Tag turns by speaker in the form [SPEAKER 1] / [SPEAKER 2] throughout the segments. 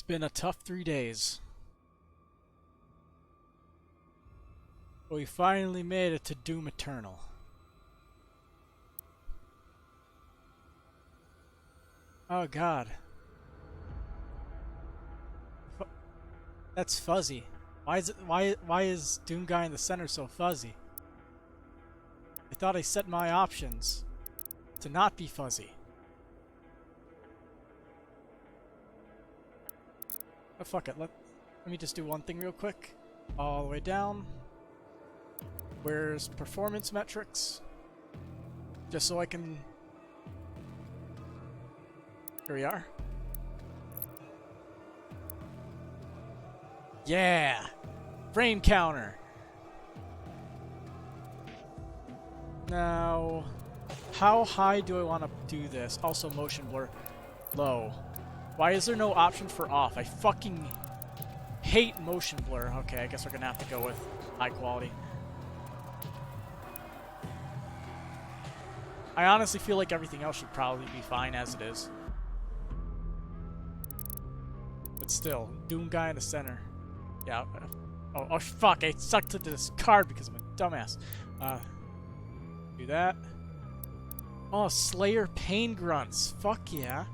[SPEAKER 1] Been a tough 3 days. But we finally made it to Doom Eternal. Oh god. That's fuzzy. Why is Doom Guy in the center so fuzzy? I thought I set my options to not be fuzzy. Oh, fuck it. Let me just do one thing real quick. All the way down. Where's performance metrics? Just so I can... Here we are. Yeah! Frame counter! Now... How high do I want to do this? Also motion blur. Low. Why is there no option for off? I fucking hate motion blur. Okay, I guess we're gonna have to go with high quality. I honestly feel like everything else should probably be fine as it is. But still, Doom Guy in the center. Yeah. Oh fuck, I sucked to this card because I'm a dumbass. Do that. Oh, Slayer Pain Grunts. Fuck yeah.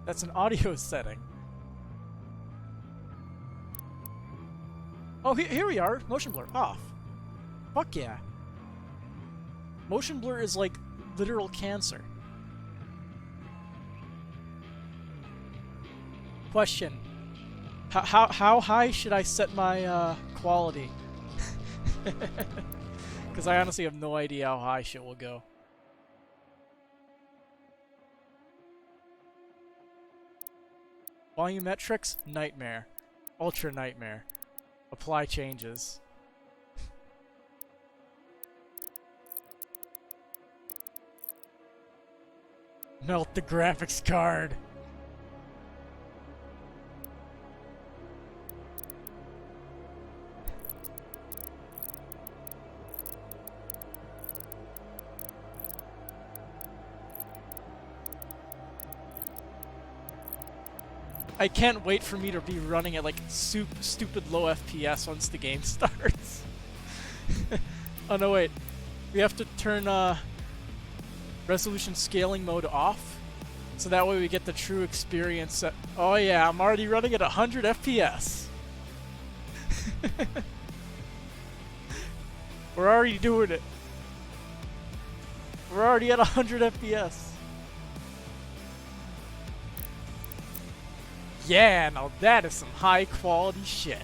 [SPEAKER 1] That's an audio setting. Oh, here we are. Motion blur off. Fuck yeah. Motion blur is like literal cancer. Question. How high should I set my quality? Because I honestly have no idea how high shit will go. Volumetrics, nightmare. Ultra nightmare. Apply changes. Melt the graphics card. I can't wait for me to be running at like stupid low FPS once the game starts. Oh no, wait. We have to turn resolution scaling mode off, so that way we get the true experience. Oh yeah, I'm already running at 100 FPS. We're already doing it. We're already at 100 FPS. Yeah, now that is some high quality shit.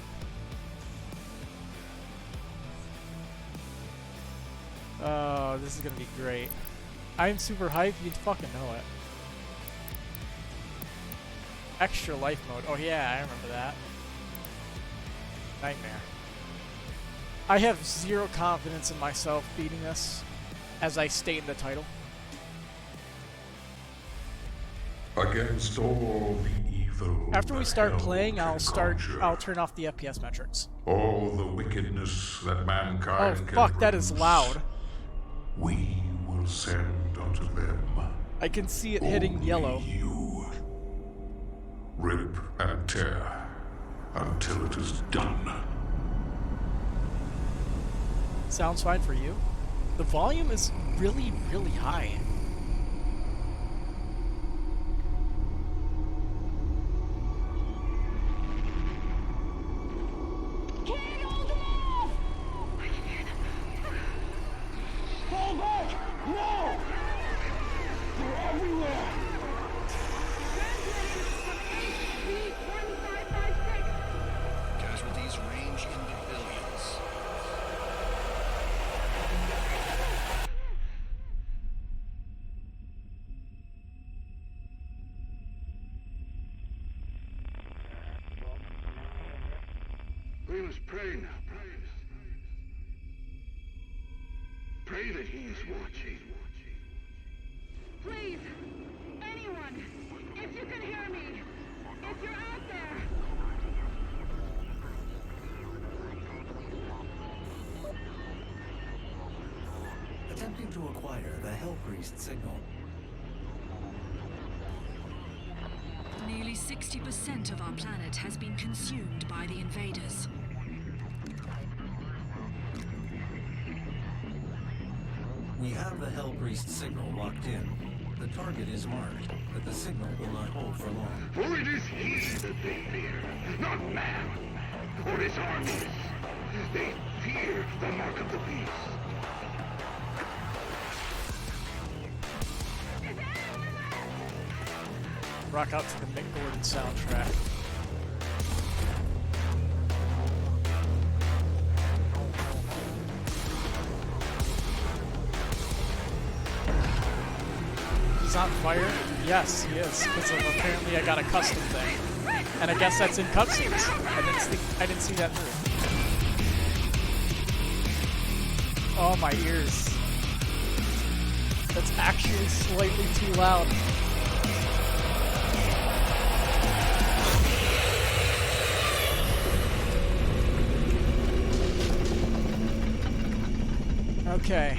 [SPEAKER 1] Oh, this is gonna be great. I'm super hyped, you fucking know it. Extra life mode. Oh yeah, I remember that. Nightmare. I have zero confidence in myself beating this, as I state in the title.
[SPEAKER 2] Against all the evil.
[SPEAKER 1] After we start playing, I'll turn off the FPS metrics.
[SPEAKER 2] All the wickedness that mankind
[SPEAKER 1] Oh fuck, that is loud.
[SPEAKER 2] We will send unto them.
[SPEAKER 1] I can see it hitting yellow.
[SPEAKER 2] You rip and tear until it is done.
[SPEAKER 1] Sounds fine for you? The volume is really, really high.
[SPEAKER 3] We must pray now, brothers. Pray that he is watching.
[SPEAKER 4] Please, anyone, if you can hear me, if you're out there.
[SPEAKER 5] Attempting to acquire the Hell Priest signal.
[SPEAKER 6] Nearly 60% of our planet has been consumed by the invaders.
[SPEAKER 5] We have the Hell Priest signal locked in. The target is marked, but the signal will not hold for long.
[SPEAKER 3] For it is he that they fear, not man, or his armies. They fear the mark of the beast.
[SPEAKER 1] Rock out to the Mick Gordon soundtrack. He's on fire? Yes, he is. Because apparently I got a custom thing. And I guess that's in cutscenes. I didn't see that move. Oh, my ears. That's actually slightly too loud. Okay.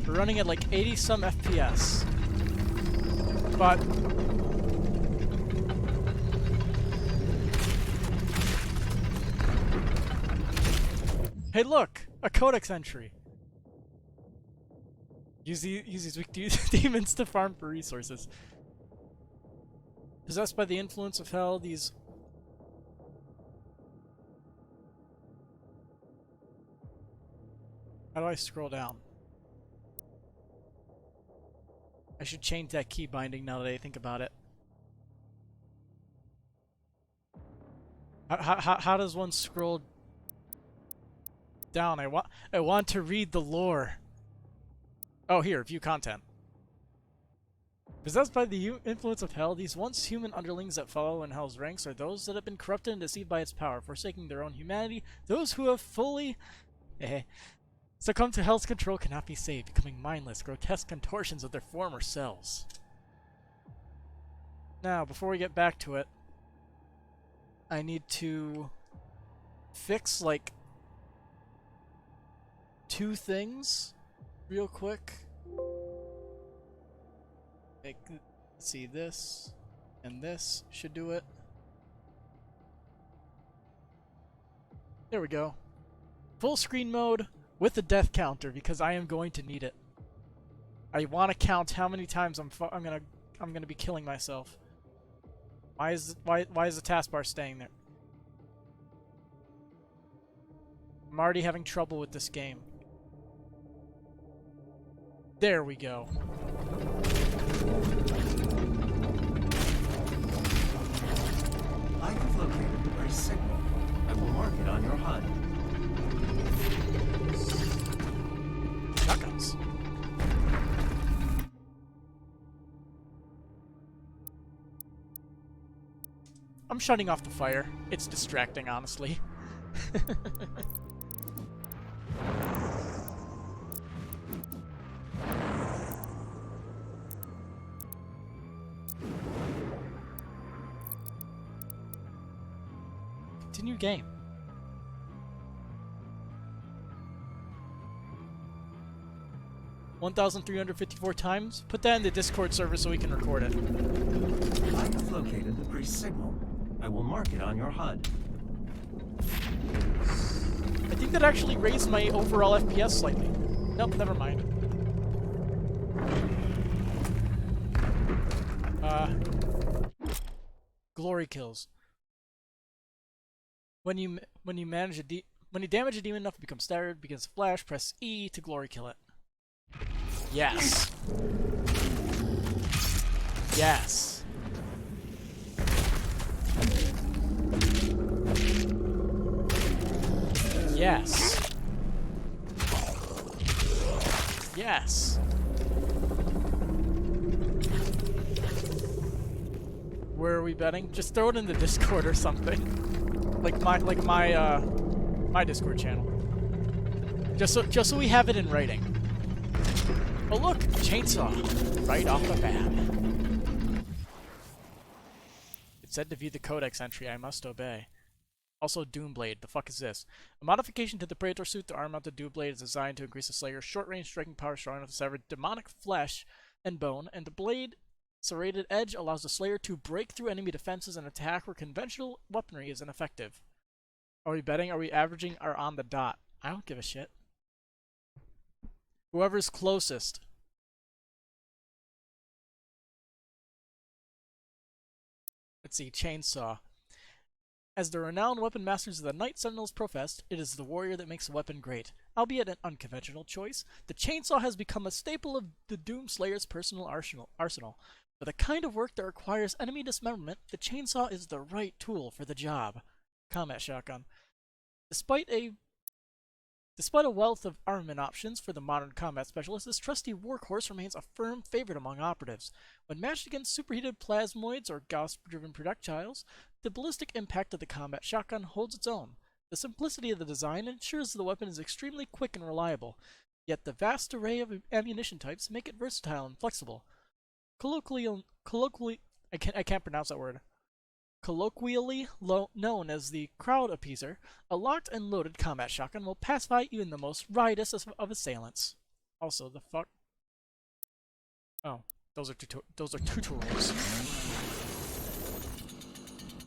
[SPEAKER 1] We're running at like 80 some FPS. But hey, look! A codex entry. Use these weak demons to farm for resources. Possessed by the influence of hell, these... How do I scroll down? I should change that key binding now that I think about it. How does one scroll down? I want to read the lore. Oh, here, view content. Possessed by the influence of hell, these once human underlings that follow in hell's ranks are those that have been corrupted and deceived by its power, forsaking their own humanity. Those who have fully succumbed to hell's control cannot be saved, becoming mindless, grotesque contortions of their former selves. Now, before we get back to it, I need to fix, like, 2 things real quick. Like, let's see, this and this should do it. There we go. Full screen mode with the death counter, because I am going to need it. I want to count how many times I'm gonna be killing myself. Why is the taskbar staying there? I'm already having trouble with this game. There we go.
[SPEAKER 5] I have located the race signal. I will mark it on your HUD.
[SPEAKER 1] Shotguns. I'm shutting off the fire. It's distracting, honestly. Continue game. 1,354 times? Put that in the Discord server so we can record it.
[SPEAKER 5] I have located the priest signal. I will mark it on your HUD.
[SPEAKER 1] I think that actually raised my overall FPS slightly. Nope, never mind. Glory kills. When you damage a demon enough to become staggered, begins to flash, press E to glory kill it. Yes. Yes. Yes. Yes. Where are we betting? Just throw it in the Discord or something. Like my Discord channel. Just so we have it in writing. Oh look, chainsaw right off the bat. It said to view the codex entry. I must obey. Also, Doomblade. The fuck is this? A modification to the Praetor suit. The arm-mounted Doomblade is designed to increase the Slayer's short-range striking power, strong enough to sever demonic flesh and bone, and the blade Serrated Edge allows the Slayer to break through enemy defenses and attack where conventional weaponry is ineffective. Are we betting? Are we averaging? Or on the dot? I don't give a shit. Whoever's closest. Let's see, Chainsaw. As the renowned weapon masters of the Night Sentinels professed, it is the warrior that makes a weapon great. Albeit an unconventional choice, the chainsaw has become a staple of the Doom Slayer's personal arsenal. For the kind of work that requires enemy dismemberment, the chainsaw is the right tool for the job. Combat shotgun. Despite a wealth of armament options for the modern combat specialist, this trusty workhorse remains a firm favorite among operatives. When matched against superheated plasmoids or Gauss-driven projectiles, the ballistic impact of the combat shotgun holds its own. The simplicity of the design ensures the weapon is extremely quick and reliable, yet the vast array of ammunition types make it versatile and flexible. I can't pronounce that word. Colloquially known as the crowd appeaser, a locked and loaded combat shotgun will pacify even the most riotous of assailants. Also, the fuck. Oh, those are tutorials.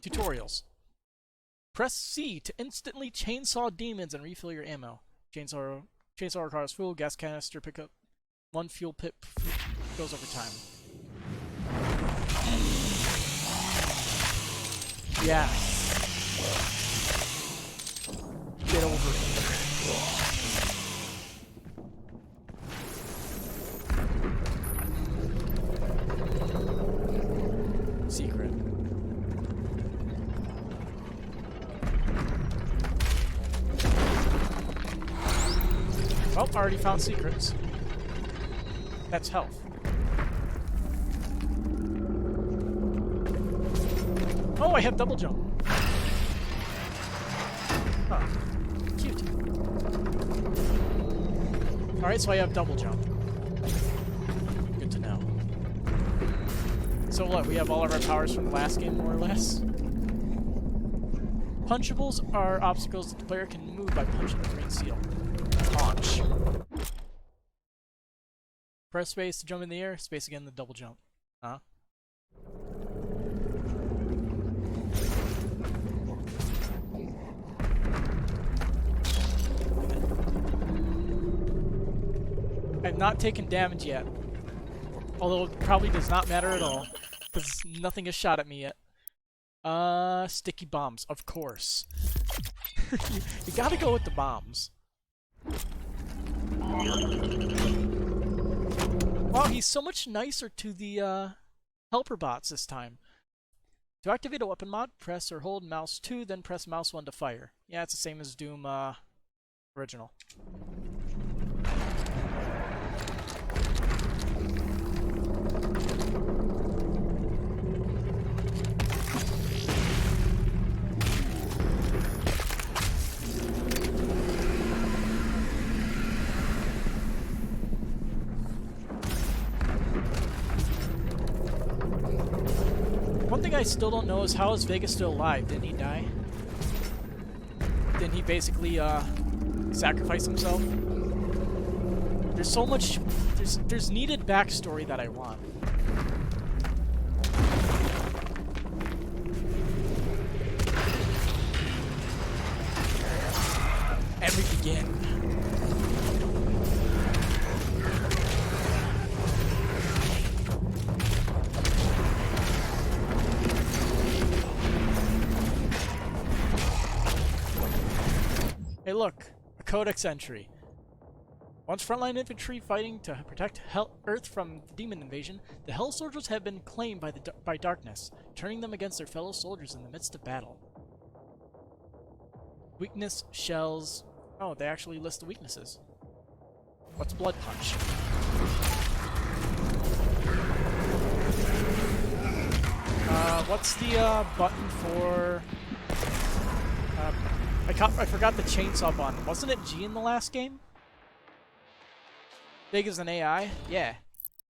[SPEAKER 1] Tutorials. Press C to instantly chainsaw demons and refill your ammo. Chainsaw requires fuel, gas canister pickup. One fuel pit goes over time. Yeah. Get over it. Secret. Well, already found secrets. That's health. Oh, I have double jump. Huh. Cute. Alright, so I have double jump. Good to know. So what, we have all of our powers from the last game, more or less? Punchables are obstacles that the player can move by punching the green seal. Launch. Press space to jump in the air, space again to double jump. Huh? I've not taken damage yet. Although it probably does not matter at all, because nothing has shot at me yet. Sticky bombs, of course. you gotta go with the bombs. Wow, he's so much nicer to the helper bots this time. To activate a weapon mod, press or hold mouse 2, then press mouse 1 to fire. Yeah, it's the same as Doom original. One thing I still don't know is how is Vega still alive? Didn't he die? Didn't he basically sacrifice himself? There's so much. There's needed backstory that I want. And we begin. Hey look, a codex entry. Once frontline infantry fighting to protect Earth from demon invasion, the Hell Soldiers have been claimed by darkness, turning them against their fellow soldiers in the midst of battle. Weakness, shells... Oh, they actually list the weaknesses. What's Blood Punch? What's the button for... I forgot the chainsaw button. Wasn't it G in the last game? Big as an AI? Yeah.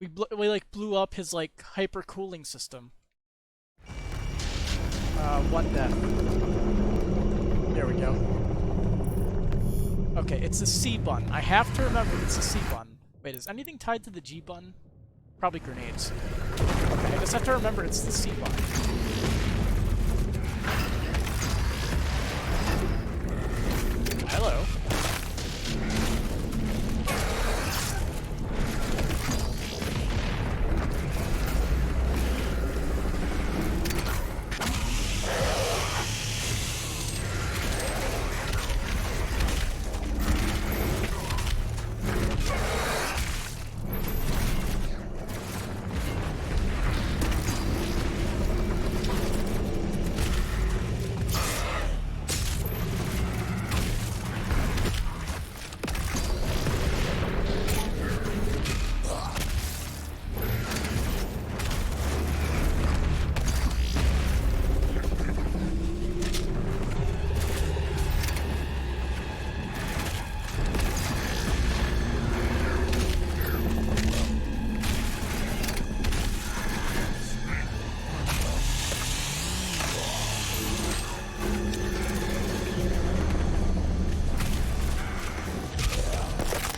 [SPEAKER 1] We like blew up his like hyper cooling system. One death. There we go. Okay, it's the C button. I have to remember it's the C button. Wait, is anything tied to the G button? Probably grenades. Okay, I just have to remember it's the C button. Hello.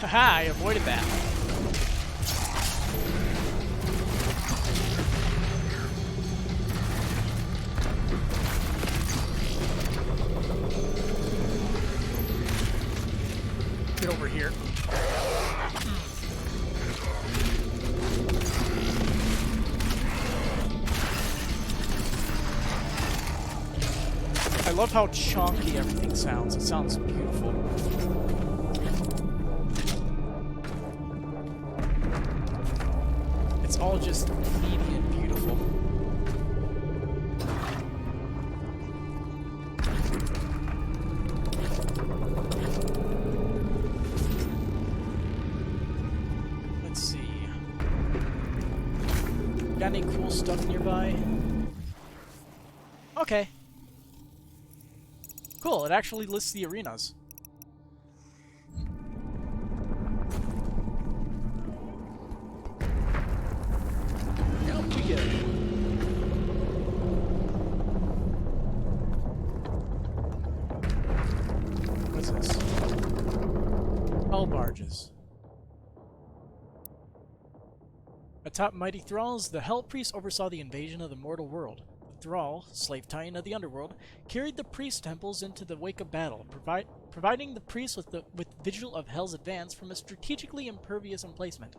[SPEAKER 1] Haha, I avoided that. Get over here. I love how chonky everything sounds. It sounds beautiful. It's all just meaty and beautiful. Let's see. Got any cool stuff nearby? Okay. Cool, it actually lists the arenas. What's this? Hell barges. Atop mighty thralls, the Hell Priest oversaw the invasion of the mortal world. The thrall, slave titan of the underworld, carried the priest temples into the wake of battle, providing the priests with vigil of Hell's advance from a strategically impervious emplacement.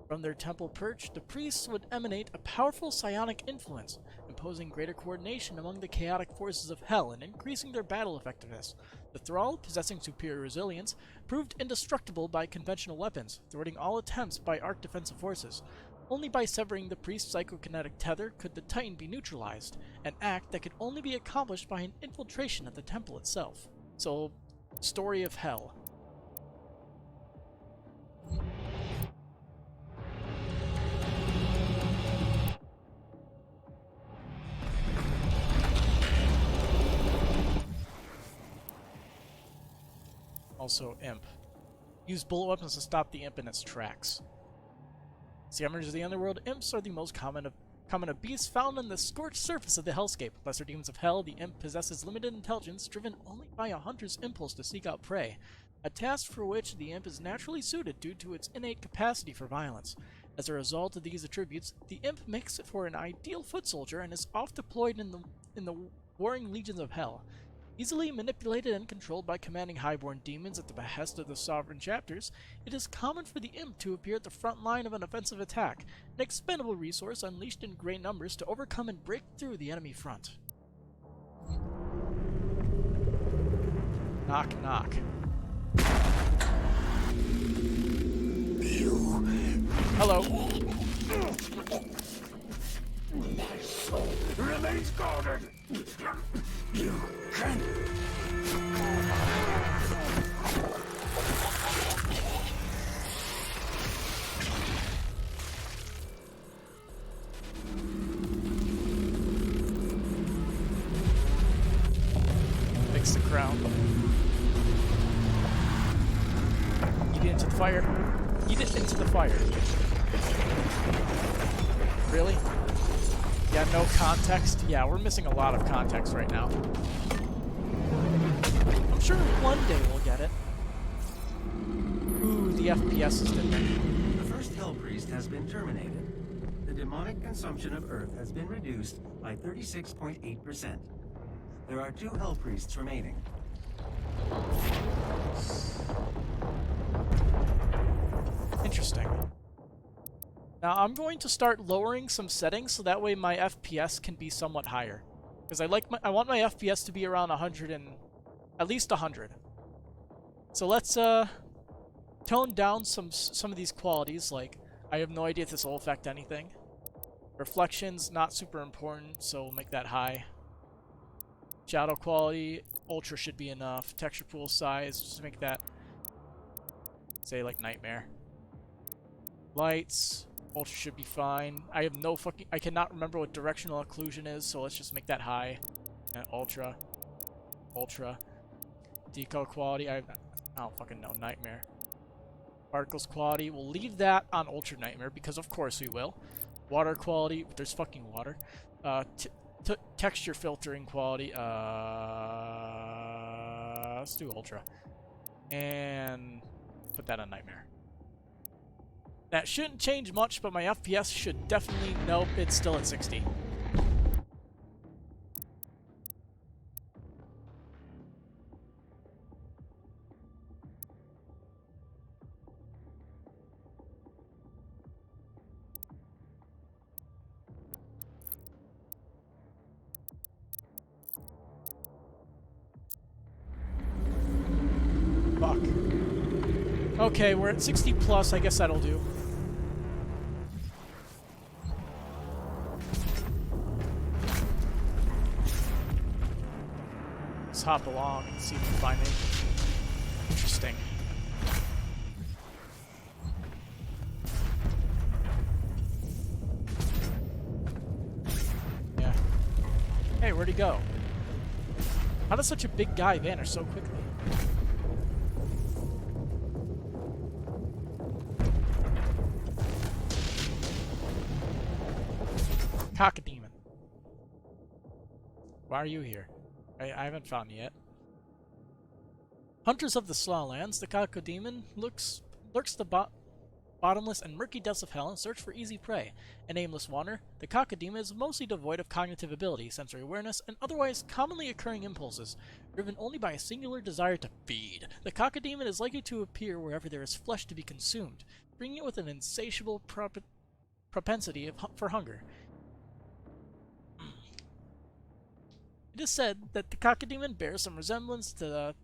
[SPEAKER 1] From their temple perch, the priests would emanate a powerful psionic influence, imposing greater coordination among the chaotic forces of Hell and increasing their battle effectiveness. The thrall, possessing superior resilience, proved indestructible by conventional weapons, thwarting all attempts by arc defensive forces. Only by severing the priest's psychokinetic tether could the Titan be neutralized, an act that could only be accomplished by an infiltration of the temple itself. So, story of Hell. Also, Imp. Use bullet weapons to stop the Imp in its tracks. Scammers of the Underworld, Imps are the most common of beasts found on the scorched surface of the Hellscape. Lesser demons of Hell, the Imp possesses limited intelligence, driven only by a hunter's impulse to seek out prey, a task for which the Imp is naturally suited due to its innate capacity for violence. As a result of these attributes, the Imp makes it for an ideal foot soldier and is oft deployed in the warring legions of Hell. Easily manipulated and controlled by commanding highborn demons at the behest of the sovereign chapters, it is common for the Imp to appear at the front line of an offensive attack, an expendable resource unleashed in great numbers to overcome and break through the enemy front. Knock, knock. Hello.
[SPEAKER 3] My soul remains guarded. You can.
[SPEAKER 1] Fix the crown. Eat it into the fire. Eat it into the fire. Really? Yeah, no context? Yeah, we're missing a lot of context right now. I'm sure one day we'll get it. Ooh, the FPS is different.
[SPEAKER 5] The first Hell Priest has been terminated. the demonic consumption of Earth has been reduced by 36.8%. There are 2 Hell Priests remaining.
[SPEAKER 1] Interesting. Now I'm going to start lowering some settings so that way my FPS can be somewhat higher. Because I want my FPS to be around 100 and at least 100. So let's tone down some of these qualities. Like, I have no idea if this will affect anything. Reflections, not super important, so we'll make that high. Shadow quality, ultra should be enough. Texture pool size, just make that, say, like Nightmare. Lights, ultra should be fine. I cannot remember what directional occlusion is, so let's just make that high. And ultra. Decal quality, I don't fucking know. Nightmare. Particles quality, we'll leave that on ultra nightmare because of course we will. Water quality, there's fucking water. Texture filtering quality, let's do ultra. And put that on nightmare. That shouldn't change much, but my FPS should definitely, nope, it's still at 60. Fuck. Okay, we're at 60 plus, I guess that'll do. Let's hop along and see if we can find anything interesting. Yeah. Hey, where'd he go? How does such a big guy vanish so quickly? Cockademon. Why are you here? I haven't found you yet. Hunters of the Slawlands, the Cockademon lurks the bottomless and murky depths of hell in search for easy prey. An aimless wanderer, the Cockademon is mostly devoid of cognitive ability, sensory awareness, and otherwise commonly occurring impulses, driven only by a singular desire to feed. The Cockademon is likely to appear wherever there is flesh to be consumed, bringing it with an insatiable propensity for hunger. It is said that the Cockademon bears some resemblance to the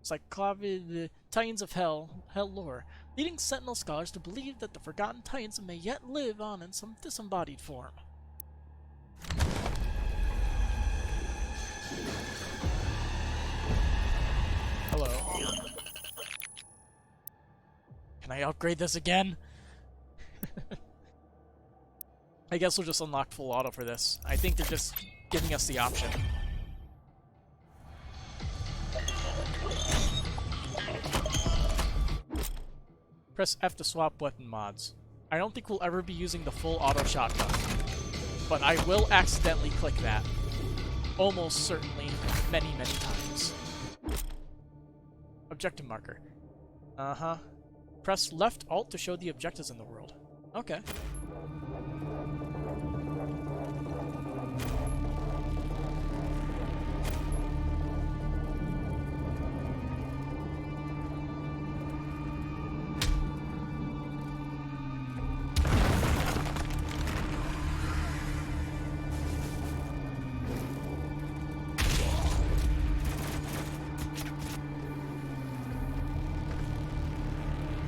[SPEAKER 1] Cyclopean Titans of Hell lore, leading Sentinel scholars to believe that the Forgotten Titans may yet live on in some disembodied form. Hello. Can I upgrade this again? I guess we'll just unlock full auto for this. I think they're just giving us the option. Press F to swap weapon mods. I don't think we'll ever be using the full auto shotgun, but I will accidentally click that. Almost certainly, many, many times. Objective marker. Uh-huh. Press left alt to show the objectives in the world. Okay.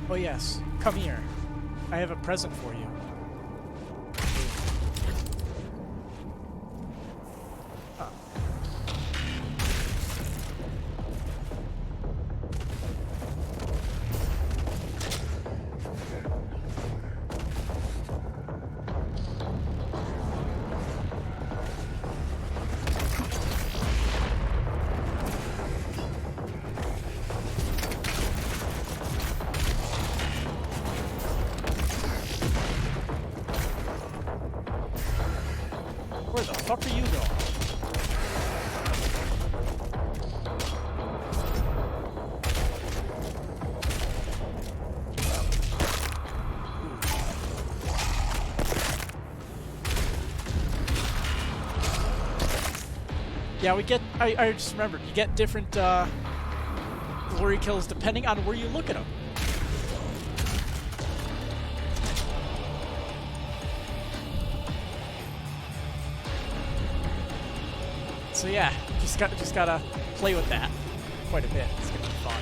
[SPEAKER 1] Oh yes, come here. I have a present for you. Huh. Where the fuck are you going? Yeah, we get... I just remembered. You get different glory kills depending on where you look at them. So yeah, just gotta play with that quite a bit. It's gonna be fun.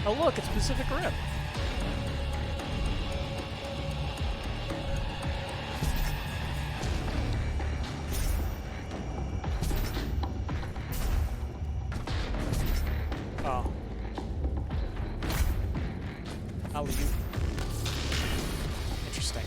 [SPEAKER 1] Oh look, it's Pacific Rim. Oh. I'll leave. Interesting.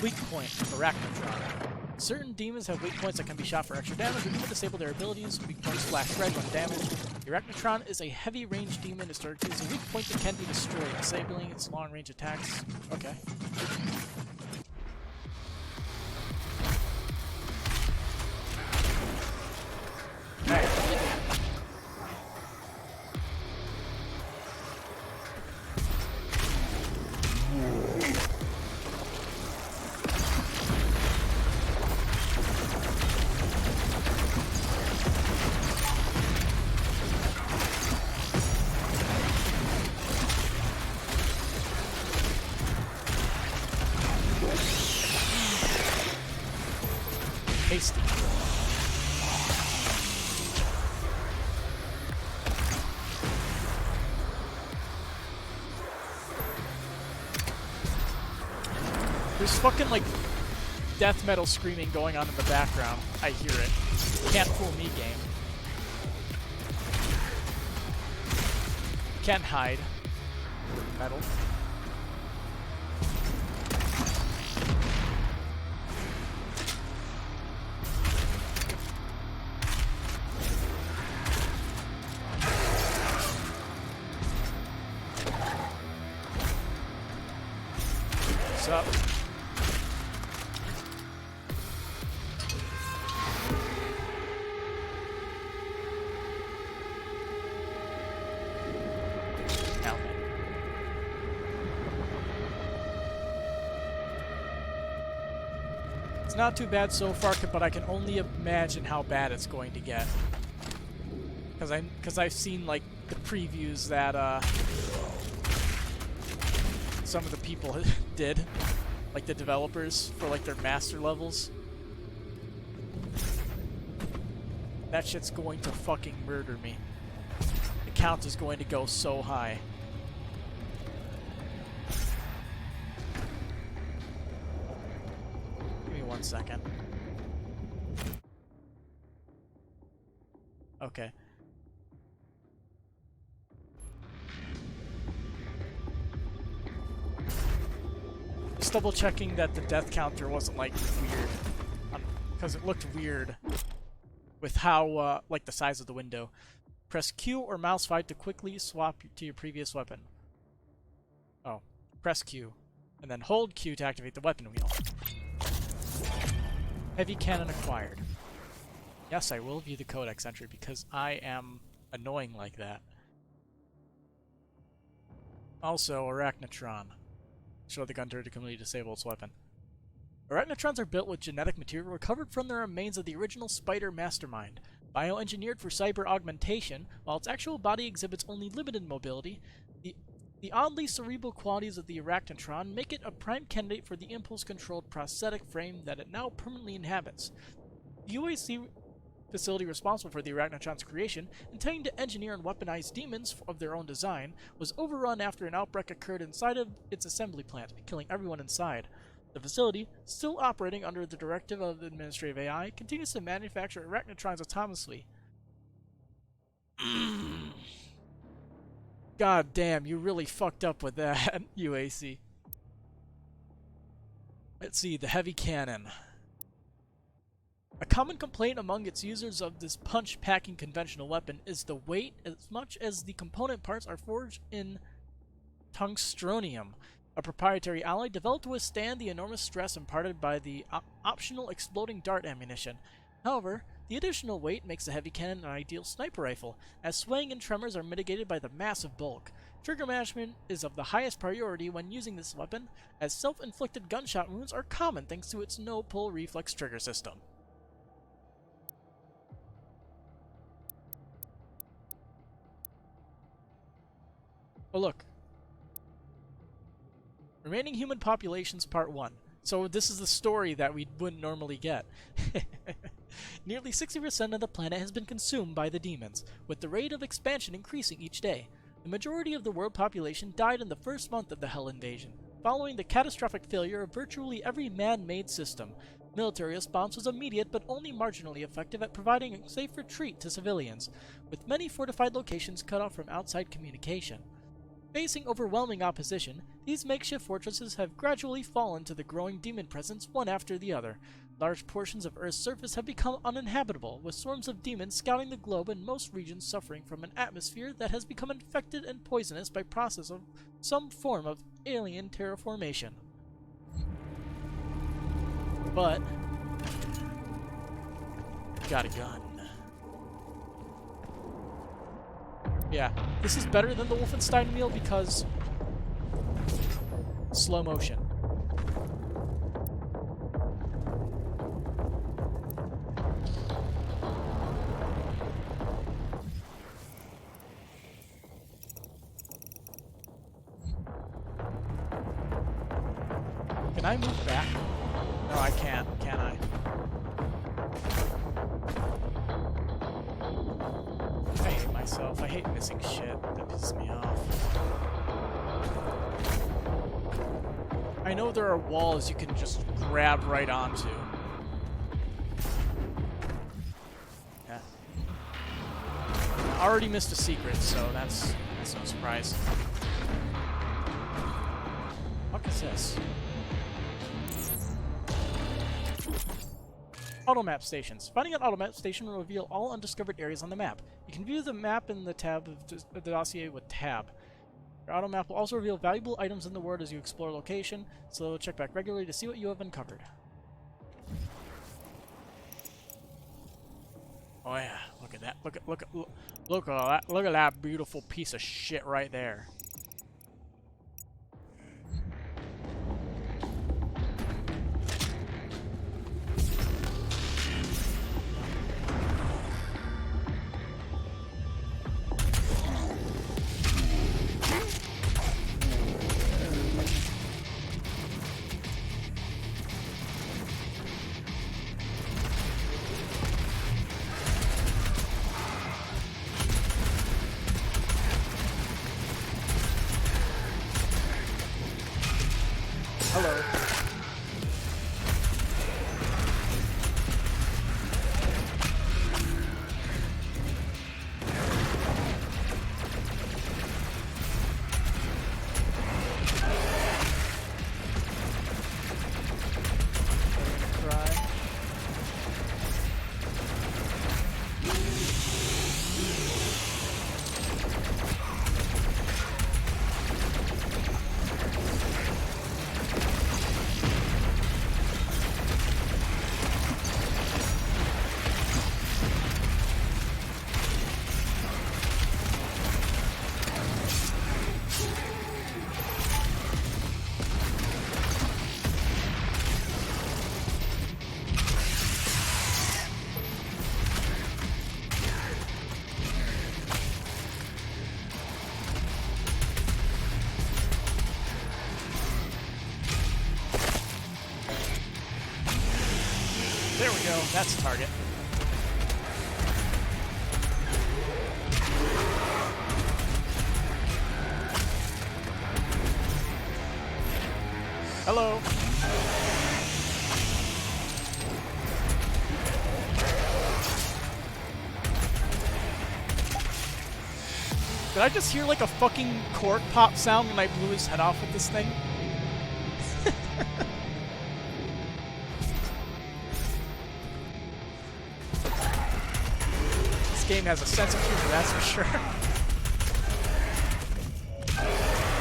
[SPEAKER 1] Weak point, Arachnotron. Certain demons have weak points that can be shot for extra damage or even disable their abilities. Weak points flash red when damaged. The Arachnotron is a heavy range demon. Historically, it's a weak point that can be destroyed, disabling its long range attacks. Okay. Alright. Tasty. There's fucking like death metal screaming going on in the background. I hear it. Can't fool me, game. Can't hide. Metal. What's up? Helmet. It's not too bad so far, but I can only imagine how bad it's going to get. Because I've seen like the previews that some of the people did, like the developers for like their master levels. That shit's going to fucking murder me. The count is going to go so high. Give me 1 second. Okay. Just double checking that the death counter wasn't like weird, because it looked weird with how like the size of the window. Press Q or mouse 5 to quickly swap to your previous weapon. Oh, press Q and then hold Q to activate the weapon wheel. Heavy cannon acquired. Yes, I will view the codex entry because I am annoying like that. Also, Arachnotron. Show the gun turret to completely disable its weapon. Arachnotrons are built with genetic material recovered from the remains of the original spider mastermind. Bioengineered for cyber augmentation, while its actual body exhibits only limited mobility, the oddly cerebral qualities of the Arachnotron make it a prime candidate for the impulse-controlled prosthetic frame that it now permanently inhabits. The UAC facility responsible for the Arachnotron's creation, intending to engineer and weaponize demons of their own design, was overrun after an outbreak occurred inside of its assembly plant, killing everyone inside. The facility, still operating under the directive of the Administrative AI, continues to manufacture Arachnotrons autonomously. God damn, you really fucked up with that, UAC. Let's see, the heavy cannon. A common complaint among its users of this punch-packing conventional weapon is the weight, as much as the component parts are forged in tungstronium, a proprietary alloy developed to withstand the enormous stress imparted by the optional exploding dart ammunition. However, The additional weight makes the heavy cannon an ideal sniper rifle, as swaying and tremors are mitigated by the massive bulk. Trigger management is of the highest priority when using this weapon, as self-inflicted gunshot wounds are common thanks to its no-pull reflex trigger system. Oh look. Remaining Human Populations Part 1. So this is the story that we wouldn't normally get. Nearly 60% of the planet has been consumed by the demons, with the rate of expansion increasing each day. The majority of the world population died in the first month of the Hell invasion, following the catastrophic failure of virtually every man-made system. Military response was immediate but only marginally effective at providing a safe retreat to civilians, with many fortified locations cut off from outside communication. Facing overwhelming opposition, these makeshift fortresses have gradually fallen to the growing demon presence one after the other. Large portions of Earth's surface have become uninhabitable, with swarms of demons scouting the globe and most regions suffering from an atmosphere that has become infected and poisonous by process of some form of alien terraformation. But got a gun. Yeah, this is better than the Wolfenstein meal because slow motion. Can I move back? No, I can't. Can I? I hate myself. I hate missing shit. That pisses me off. I know there are walls you can just grab right onto. Yeah. I already missed a secret, so that's no surprise. What is this? Automap stations. Finding an automap station will reveal all undiscovered areas on the map. You can view the map in the tab of the dossier with tab. Your automap will also reveal valuable items in the world as you explore location, so check back regularly to see what you have uncovered. Oh yeah, look at that. Look at that beautiful piece of shit right there. Hello. There we go. That's a target. Hello. Did I just hear like a fucking cork pop sound when I blew his head off with this thing? This game has a sense of humor, that's for sure.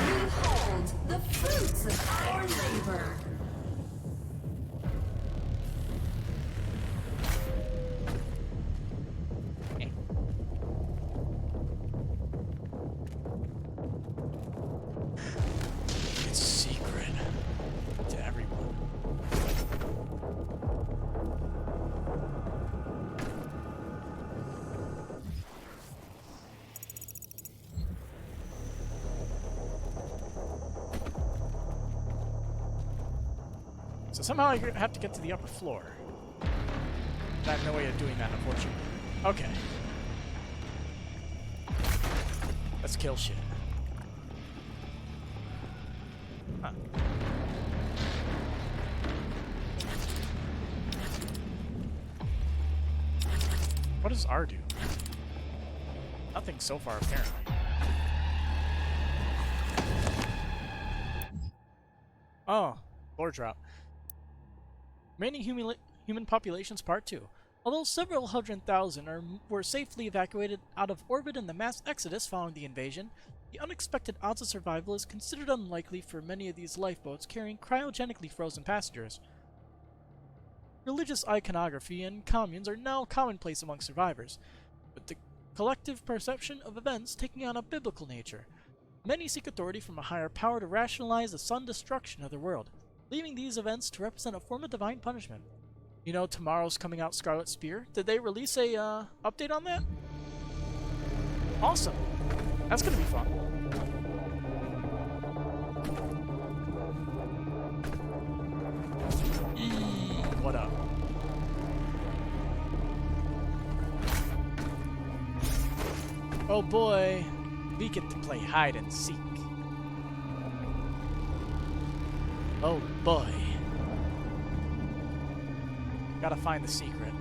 [SPEAKER 7] Behold the fruits of our labor.
[SPEAKER 1] So somehow I have to get to the upper floor. But I have no way of doing that, unfortunately. Okay. Let's kill shit. Huh. What does R do? Nothing so far, apparently. Oh, lore drop. Remaining human populations, Part 2. Although several 100,000 were safely evacuated out of orbit in the mass exodus following the invasion, the unexpected odds of survival is considered unlikely for many of these lifeboats carrying cryogenically frozen passengers. Religious iconography and communes are now commonplace among survivors, with the collective perception of events taking on a biblical nature. Many seek authority from a higher power to rationalize the sudden destruction of their world, leaving these events to represent a form of divine punishment. You know, tomorrow's coming out Scarlet Spear. Did they release a update on that? Awesome. That's gonna be fun. What up? Oh boy, we get to play hide and seek. Oh boy. Gotta find the secret.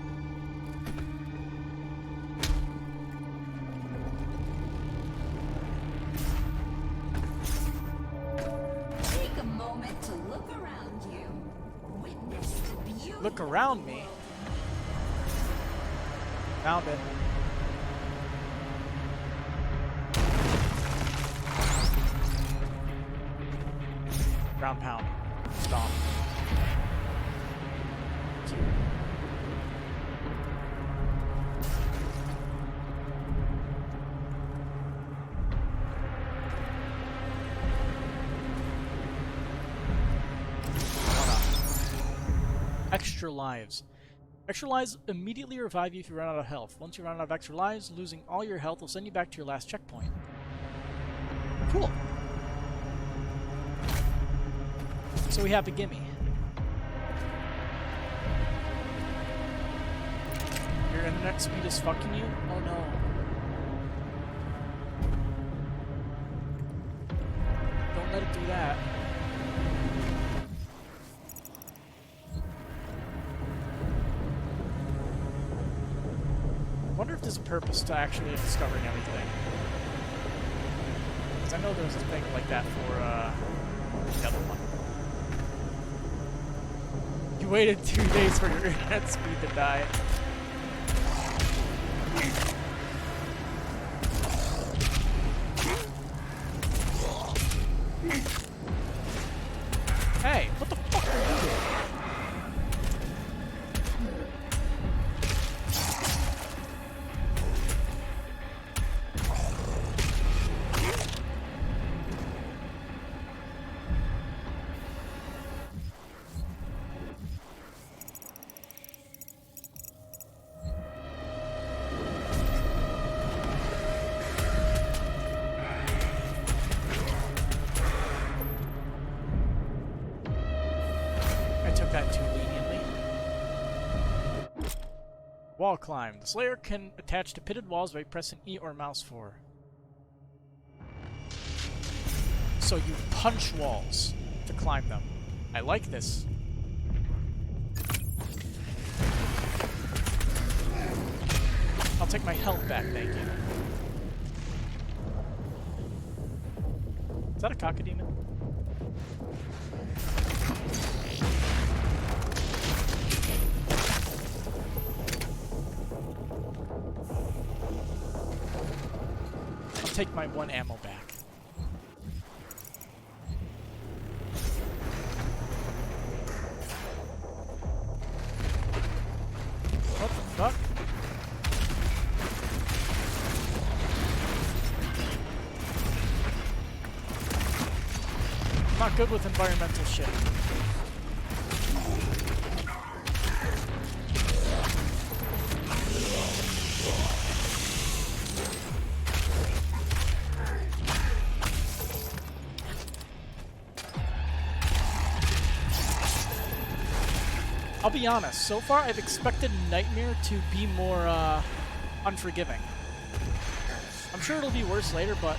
[SPEAKER 7] Take a moment to look around you. Witness the beauty.
[SPEAKER 1] Look around me. Found it. Ground pound. Stomp. Extra lives. Extra lives immediately revive you if you run out of health. Once you run out of extra lives, losing all your health will send you back to your last checkpoint. Cool. So we have a gimme. Your internet speed is fucking you? Oh no. Don't let it do that. I wonder if there's a purpose to actually discovering everything. Because I know there's a thing like that for the other one. You waited 2 days for your internet speed to die. Hey, what the fuck are you doing? That too leniently. Wall climb. The Slayer can attach to pitted walls by pressing E or mouse 4. So you punch walls to climb them. I like this. I'll take my health back, thank you. Is that a cockademon? Take my 1 ammo back. What the fuck? I'm not good with environmental shit. I'll be honest, so far I've expected Nightmare to be more unforgiving. I'm sure it'll be worse later, but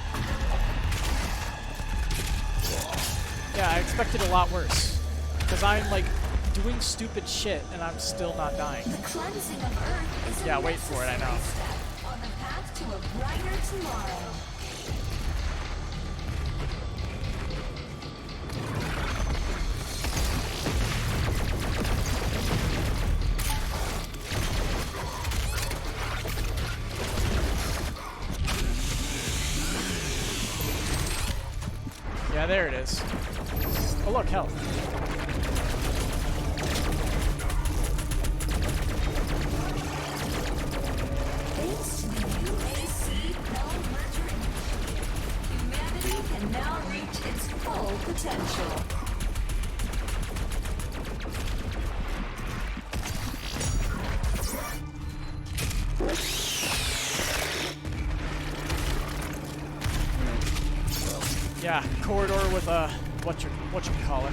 [SPEAKER 1] yeah, I expected a lot worse. Because I'm like doing stupid shit and I'm still not dying.
[SPEAKER 7] The cleansing of Earth is a
[SPEAKER 1] Yeah, wait for it, I know.
[SPEAKER 7] necessary step on the path to a brighter tomorrow.
[SPEAKER 1] Yeah, there it is. Oh look, health.
[SPEAKER 7] Thanks to the UAC Pell Merger Initiative, humanity can now reach its full potential.
[SPEAKER 1] Yeah, corridor with a what you call it.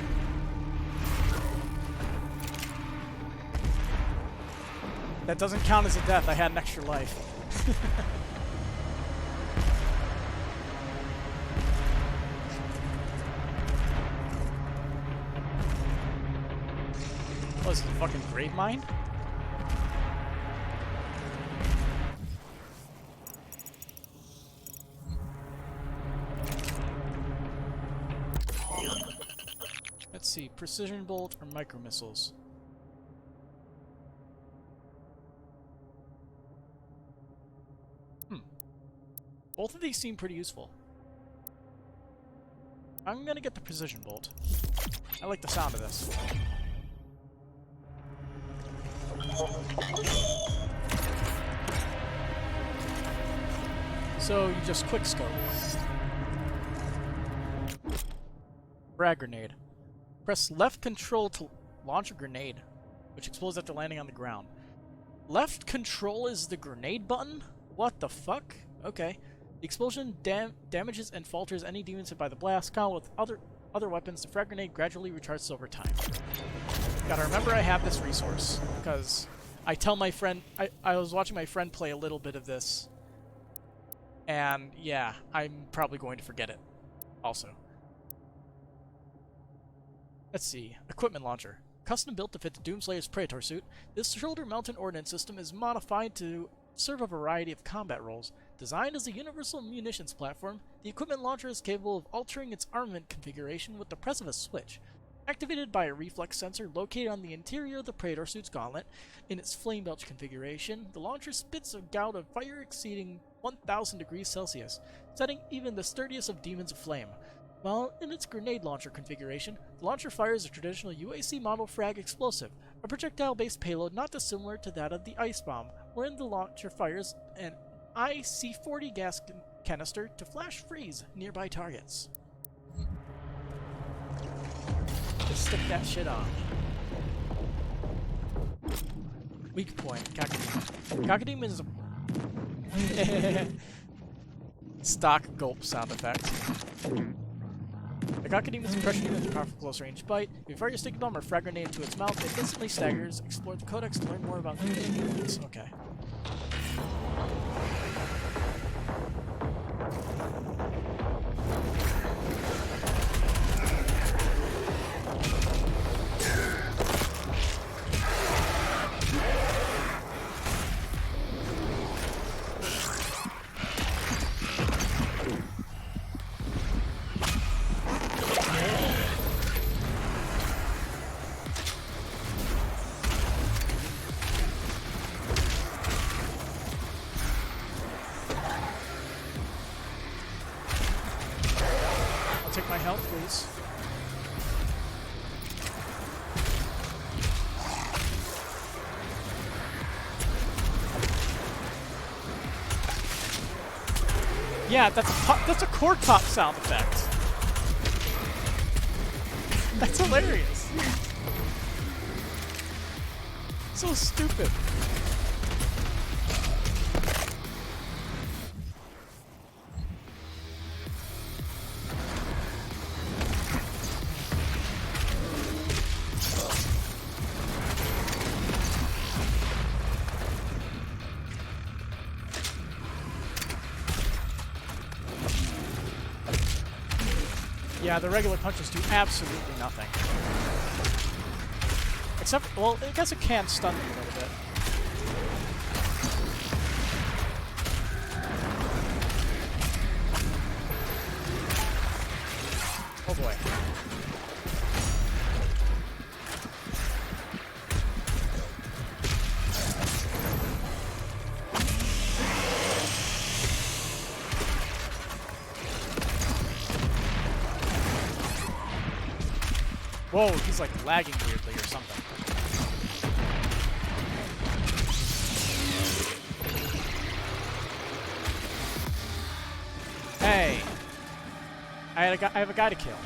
[SPEAKER 1] That doesn't count as a death. I had an extra life. Oh, this is a fucking grave mine? Let's see, precision bolt or micro missiles. Both of these seem pretty useful. I'm gonna get the precision bolt. I like the sound of this. So you just quick scope. Frag grenade. Press left control to launch a grenade, which explodes after landing on the ground. Left control is the grenade button? What the fuck? Okay. The explosion damages and falters any demons hit by the blast. Count with other weapons. The frag grenade gradually recharges over time. Gotta remember I have this resource, because I tell my friend... I was watching my friend play a little bit of this, and yeah, I'm probably going to forget it also. Let's see. Equipment launcher. Custom built to fit the Doomslayer's Praetor suit, this shoulder-mounted ordnance system is modified to serve a variety of combat roles. Designed as a universal munitions platform, the equipment launcher is capable of altering its armament configuration with the press of a switch. Activated by a reflex sensor located on the interior of the Praetor suit's gauntlet, in its flame belch configuration, the launcher spits a gout of fire exceeding 1000 degrees Celsius, setting even the sturdiest of demons aflame. While in its grenade launcher configuration, the launcher fires a traditional UAC model frag explosive, a projectile-based payload not dissimilar to that of the ice bomb, wherein the launcher fires an IC-40 gas canister to flash freeze nearby targets. Just stick that shit on. Weak point, Cacodemon. Cacodemon is a stock gulp sound effect. The Cacodemon is a pressure unit with a powerful close-range bite. If you fire your sticky bomb or frag grenade into its mouth, it instantly staggers. Explore the codex to learn more about the units. Okay. Take my health, please. Yeah, that's a cork pop sound effect. That's hilarious. So stupid. Yeah, the regular punches do absolutely nothing. Except, well, I guess it can stun them a little bit. Oh boy. Whoa, he's like lagging weirdly or something. Hey! I have a guy to kill.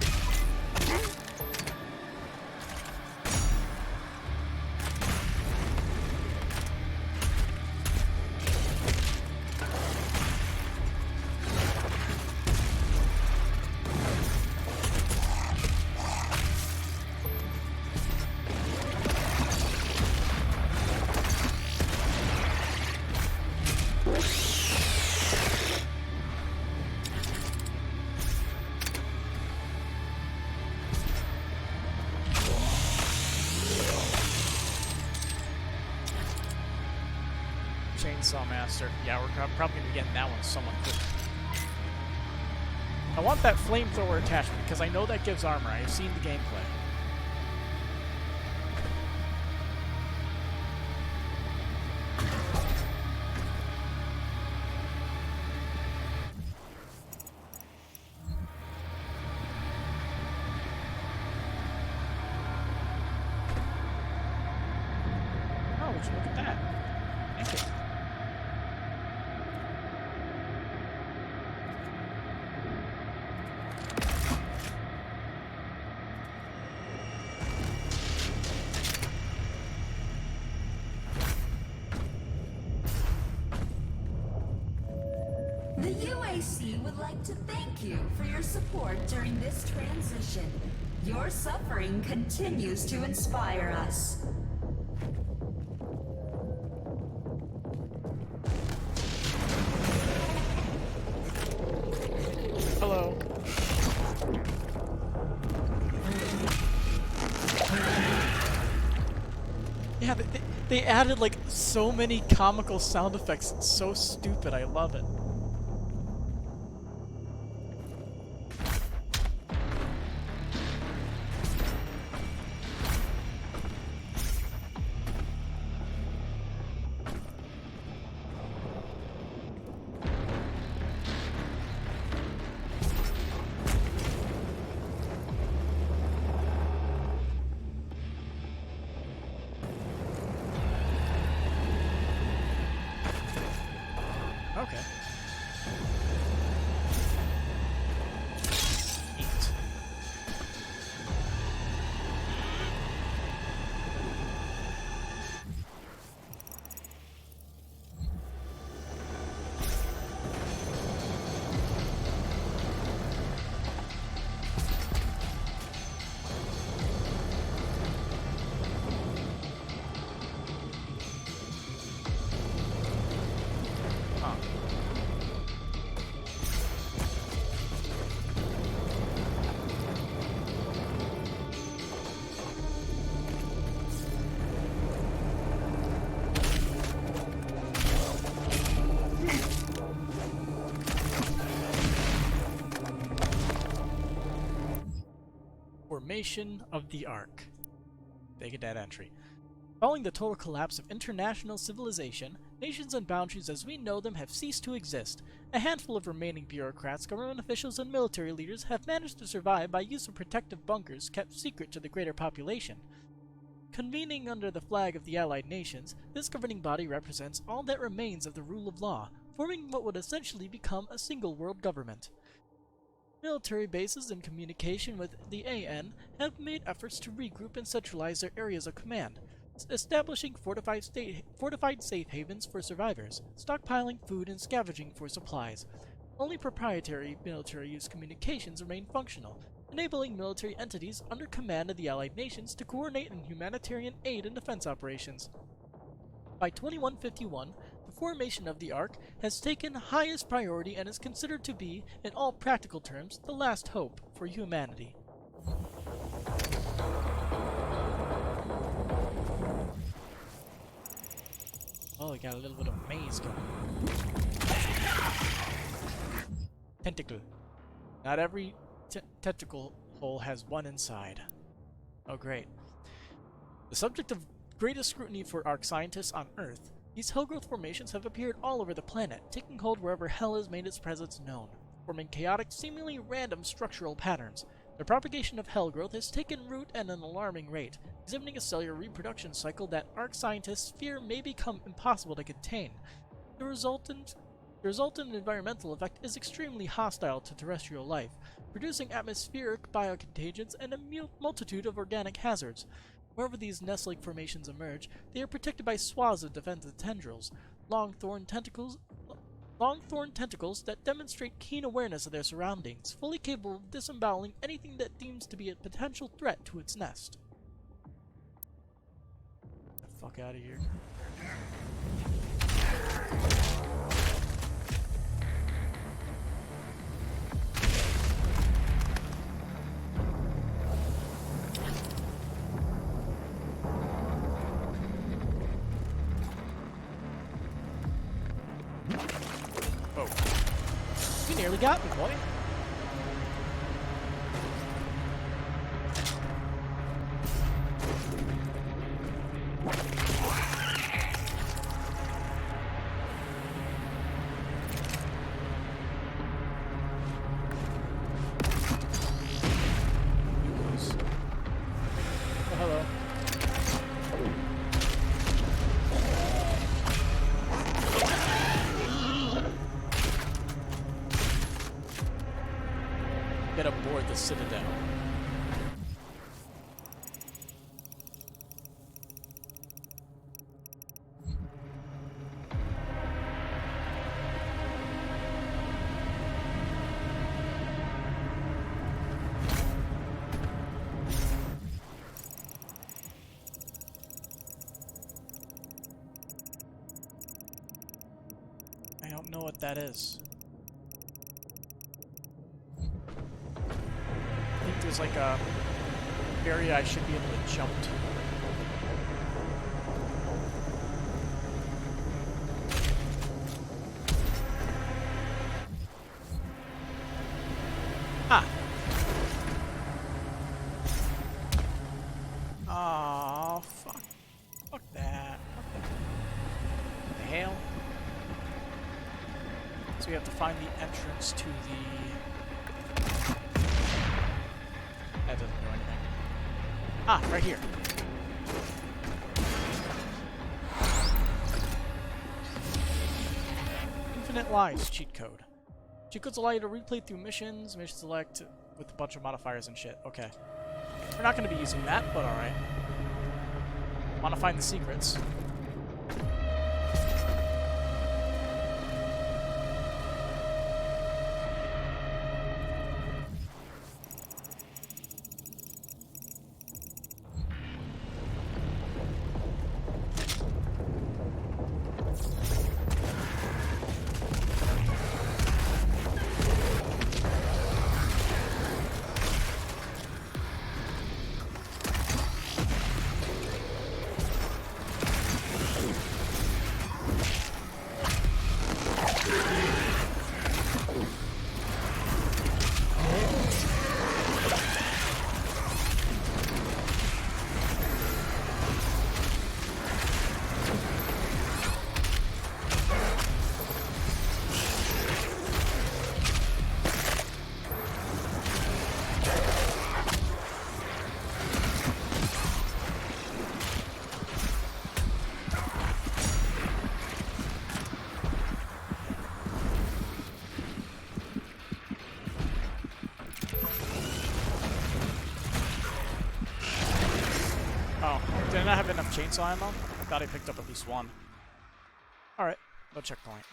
[SPEAKER 1] Chainsaw Master. Yeah, we're probably going to be getting that one somewhat quick. I want that flamethrower attachment because I know that gives armor. I've seen the gameplay. Oh, would you look at that? Thank you.
[SPEAKER 7] The UAC would like to thank you for your support during this transition. Your suffering continues to inspire us.
[SPEAKER 1] Hello. Yeah, they added like so many comical sound effects. It's so stupid. I love it. Okay. Eat. Huh. Formation of the Ark. They get that entry. Following the total collapse of international civilization, nations and boundaries as we know them have ceased to exist. A handful of remaining bureaucrats, government officials, and military leaders have managed to survive by use of protective bunkers kept secret to the greater population. Convening under the flag of the Allied Nations, this governing body represents all that remains of the rule of law, forming what would essentially become a single world government. Military bases in communication with the AN have made efforts to regroup and centralize their areas of command, establishing fortified safe havens for survivors, stockpiling food and scavenging for supplies. Only proprietary military-use communications remain functional, enabling military entities under command of the Allied nations to coordinate in humanitarian aid and defense operations. By 2151, the formation of the Ark has taken highest priority and is considered to be, in all practical terms, the last hope for humanity. Oh, we got a little bit of maze going. Tentacle. Not every tentacle hole has one inside. Oh, great. The subject of greatest scrutiny for Ark scientists on Earth, these hellgrowth formations have appeared all over the planet, taking hold wherever hell has made its presence known, forming chaotic, seemingly random structural patterns. The propagation of hellgrowth has taken root at an alarming rate, exhibiting a cellular reproduction cycle that Ark scientists fear may become impossible to contain. The resultant environmental effect is extremely hostile to terrestrial life, producing atmospheric biocontagions and a multitude of organic hazards. Wherever these nest-like formations emerge, they are protected by swaths of defensive tendrils, long thorn tentacles that demonstrate keen awareness of their surroundings, fully capable of disemboweling anything that deems to be a potential threat to its nest. Get the fuck out of here. Oh. You nearly got me, boy. Oh, hello. Get aboard the Citadel. I don't know what that is. I think there's like a area I should be able to jump to. Ah! Oh, fuck. Fuck that. What the hell? So we have to find the entrance to the... That doesn't do anything. Ah, right here. Infinite Lives cheat code. Cheat codes allow you to replay through missions, mission select with a bunch of modifiers and shit. Okay. We're not going to be using that, but alright. Want to find the secrets. Did I not have enough chainsaw ammo? I thought I picked up at least one. Alright, no checkpoint.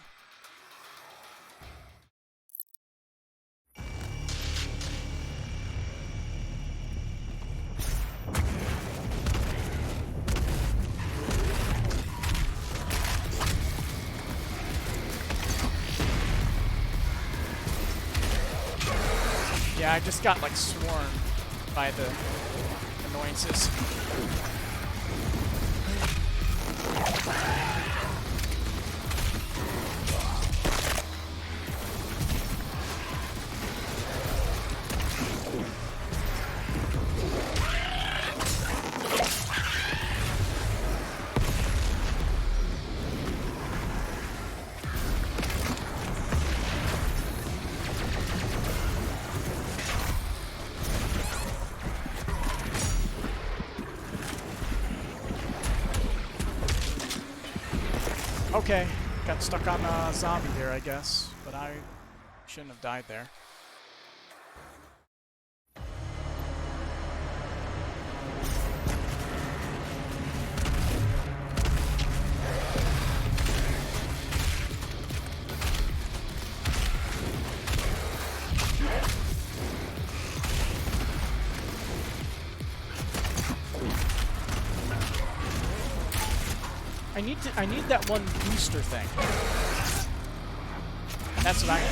[SPEAKER 1] I just got like swarmed by the annoyances. Okay, got stuck on a zombie there, I guess, but I shouldn't have died there. I need that one booster thing. That's what I need.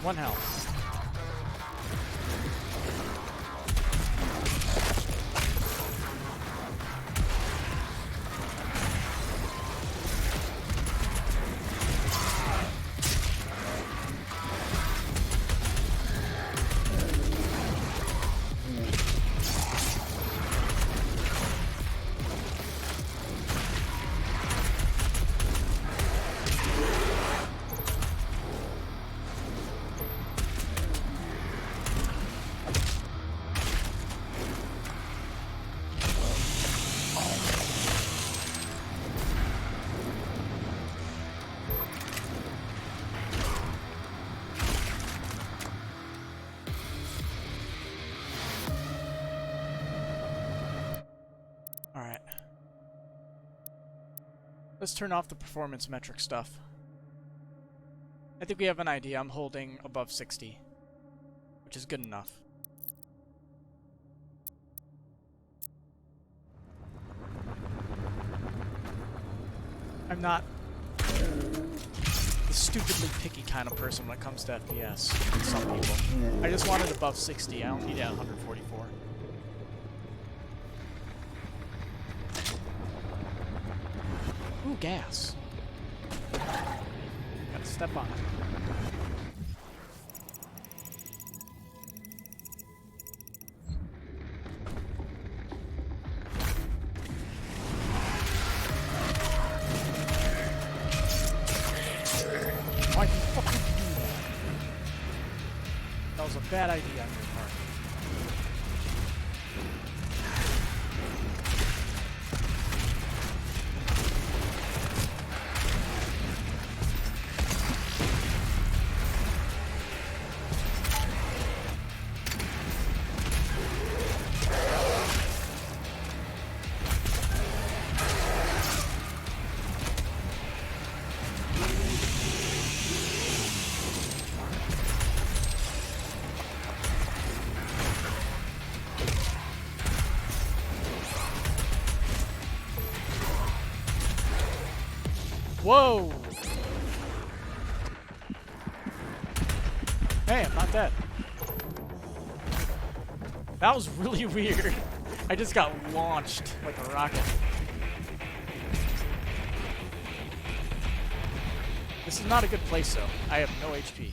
[SPEAKER 1] One health. Alright. Let's turn off the performance metric stuff. I think we have an idea. I'm holding above 60, which is good enough. I'm not the stupidly picky kind of person when it comes to FPS. Some people. I just want it above 60. I don't need it at 144. Ooh, gas. Gotta step on it. Why'd you fucking do that? That was a bad idea on your part. Whoa! Hey, I'm not dead. That was really weird. I just got launched like a rocket. This is not a good place, though. I have no HP.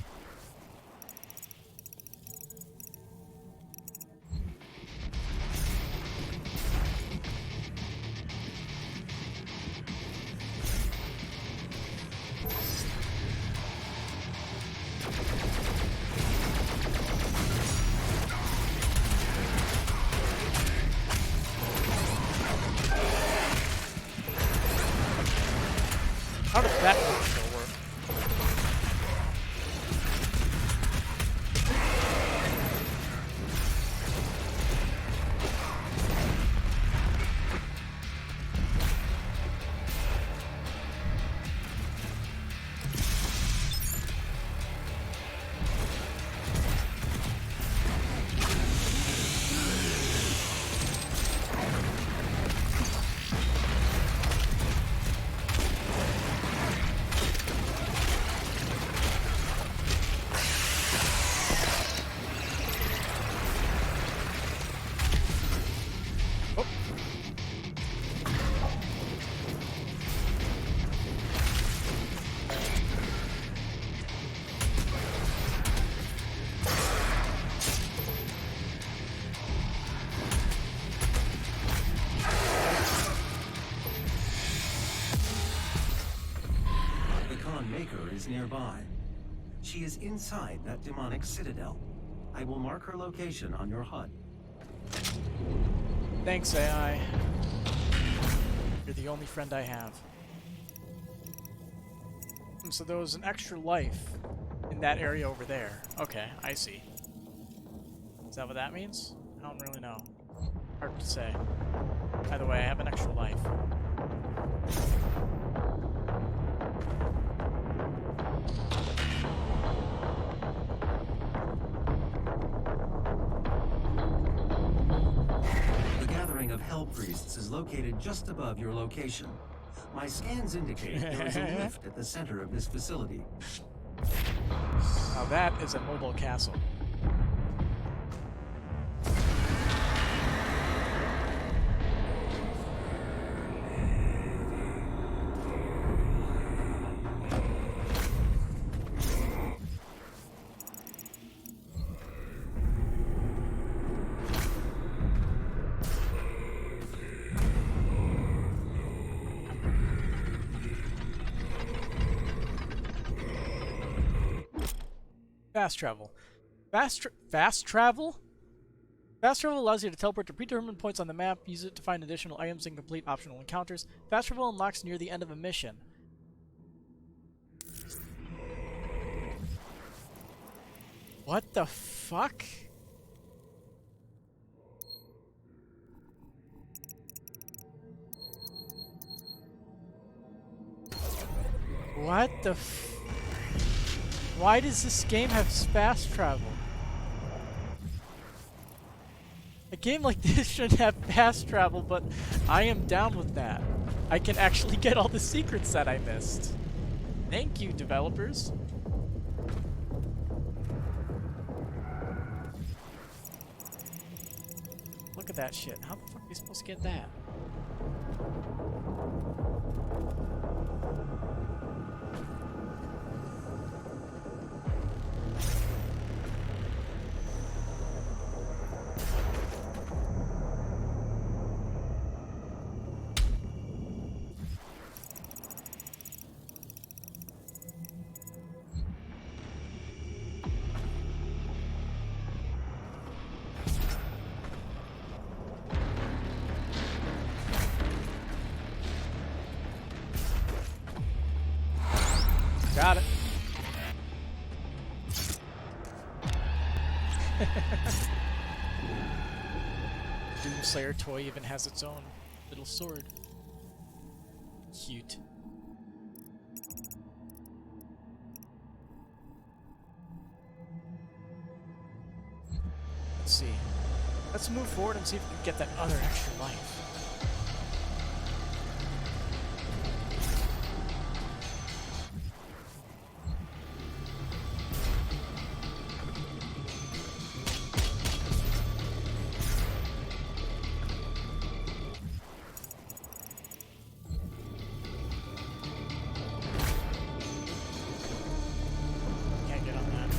[SPEAKER 5] is nearby. She is inside that demonic citadel. I will mark her location on your HUD.
[SPEAKER 1] Thanks, AI. You're the only friend I have. So there was an extra life in that area over there. Okay, I see. Is that what that means? I don't really know. Hard to say. Either way, I have an extra life.
[SPEAKER 5] The gathering of Hell Priests is located just above your location. My scans indicate there is a lift at the center of this facility.
[SPEAKER 1] Now that is a mobile castle. Fast travel. Fast travel? Fast travel allows you to teleport to predetermined points on the map, use it to find additional items and complete optional encounters. Fast travel unlocks near the end of a mission. What the fuck? What the Why does this game have fast travel? A game like this shouldn't have fast travel, but I am down with that. I can actually get all the secrets that I missed. Thank you, developers. Look at that shit. How the fuck are you supposed to get that? Got it. Doomslayer toy even has its own little sword. Cute. Let's see. Let's move forward and see if we can get that other extra life. Can't get on that.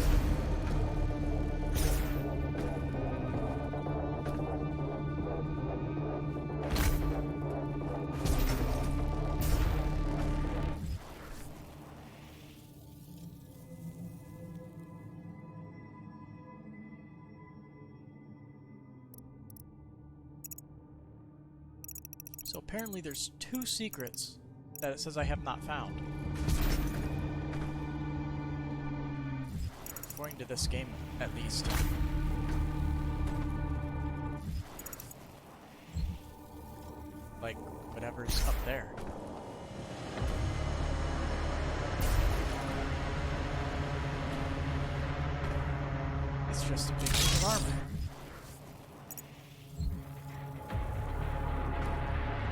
[SPEAKER 1] So apparently there's 2 secrets that it says I have not found. According to this game, at least. Like, whatever's up there. It's just a big piece of armor.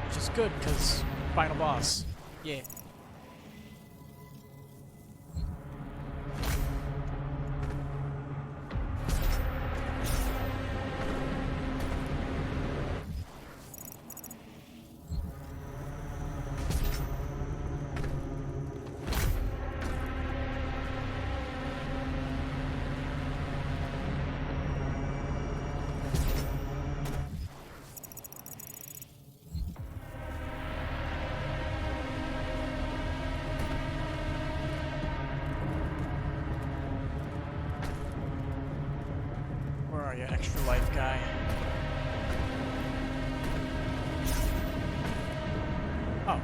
[SPEAKER 1] Which is good, because final boss. Yeah. are you, extra life guy? Oh.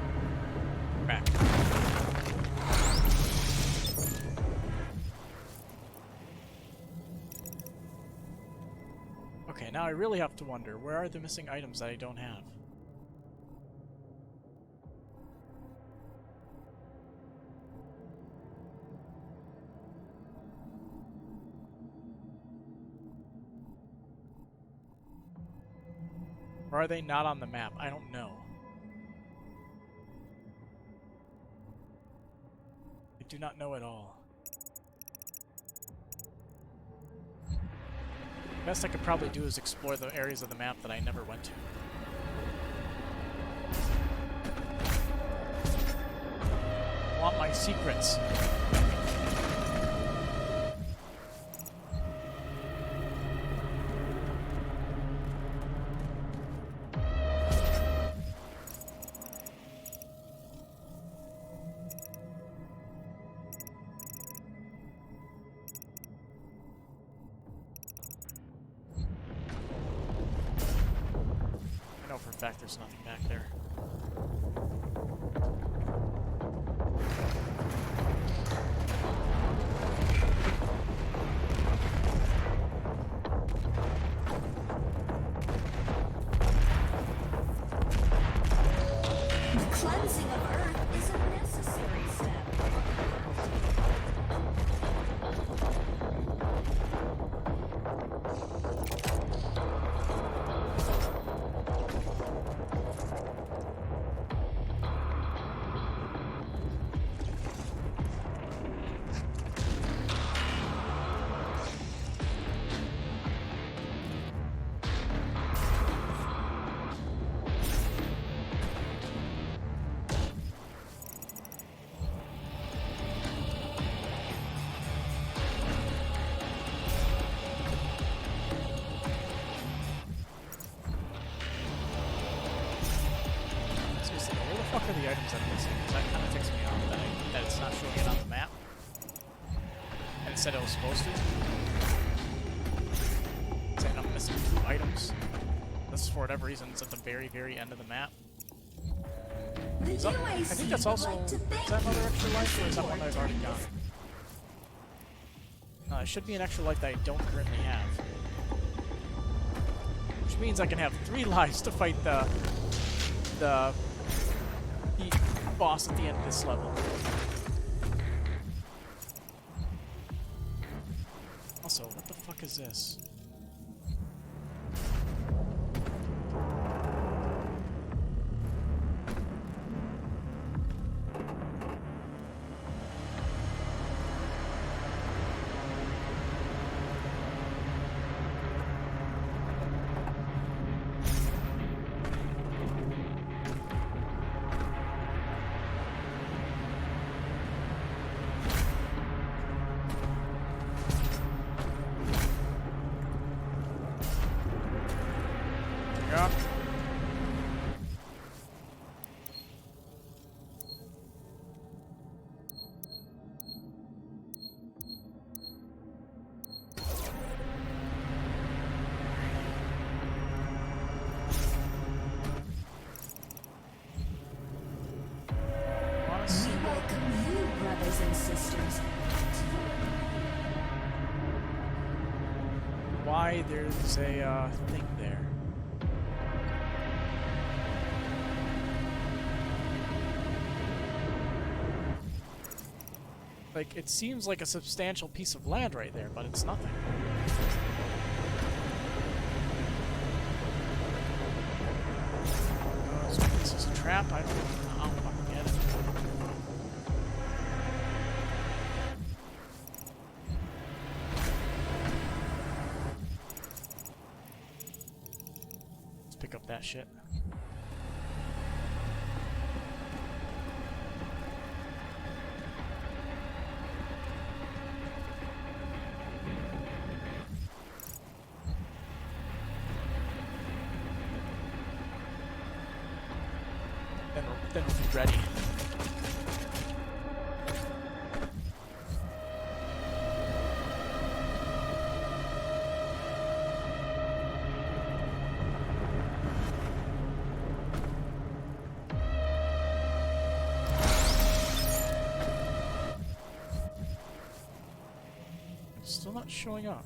[SPEAKER 1] Back. Okay, now I really have to wonder, where are the missing items that I don't have? Or are they not on the map? I don't know. I do not know at all. Best I could probably do is explore the areas of the map that I never went to. I want my secrets. For a fact there's nothing back there.
[SPEAKER 7] The cleansing of Earth is a necessary step.
[SPEAKER 1] What the fuck are the items that I'm missing? Because that kind of ticks me off that it's not showing it on the map. And it said it was supposed to. Saying I'm missing 2 items. This is for whatever reason, it's at the very, very end of the map.
[SPEAKER 7] The
[SPEAKER 1] I think that's also... Is that another extra life, or is that one that I've already got? It should be an extra life that I don't currently have. Which means I can have 3 lives to fight the boss at the end of this level. Also, what the fuck is this? Yeah.
[SPEAKER 7] We welcome you, brothers and sisters.
[SPEAKER 1] Why there's a thing there? Like, it seems like a substantial piece of land right there, but it's nothing. This is a trap? I don't fucking get it. Let's pick up that shit. Then we'll be ready. Still not showing up.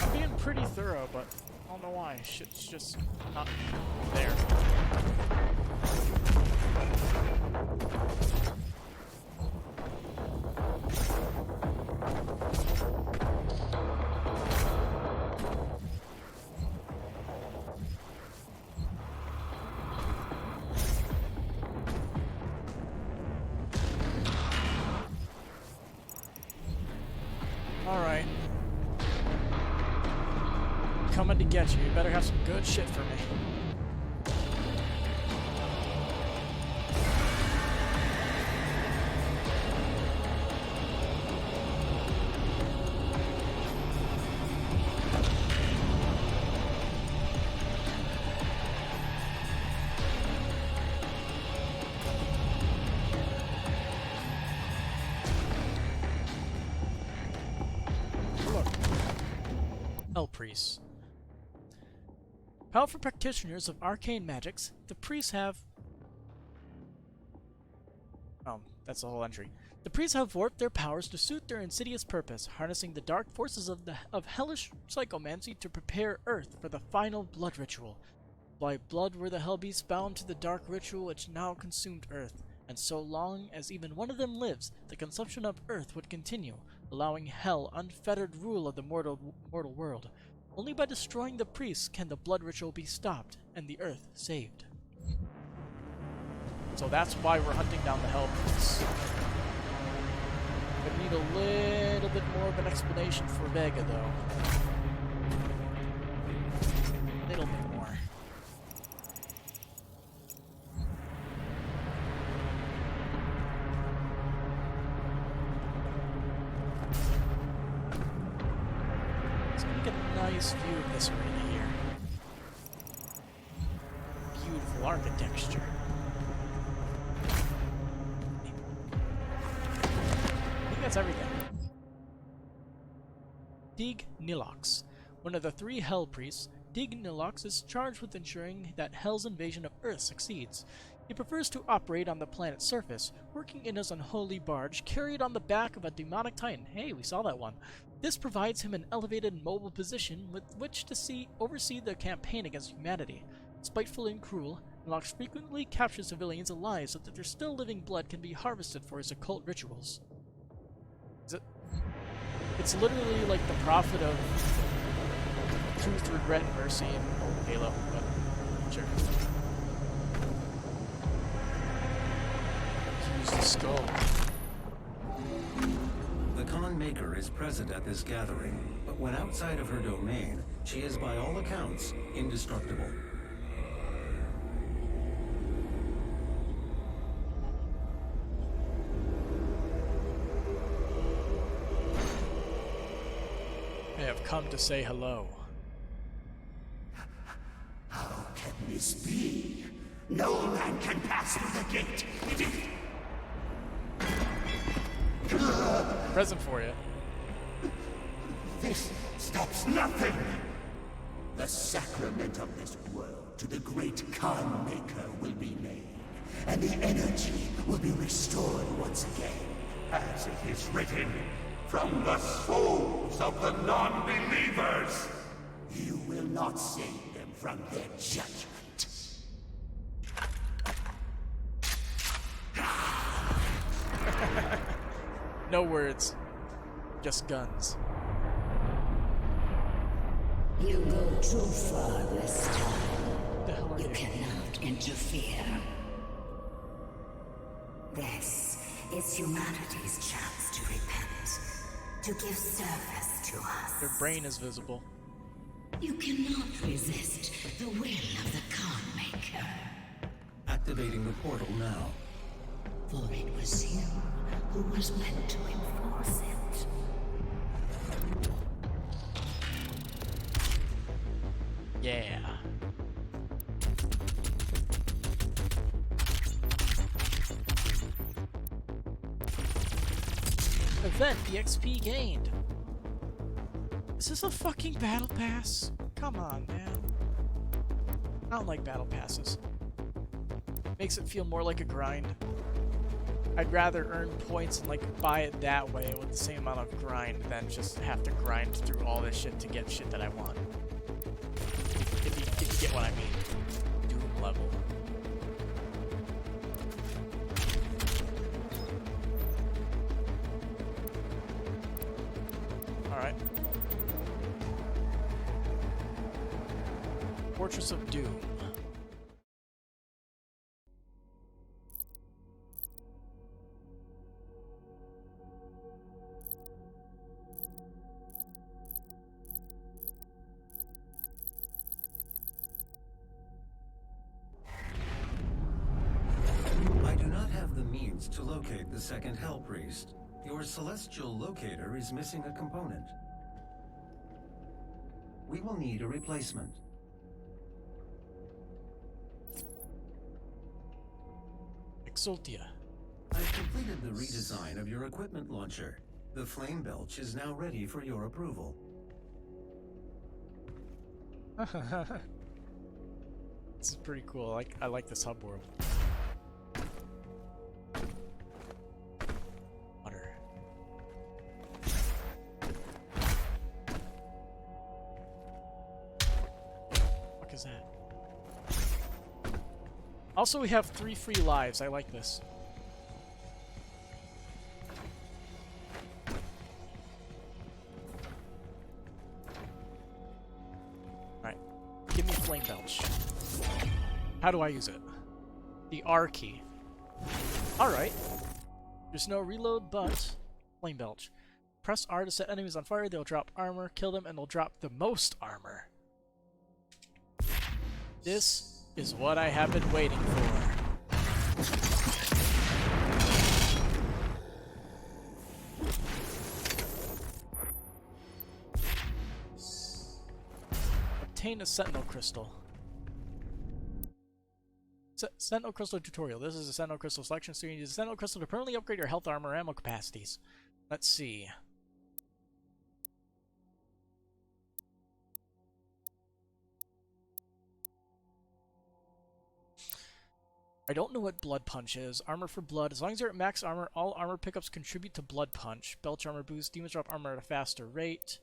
[SPEAKER 1] I'm being pretty thorough, but I don't know why. Shit's just not there. Alright. Coming to get you. You better have some good shit for me. Hell Priests. Powerful practitioners of arcane magics, the priests have... Oh, that's the whole entry. The priests have warped their powers to suit their insidious purpose, harnessing the dark forces of hellish psychomancy to prepare Earth for the final blood ritual. By blood were the Hellbeasts bound to the dark ritual which now consumed Earth, and so long as even one of them lives, the consumption of Earth would continue, allowing Hell unfettered rule of the mortal world. Only by destroying the priests can the blood ritual be stopped and the Earth saved. So that's why we're hunting down the Hell Priests. We need a little bit more of an explanation for Vega, though. A little bit more. Nice view of this arena here. Beautiful architecture. I think that's everything. Dig Nilox. One of the 3 Hell Priests, Dig Nilox is charged with ensuring that Hell's invasion of Earth succeeds. He prefers to operate on the planet's surface, working in his unholy barge carried on the back of a demonic titan. Hey, we saw that one. This provides him an elevated mobile position with which to oversee the campaign against humanity. Spiteful and cruel, Nilox frequently captures civilians alive so that their still living blood can be harvested for his occult rituals. It's literally like the prophet of truth, regret, and mercy in old Halo, but sure. Use the skull.
[SPEAKER 5] The Khan Maker is present at this gathering, but when outside of her domain, she is by all accounts indestructible.
[SPEAKER 1] I have come to say hello.
[SPEAKER 3] How can this be? No man can pass through the gate.
[SPEAKER 1] Present for you.
[SPEAKER 3] This stops nothing. The sacrament of this world to the great Khan Maker will be made, and the energy will be restored once again. As it is written, from the souls of the non-believers. You will not save them from their judgment.
[SPEAKER 1] No words, just guns.
[SPEAKER 7] You go too far this time.
[SPEAKER 1] What the hell are
[SPEAKER 7] You
[SPEAKER 1] you?
[SPEAKER 7] cannot interfere. This is humanity's chance to repent, to give service to us.
[SPEAKER 1] Your brain is visible.
[SPEAKER 7] You cannot resist the will of the Khan Maker.
[SPEAKER 5] Activating the portal now.
[SPEAKER 7] For it was you who was meant to enforce it.
[SPEAKER 1] Yeah. Event EXP gained. Is this a fucking battle pass? Come on, man. I don't like battle passes. Makes it feel more like a grind. I'd rather earn points and like buy it that way with the same amount of grind than just have to grind through all this shit to get shit that I want. If you get what I mean. Doom level. Alright. Fortress of Doom.
[SPEAKER 5] I do not have the means to locate the second Hell Priest. Your celestial locator is missing a component. We will need a replacement.
[SPEAKER 1] Exultia.
[SPEAKER 5] I've completed the redesign of your equipment launcher. The flame belch is now ready for your approval.
[SPEAKER 1] This is pretty cool. I like this hub world. Water. What is that? Also, we have 3 free lives. I like this. Alright. Give me Flame Belch. How do I use it? The R key. Alright. There's no reload, but Flame Belch. Press R to set enemies on fire. They'll drop armor. Kill them, and they'll drop the most armor. This is what I have been waiting for. Obtain a Sentinel Crystal. Sentinel Crystal tutorial. This is a Sentinel Crystal selection, so you need a Sentinel Crystal to permanently upgrade your health, armor, ammo capacities. Let's see. I don't know what Blood Punch is. Armor for Blood. As long as you're at max armor, all armor pickups contribute to Blood Punch. Belch armor boost. Demons drop armor at a faster rate.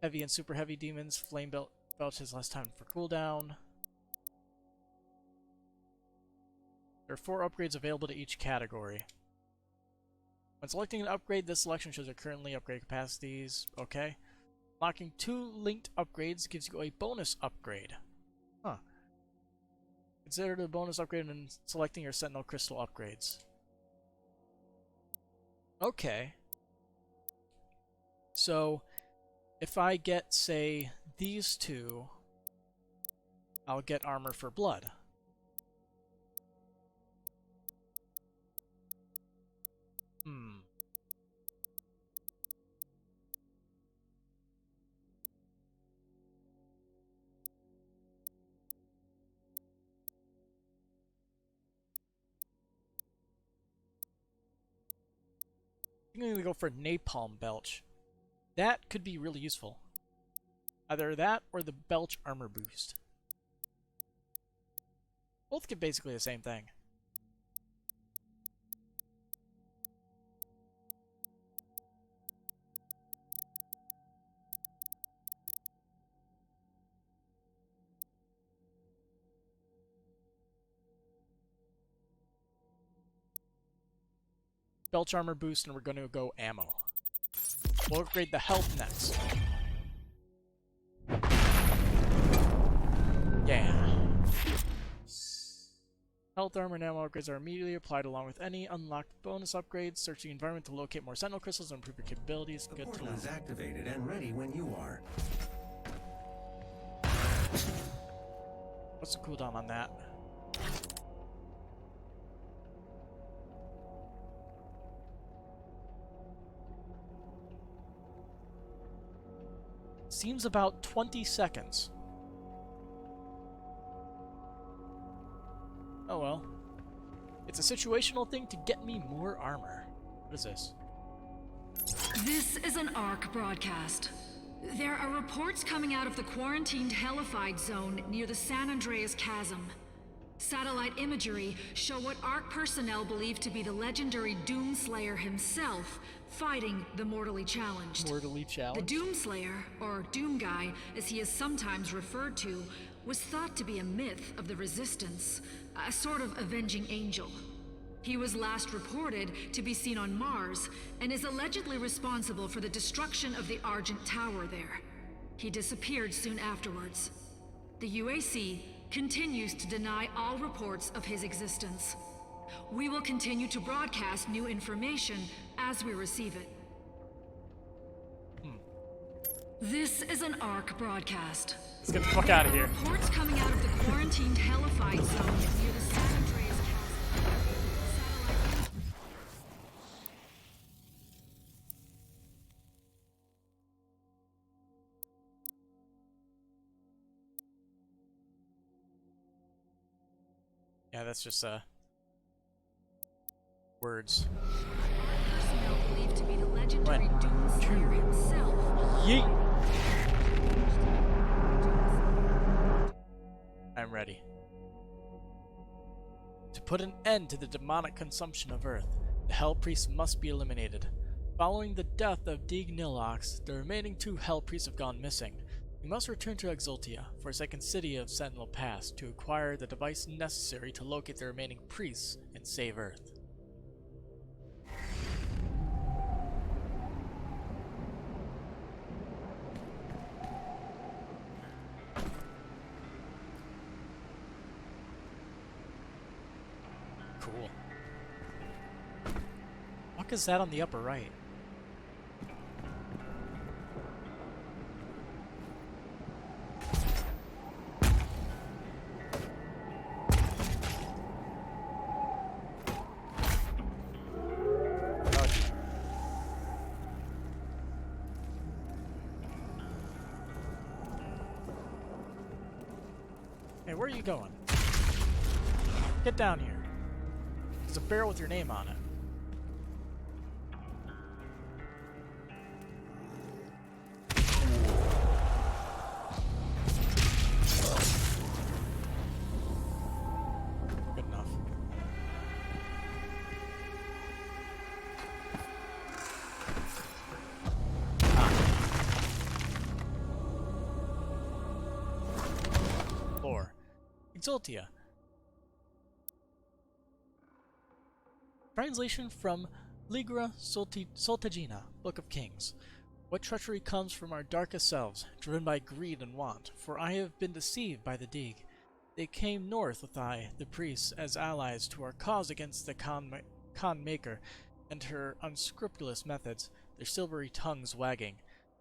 [SPEAKER 1] Heavy and super heavy demons. Flame Belch has less time for cooldown. There are 4 upgrades available to each category. When selecting an upgrade, this selection shows your currently upgrade capacities. Okay. Locking 2 linked upgrades gives you a bonus upgrade. Huh. Consider the bonus upgrade when selecting your Sentinel Crystal upgrades. Okay. So, if I get, say, these 2, I'll get armor for blood. I'm going to go for Napalm Belch. That could be really useful. Either that or the Belch Armor Boost. Both get basically the same thing. Belch Armor Boost, and we're going to go Ammo. We'll upgrade the health next. Yeah. Health, armor, and ammo upgrades are immediately applied along with any unlocked bonus upgrades. Search the environment to locate more Sentinel Crystals and improve your capabilities.
[SPEAKER 5] The
[SPEAKER 1] Good to
[SPEAKER 5] portal
[SPEAKER 1] know.
[SPEAKER 5] is activated and ready when you are.
[SPEAKER 1] What's the cooldown on that? Seems about 20 seconds. Oh well. It's a situational thing to get me more armor. What is this?
[SPEAKER 6] This is an ARC broadcast. There are reports coming out of the quarantined hellified zone near the San Andreas Chasm. Satellite imagery show what ARC personnel believe to be the legendary Doomslayer himself fighting the mortally challenged.
[SPEAKER 1] Mortally
[SPEAKER 6] The
[SPEAKER 1] challenged?
[SPEAKER 6] Doomslayer, or Doom Guy, as he is sometimes referred to, was thought to be a myth of the Resistance, a sort of avenging angel. He was last reported to be seen on Mars, and is allegedly responsible for the destruction of the Argent Tower there. He disappeared soon afterwards. The UAC continues to deny all reports of his existence. We will continue to broadcast new information as we receive it. This is an ARC broadcast.
[SPEAKER 1] Let's get the fuck out of here.
[SPEAKER 6] Reports coming out of the quarantined hellified zone near the San Andreas Chasm.
[SPEAKER 1] Yeah, that's just words.
[SPEAKER 6] Personnel believed to be the legendary
[SPEAKER 1] One,
[SPEAKER 6] Doomslayer himself.
[SPEAKER 1] Yeet! I'm ready. To put an end to the demonic consumption of Earth, the Hell Priests must be eliminated. Following the death of Dig Nilox, the remaining 2 Hell Priests have gone missing. We must return to Exultia, Forsaken City of Sentinel Pass, to acquire the device necessary to locate the remaining priests and save Earth. Cool. What is that on the upper right? Hey, where are you going? Get down here. There's a barrel with your name on it. Good enough. Lore. Exultia. Translation from Ligra Soltagina, Book of Kings. What treachery comes from our darkest selves, driven by greed and want, for I have been deceived by the Dig. They came north with I, the priests, as allies to our cause against the Khan Maker and her unscrupulous methods, their silvery tongues wagging.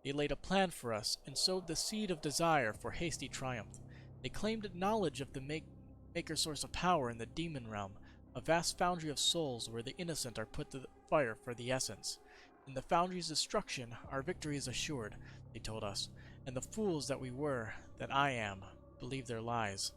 [SPEAKER 1] They laid a plan for us, and sowed the seed of desire for hasty triumph. They claimed knowledge of the Maker source of power in the demon realm, a vast foundry of souls where the innocent are put to the fire for the essence. In the foundry's destruction, our victory is assured, they told us, and the fools that we were, that I am, believed their lies.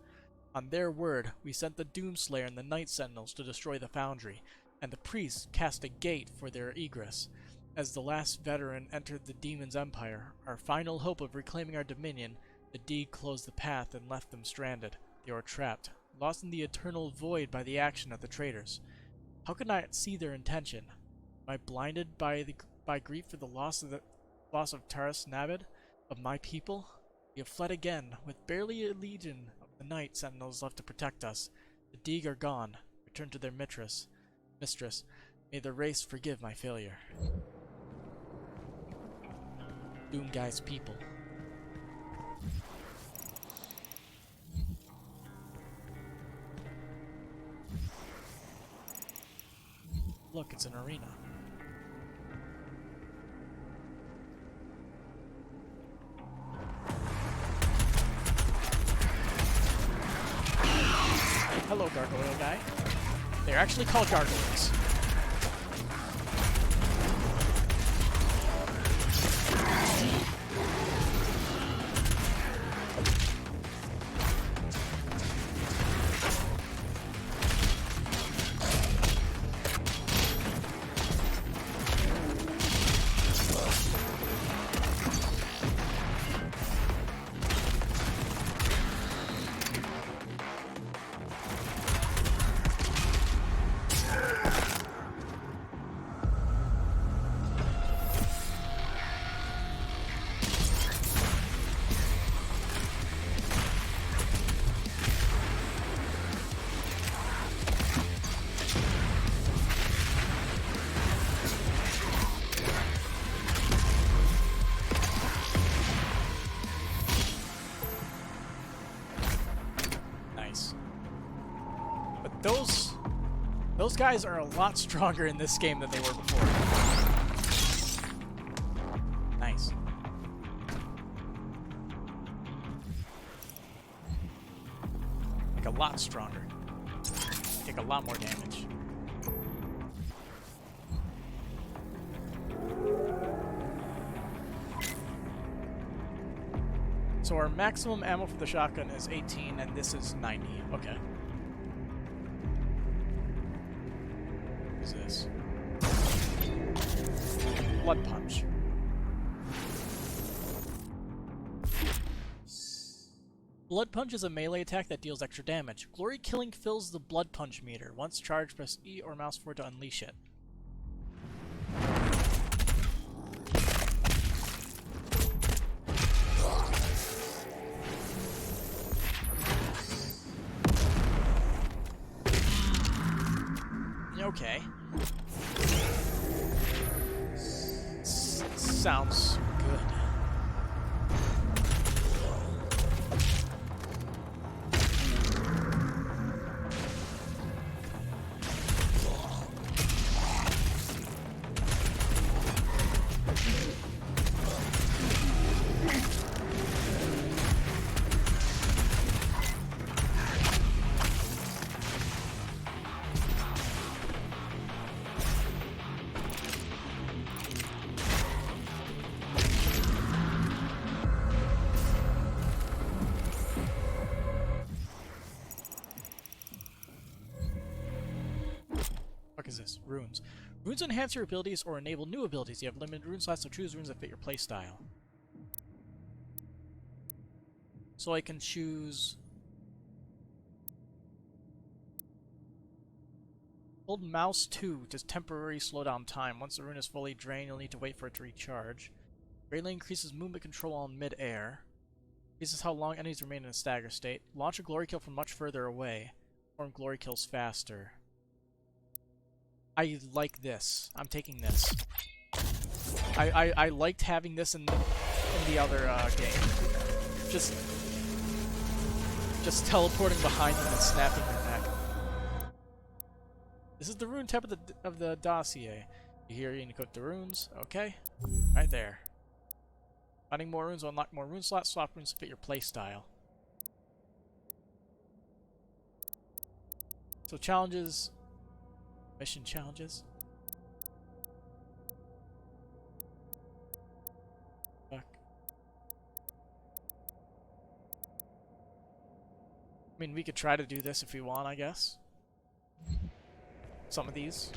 [SPEAKER 1] On their word, we sent the Doomslayer and the Night Sentinels to destroy the foundry, and the priests cast a gate for their egress. As the last veteran entered the demon's empire, our final hope of reclaiming our dominion, the Dig closed the path and left them stranded. They were trapped, lost in the eternal void by the action of the traitors. How could I see their intention? Am I blinded by grief for the loss of Taras Nabed, of my people? We have fled again, with barely a legion of the Night Sentinels left to protect us. The Dig are gone, returned to their mistress. May the race forgive my failure. Doom Guy's people. Look, it's an arena. Hello, gargoyle guy. They're actually called gargoyles. Those guys are a lot stronger in this game than they were before. Nice. Like a lot stronger. Take a lot more damage. So our maximum ammo for the shotgun is 18, and this is 90. Okay. What is this? Blood Punch. Blood Punch is a melee attack that deals extra damage. Glory Killing fills the Blood Punch meter. Once charged, press E or mouse forward to unleash it. Okay. Sounds good. Is this? Runes. Runes enhance your abilities or enable new abilities. You have limited rune slots, so choose runes that fit your playstyle. So I can choose... Hold mouse 2 to temporarily slow down time. Once the rune is fully drained, you'll need to wait for it to recharge. Greatly increases movement control on mid-air. Increases how long enemies remain in a stagger state. Launch a glory kill from much further away. Perform glory kills faster. I like this. I'm taking this. I liked having this in the other game. Just teleporting behind them and snapping their neck. This is the rune tab of the dossier. Here you equip the runes. Okay, right there. Finding more runes will unlock more rune slots. Swap runes to fit your playstyle. So challenges. Mission challenges. Fuck. I mean, we could try to do this if we want, I guess. Some of these.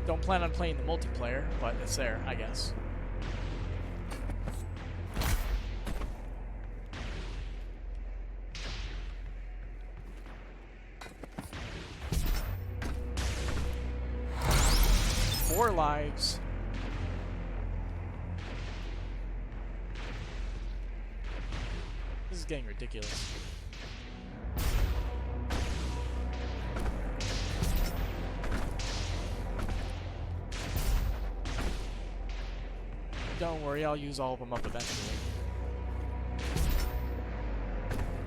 [SPEAKER 1] Don't plan on playing the multiplayer, but it's there, I guess. Four lives. This is getting ridiculous. Don't worry, I'll use all of them up eventually.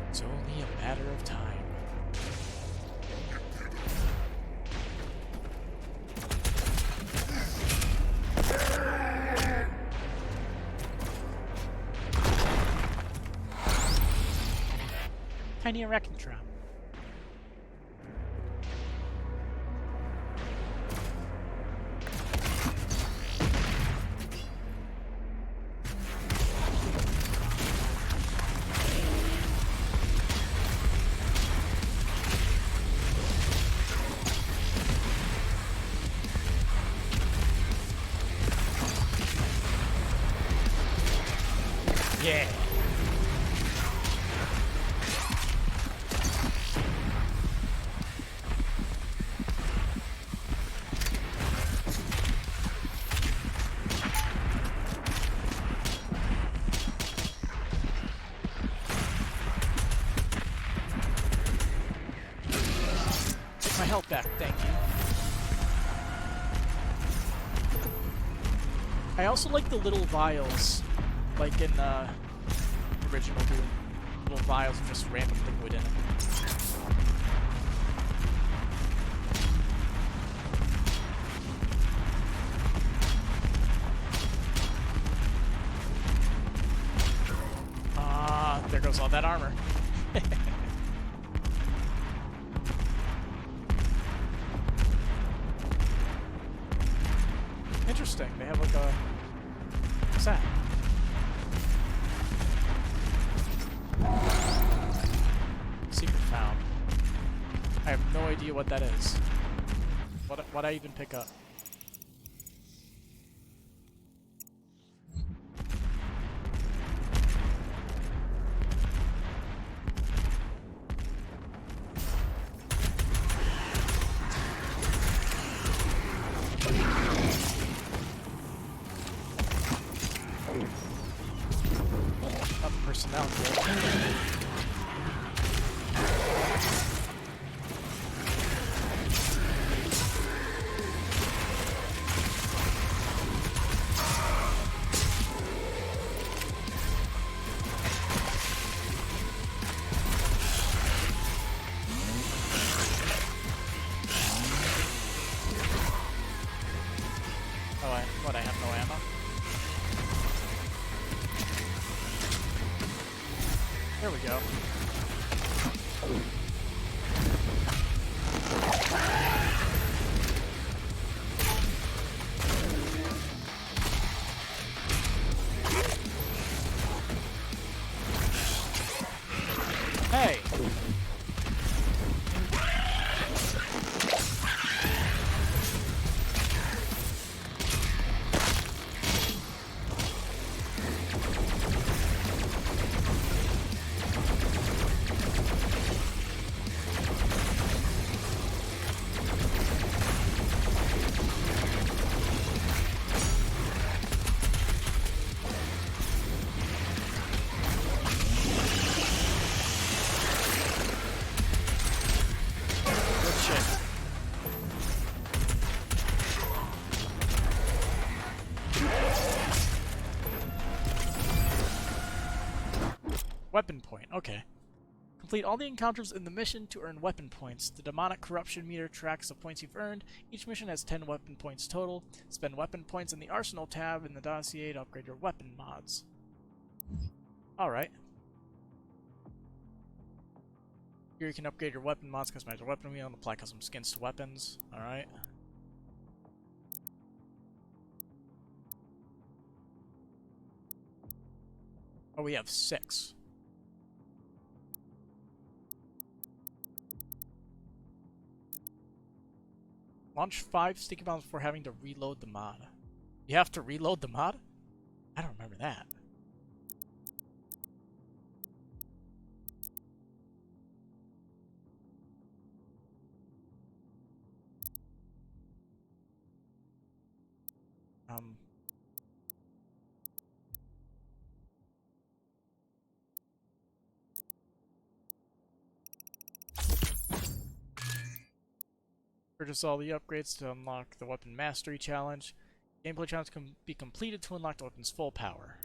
[SPEAKER 1] It's only a matter of time. Tiny Arachnotron. Yeah. Take my health back, thank you. I also like the little vials, like in the original Doom. Little vials of just random liquid in it. goes all that armor. Interesting. They have like a... What's that? Secret found. I have no idea what that is. What I even pick up? Not the personnel here. What, I have no ammo? There we go. Hey! Weapon point, okay. Complete all the encounters in the mission to earn weapon points. The demonic corruption meter tracks the points you've earned. Each mission has 10 weapon points total. Spend weapon points in the arsenal tab in the dossier to upgrade your weapon mods. Alright. Here you can upgrade your weapon mods, customize your weapon wheel, and apply custom skins to weapons. Alright. Oh, we have 6. Launch 5 sticky bombs before having to reload the mod. You have to reload the mod? I don't remember that. Purchase all the upgrades to unlock the Weapon Mastery Challenge. Gameplay challenge can be completed to unlock the weapon's full power.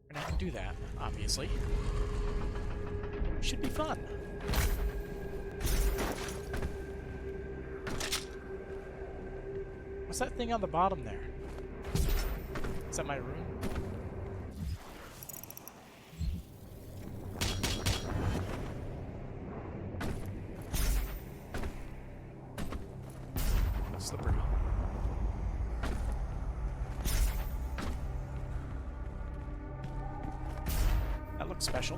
[SPEAKER 1] And I can do that, obviously. Should be fun. What's that thing on the bottom there? Is that my room? Slippery. That looks special.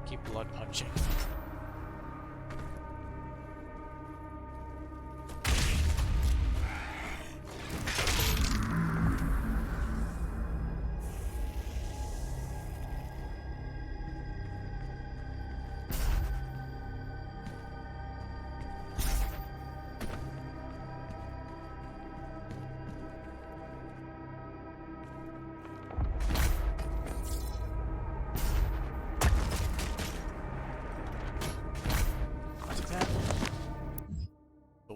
[SPEAKER 1] Keep blood punching.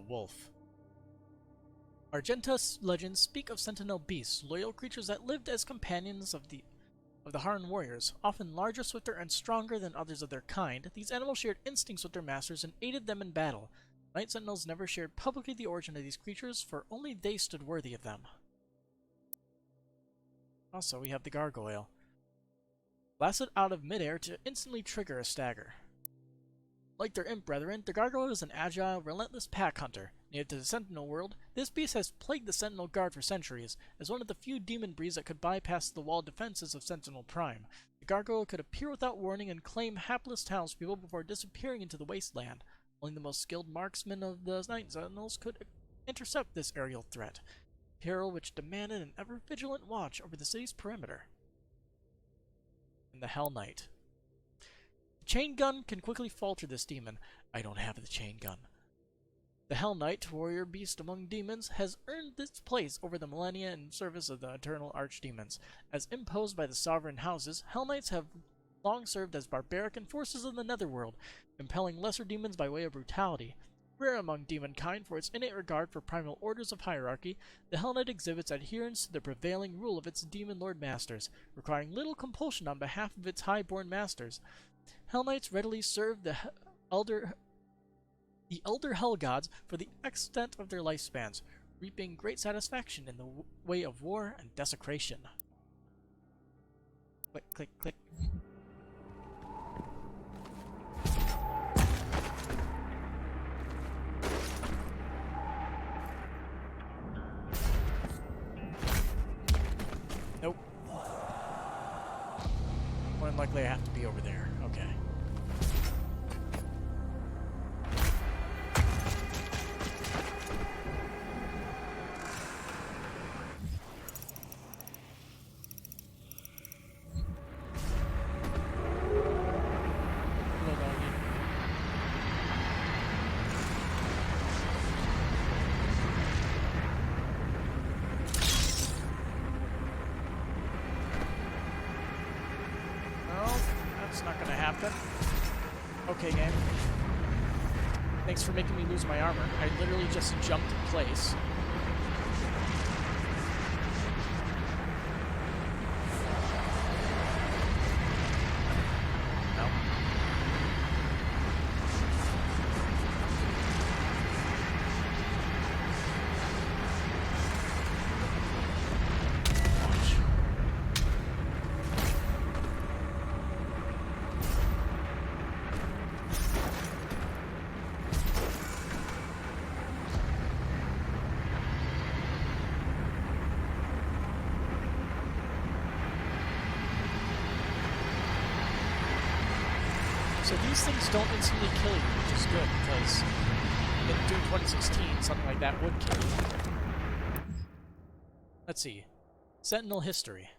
[SPEAKER 1] Wolf. Argenta's legends speak of sentinel beasts, loyal creatures that lived as companions of the Harran warriors. Often larger, swifter, and stronger than others of their kind, these animals shared instincts with their masters and aided them in battle. Night Sentinels never shared publicly the origin of these creatures, for only they stood worthy of them. Also, we have the Gargoyle. Blasted out of midair to instantly trigger a stagger. Like their imp brethren, the Gargoyle is an agile, relentless pack hunter. Native to the Sentinel world, this beast has plagued the Sentinel Guard for centuries. As one of the few demon breeds that could bypass the walled defenses of Sentinel Prime, the Gargoyle could appear without warning and claim hapless townspeople before disappearing into the wasteland. Only the most skilled marksmen of the Night Sentinels could intercept this aerial threat, peril which demanded an ever-vigilant watch over the city's perimeter. And the Hell Knight. The chain gun can quickly falter this demon. I don't have the chain gun. The Hell Knight, warrior beast among demons, has earned this place over the millennia in service of the eternal archdemons. As imposed by the sovereign houses, Hell Knights have long served as barbaric enforcers of the netherworld, impelling lesser demons by way of brutality. Rare among demonkind for its innate regard for primal orders of hierarchy, the Hell Knight exhibits adherence to the prevailing rule of its demon lord masters, requiring little compulsion on behalf of its high-born masters. Hell Knights readily serve the elder Hell Gods for the extent of their lifespans, reaping great satisfaction in the way of war and desecration. Click, click, click. Nope. More than likely I have to be over there. Okay. Not gonna happen. Okay, game. Thanks for making me lose my armor. I literally just jumped in place. No. So these things don't instantly kill you, which is good, because in Doom 2016, something like that would kill you. Let's see. Sentinel History.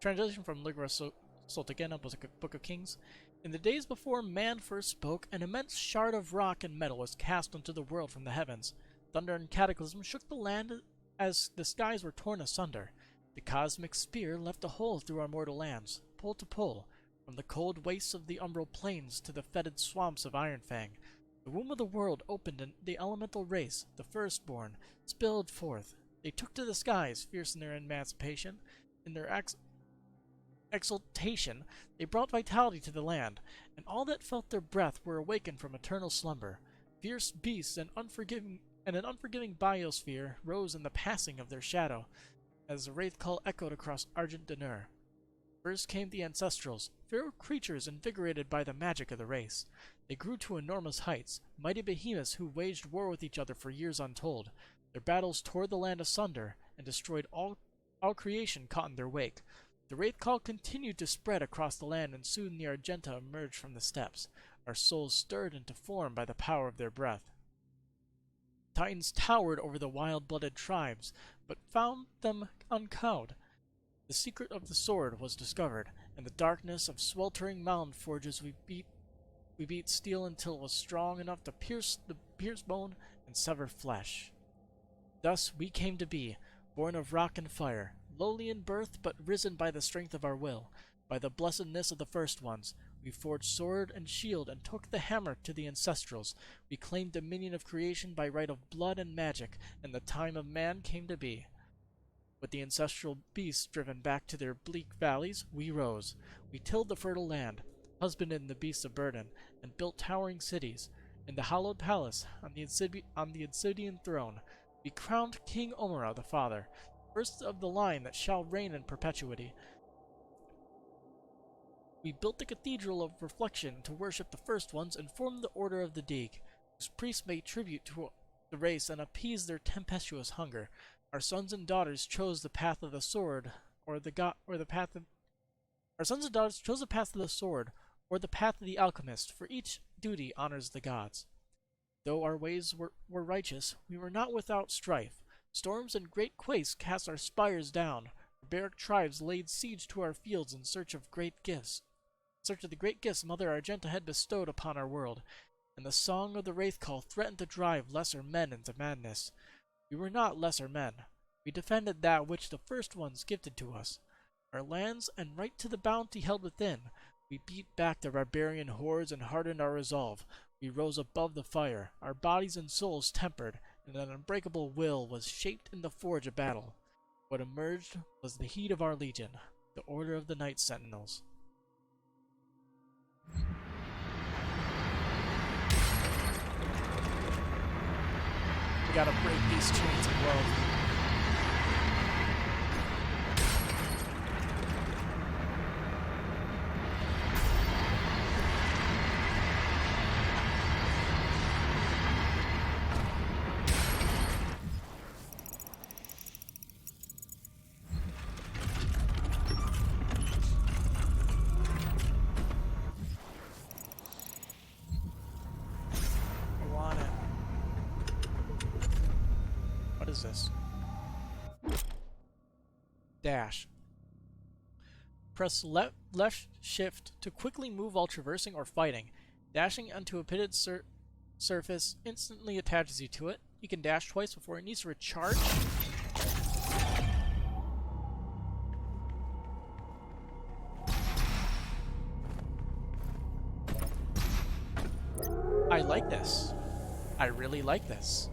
[SPEAKER 1] Translation from Ligra Soltegena, Book of Kings. In the days before man first spoke, an immense shard of rock and metal was cast onto the world from the heavens. Thunder and cataclysm shook the land as the skies were torn asunder. The cosmic spear left a hole through our mortal lands, pole to pole, from the cold wastes of the umbral plains to the fetid swamps of Ironfang. The womb of the world opened and the elemental race, the firstborn, spilled forth. They took to the skies, fierce in their emancipation. In their exultation, they brought vitality to the land, and all that felt their breath were awakened from eternal slumber. Fierce beasts and an unforgiving biosphere rose in the passing of their shadow, as the wraith call echoed across Argent Danur. First came the Ancestrals, feral creatures invigorated by the magic of the race. They grew to enormous heights, mighty behemoths who waged war with each other for years untold. Their battles tore the land asunder and destroyed all creation caught in their wake. The wraith call continued to spread across the land, and soon the Argenta emerged from the steppes, our souls stirred into form by the power of their breath. Titans towered over the wild-blooded tribes, but found them uncowed. The secret of the sword was discovered. In the darkness of sweltering mountain forges we beat steel until it was strong enough to pierce bone and sever flesh. Thus we came to be, born of rock and fire, lowly in birth but risen by the strength of our will. By the blessedness of the first ones, We forged sword and shield and took the hammer to the ancestrals. We claimed dominion of creation by right of blood and magic, and the time of man came to be. With the ancestral beasts driven back to their bleak valleys, we rose. We tilled the fertile land, husbanded the beasts of burden, and built towering cities. In the hallowed palace, on the obsidian throne, we crowned King Omura the Father, first of the line that shall reign in perpetuity. We built the Cathedral of Reflection to worship the first ones and formed the Order of the Deeg, whose priests made tribute to the race and appeased their tempestuous hunger. Our sons and daughters chose the path of the sword, or the path of our sons and daughters chose the path of the sword, or the path of the alchemist, for each duty honors the gods. Though our ways were righteous, we were not without strife. Storms and great quakes cast our spires down. Barbaric tribes laid siege to our fields in search of the great gifts Mother Argenta had bestowed upon our world, and the song of the Wraith Call threatened to drive lesser men into madness. We were not lesser men. We defended that which the first ones gifted to us, our lands and right to the bounty held within. We beat back the barbarian hordes and hardened our resolve. We rose above the fire, our bodies and souls tempered, and an unbreakable will was shaped in the forge of battle. What emerged was the heat of our legion, the Order of the Night Sentinels. We gotta break these chains of love. This. Dash. Press left shift to quickly move while traversing or fighting. Dashing onto a pitted surface instantly attaches you to it. You can dash twice before it needs to recharge. I like this. I really like this.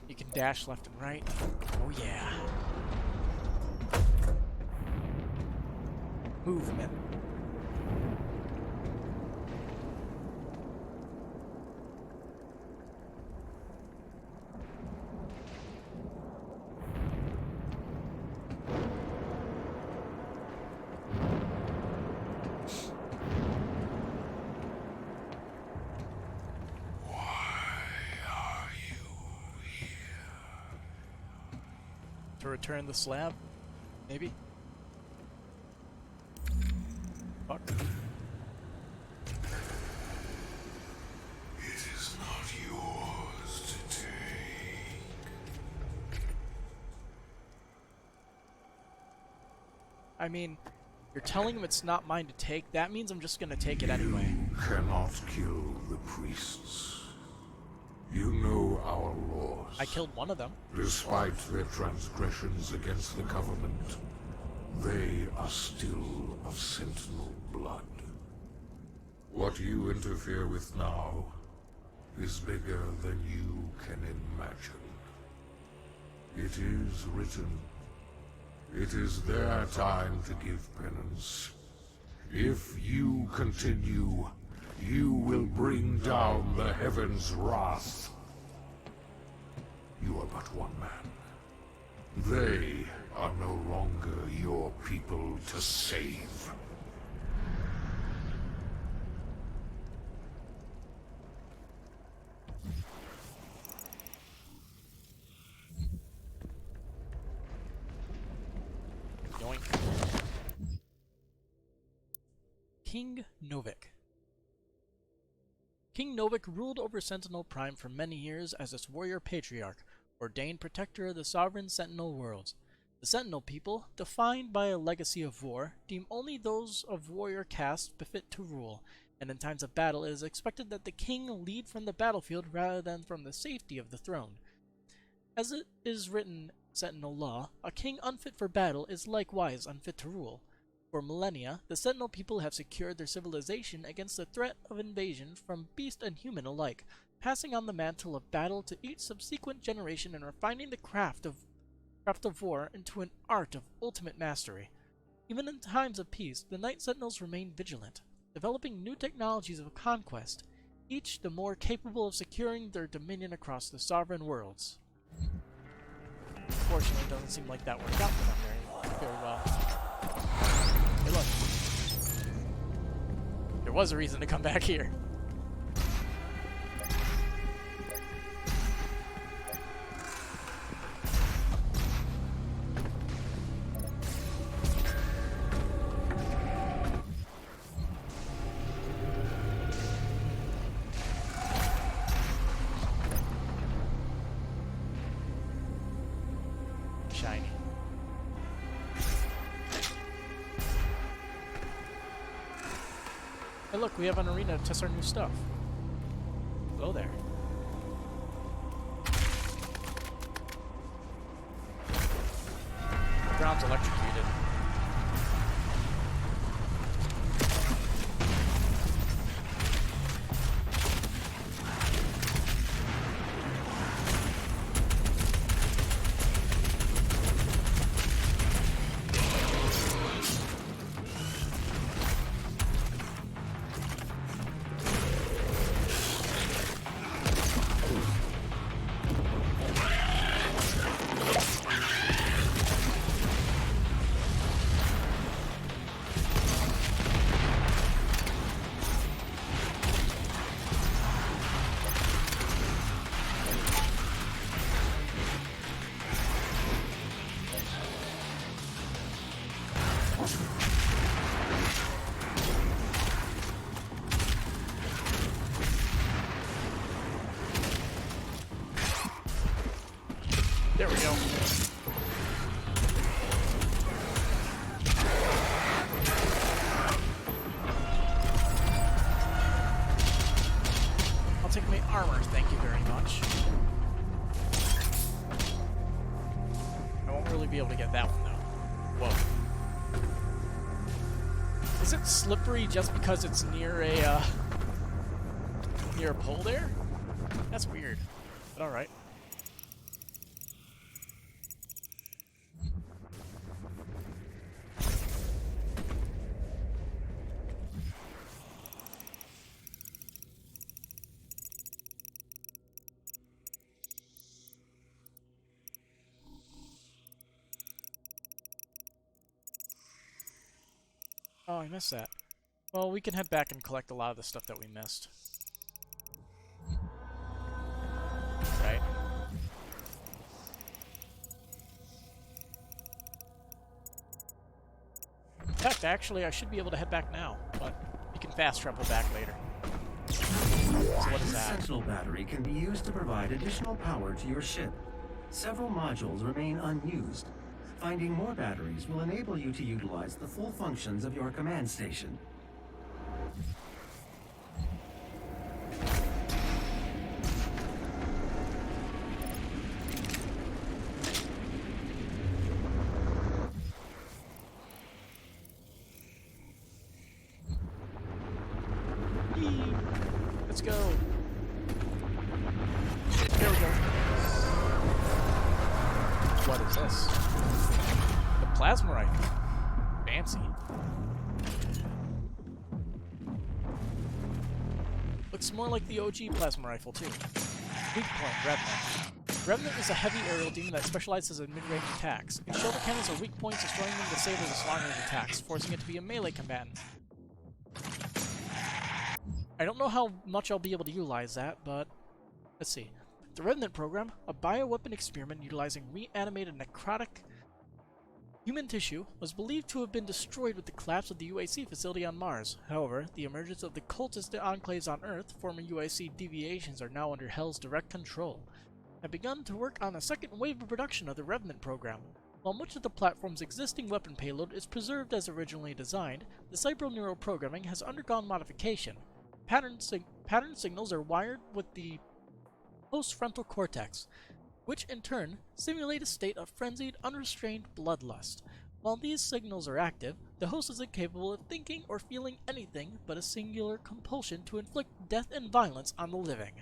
[SPEAKER 1] You can dash left and right. Oh yeah. Movement. To return the slab? Maybe? Fuck.
[SPEAKER 2] It is not yours to take.
[SPEAKER 1] I mean, you're telling him it's not mine to take, that means I'm just gonna take it anyway.
[SPEAKER 2] You cannot kill the priests. You know our laws.
[SPEAKER 1] I killed one of them.
[SPEAKER 2] Despite their transgressions against the Covenant, they are still of Sentinel blood. What you interfere with now is bigger than you can imagine. It is written. It is their time to give penance. If you continue, you will bring down the heavens' wrath. You are but one man. They are no longer your people to save.
[SPEAKER 1] Yoink. King Novik. King Novik ruled over Sentinel Prime for many years as its warrior patriarch, ordained protector of the sovereign Sentinel worlds. The Sentinel people, defined by a legacy of war, deem only those of warrior caste befit to rule, and in times of battle it is expected that the king lead from the battlefield rather than from the safety of the throne. As it is written in Sentinel law, a king unfit for battle is likewise unfit to rule. For millennia, the Sentinel people have secured their civilization against the threat of invasion from beast and human alike, passing on the mantle of battle to each subsequent generation and refining the craft of war into an art of ultimate mastery. Even in times of peace, the Night Sentinels remain vigilant, developing new technologies of conquest, each the more capable of securing their dominion across the sovereign worlds. Unfortunately, it doesn't seem like that worked out for them very well. Hey, look. There was a reason to come back here. Shiny. Hey look, we have an arena to test our new stuff. Hello there. The ground's electrocuted. There we go. I'll take my armor, thank you very much. I won't really be able to get that one though. Whoa. Is it slippery just because it's near a pole there? That's weird. But alright. Oh, I missed that. Well, we can head back and collect a lot of the stuff that we missed. Right. In fact, actually, I should be able to head back now, but we can fast travel back later. So what is
[SPEAKER 5] This
[SPEAKER 1] that?
[SPEAKER 5] Sentinel battery can be used to provide additional power to your ship. Several modules remain unused. Finding more batteries will enable you to utilize the full functions of your command station.
[SPEAKER 1] Yee. Let's go. Here we go. What is this? The plasma rifle. Fancy. Looks more like the OG plasma rifle, too. Weak point, Revenant. Revenant is a heavy aerial demon that specializes in mid-range attacks. Its shoulder cannons are weak points, destroying them disables its long-range attacks, forcing it to be a melee combatant. I don't know how much I'll be able to utilize that, but let's see. The Revenant program, a bioweapon experiment utilizing reanimated necrotic human tissue, was believed to have been destroyed with the collapse of the UAC facility on Mars. However, the emergence of the cultist enclaves on Earth, former UAC deviations are now under Hell's direct control. I've begun to work on a second wave of production of the Revenant program. While much of the platform's existing weapon payload is preserved as originally designed, the cyberneural programming has undergone modification. Pattern signals are wired with the postfrontal cortex, which in turn simulate a state of frenzied, unrestrained bloodlust. While these signals are active, the host is incapable of thinking or feeling anything but a singular compulsion to inflict death and violence on the living.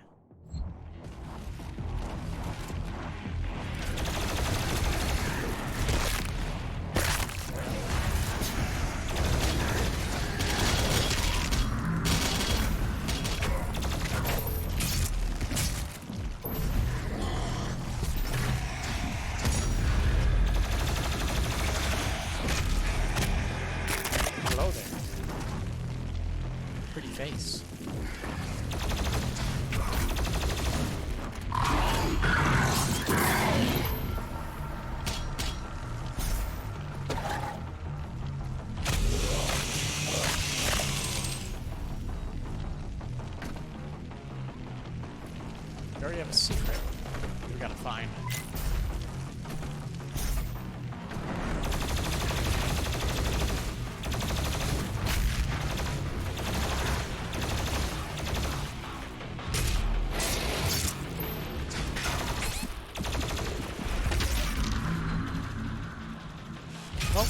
[SPEAKER 1] Hello there. Pretty face. We already have a secret we gotta find. Well,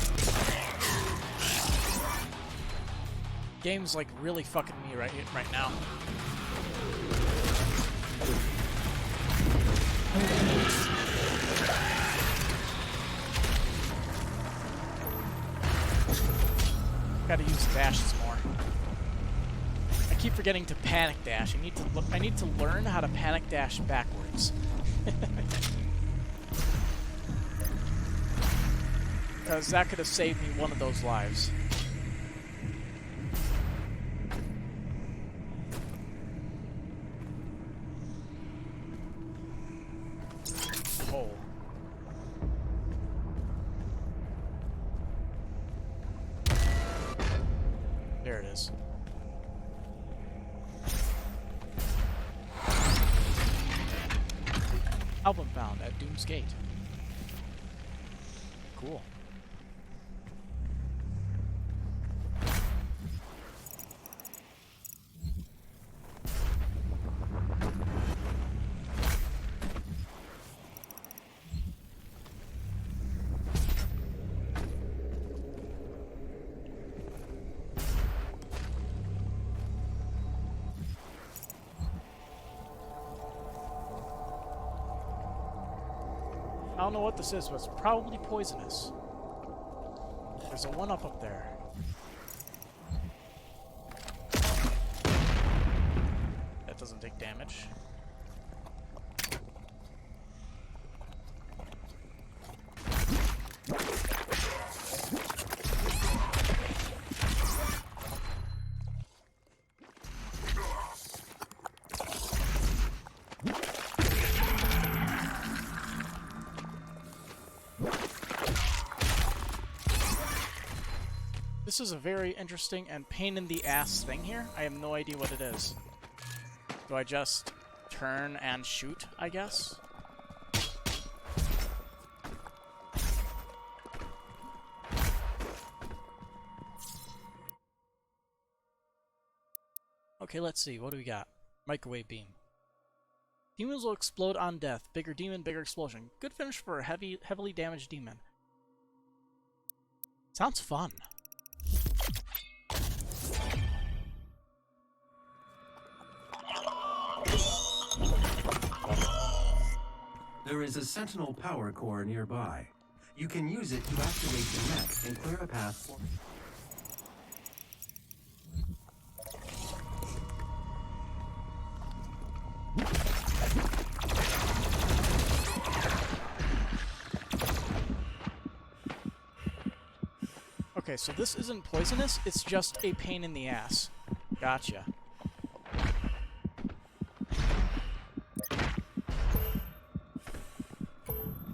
[SPEAKER 1] game's like really fucking me right now. Gotta use dashes more. I keep forgetting to panic dash. I need to learn how to panic dash backwards. Because that could have saved me one of those lives. Hole. There it is. Album found at Doom's Gate. Cool. I don't know what this is, but it's probably poisonous. There's a 1-up there. That doesn't take damage. This is a very interesting and pain in the ass thing here. I have no idea what it is. Do I just turn and shoot, I guess? Okay, let's see. What do we got? Microwave beam. Demons will explode on death. Bigger demon, bigger explosion. Good finish for a heavily damaged demon. Sounds fun.
[SPEAKER 5] There is a Sentinel power core nearby. You can use it to activate the mech and clear a path for...
[SPEAKER 1] Okay, so this isn't poisonous, it's just a pain in the ass. Gotcha.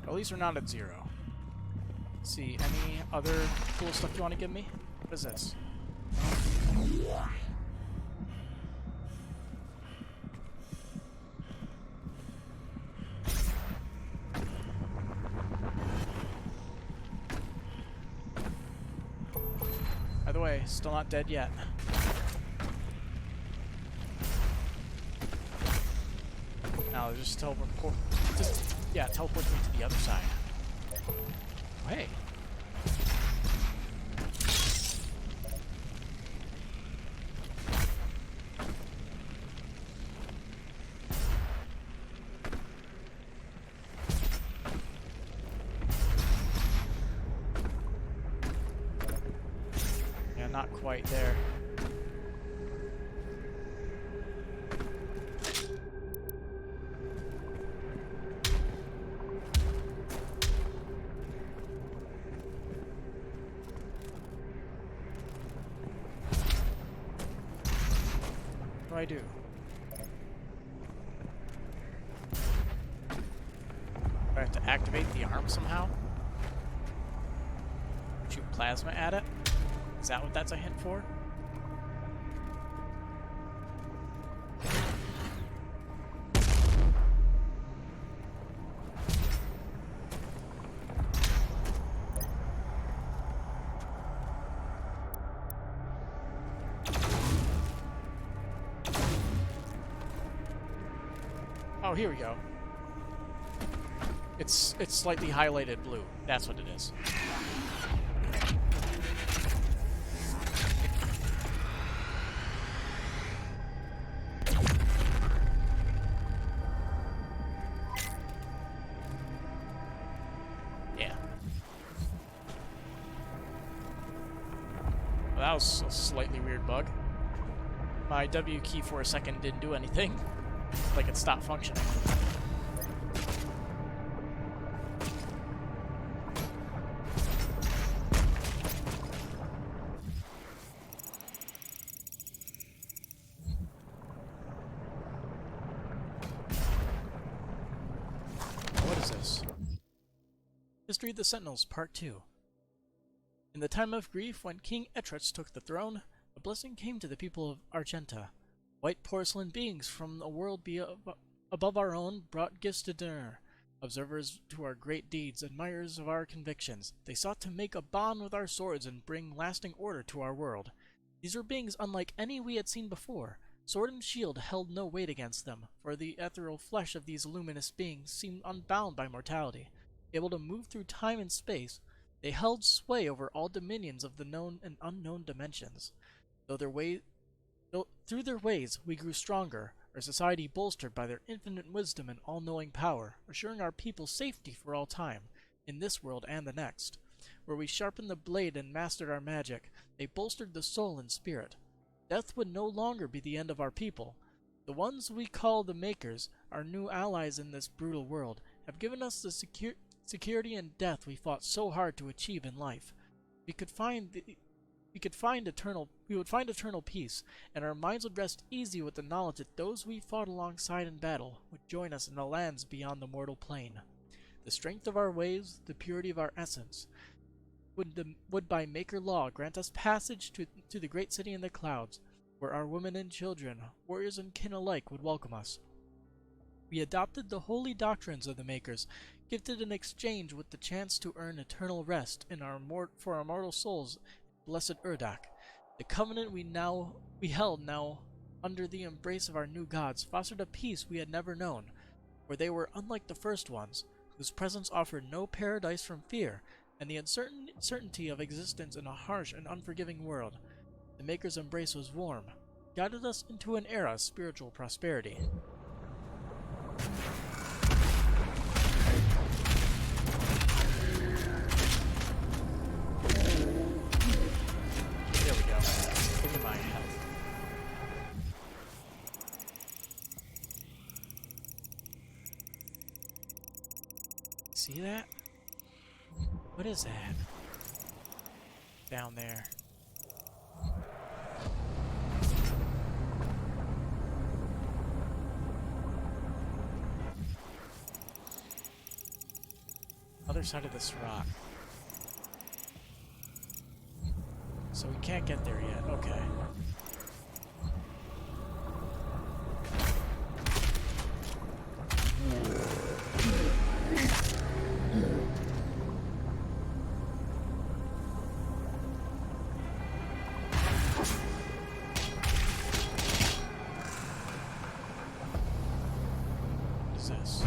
[SPEAKER 1] Well, these are not at 0. Let's see, any other cool stuff you want to give me? What is this? away. Still not dead yet. Now just teleport. Yeah, teleport me to the other side. Hey. Yeah, not quite there. What do I do? Do I have to activate the arm somehow? Shoot plasma at it? Is that what that's a hint for? Oh, here we go. It's slightly highlighted blue. That's what it is. Yeah. Well, that was a slightly weird bug. My W key for a second didn't do anything. Like it stopped functioning. What is this? History of the Sentinels, Part 2. In the time of grief, when King Etrich took the throne, a blessing came to the people of Argenta. White porcelain beings from a world above our own brought gifts to dinner. Observers to our great deeds, admirers of our convictions, they sought to make a bond with our swords and bring lasting order to our world. These were beings unlike any we had seen before. Sword and shield held no weight against them, for the ethereal flesh of these luminous beings seemed unbound by mortality. Able to move through time and space, they held sway over all dominions of the known and unknown dimensions. Through their ways, we grew stronger, our society bolstered by their infinite wisdom and all-knowing power, assuring our people safety for all time, in this world and the next. Where we sharpened the blade and mastered our magic, they bolstered the soul and spirit. Death would no longer be the end of our people. The ones we call the Makers, our new allies in this brutal world, have given us the security and death we fought so hard to achieve in life. We would find eternal peace, and our minds would rest easy with the knowledge that those we fought alongside in battle would join us in the lands beyond the mortal plane. The strength of our ways, the purity of our essence, would by Maker law grant us passage to the great city in the clouds, where our women and children, warriors and kin alike, would welcome us. We adopted the holy doctrines of the Makers, gifted in exchange with the chance to earn eternal rest for our mortal souls in blessed Urdak. The covenant we held now under the embrace of our new gods fostered a peace we had never known, for they were unlike the first ones, whose presence offered no paradise from fear, and the uncertainty of existence in a harsh and unforgiving world. The Maker's embrace was warm, guided us into an era of spiritual prosperity. There we go. Look at my health. See that? What is that? Down there. Other side of this rock. So we can't get there yet. Okay. is this?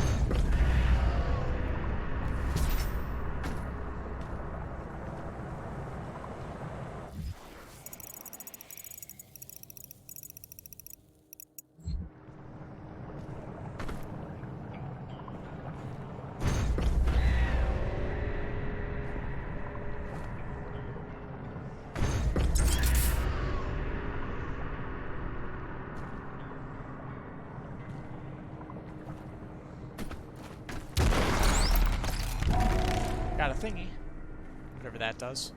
[SPEAKER 1] Got a thingy. Whatever that does.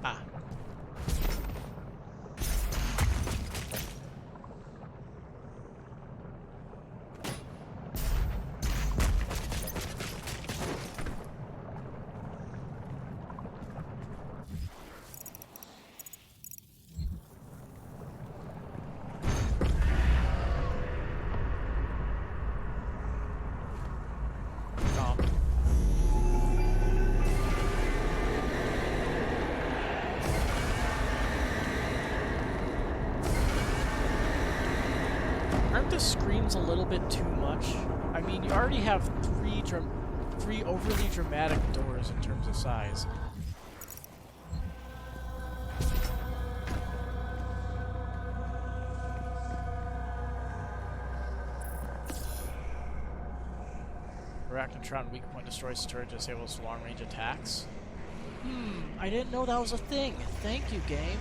[SPEAKER 1] Ah. Oh. Aren't the screams a little bit too much? I mean, you already have three overly dramatic doors in terms of size. Arachnotron weak point destroys turret, disables long range attacks. I didn't know that was a thing. Thank you, game.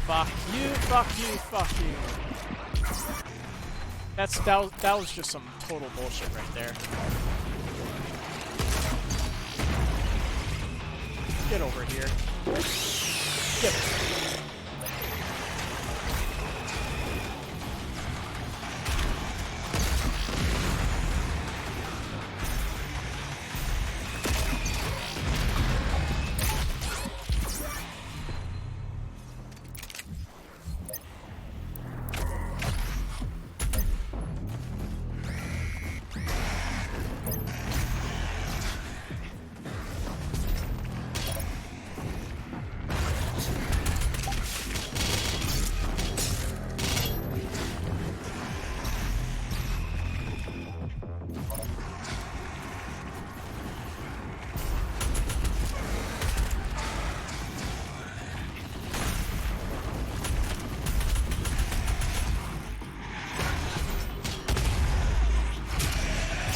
[SPEAKER 1] Fuck you, fuck you, fuck you. That was just some total bullshit right there. Get over here. Get.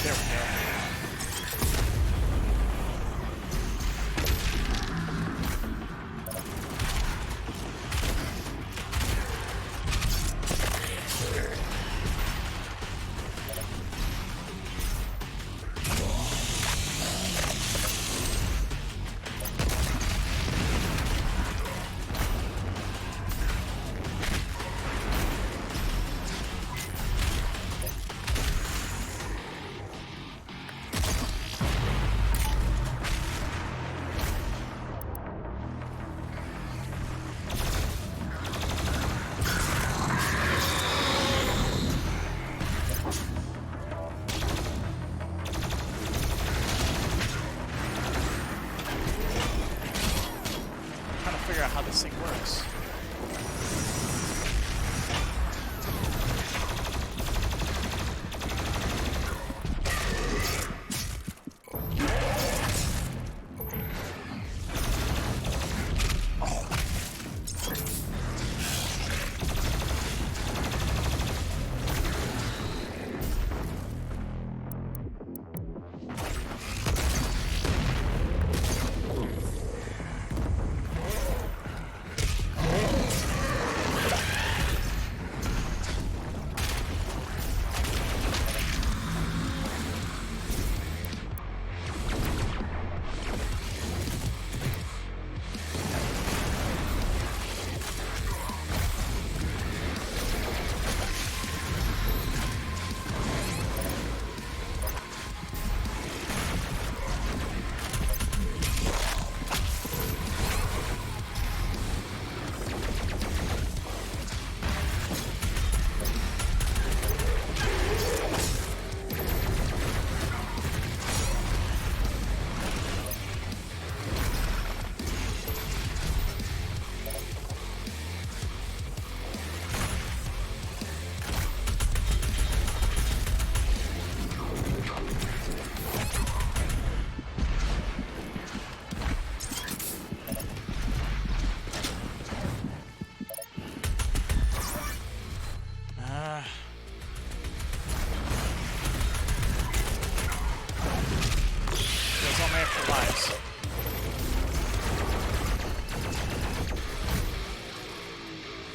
[SPEAKER 1] There we go. Figure out how this thing works.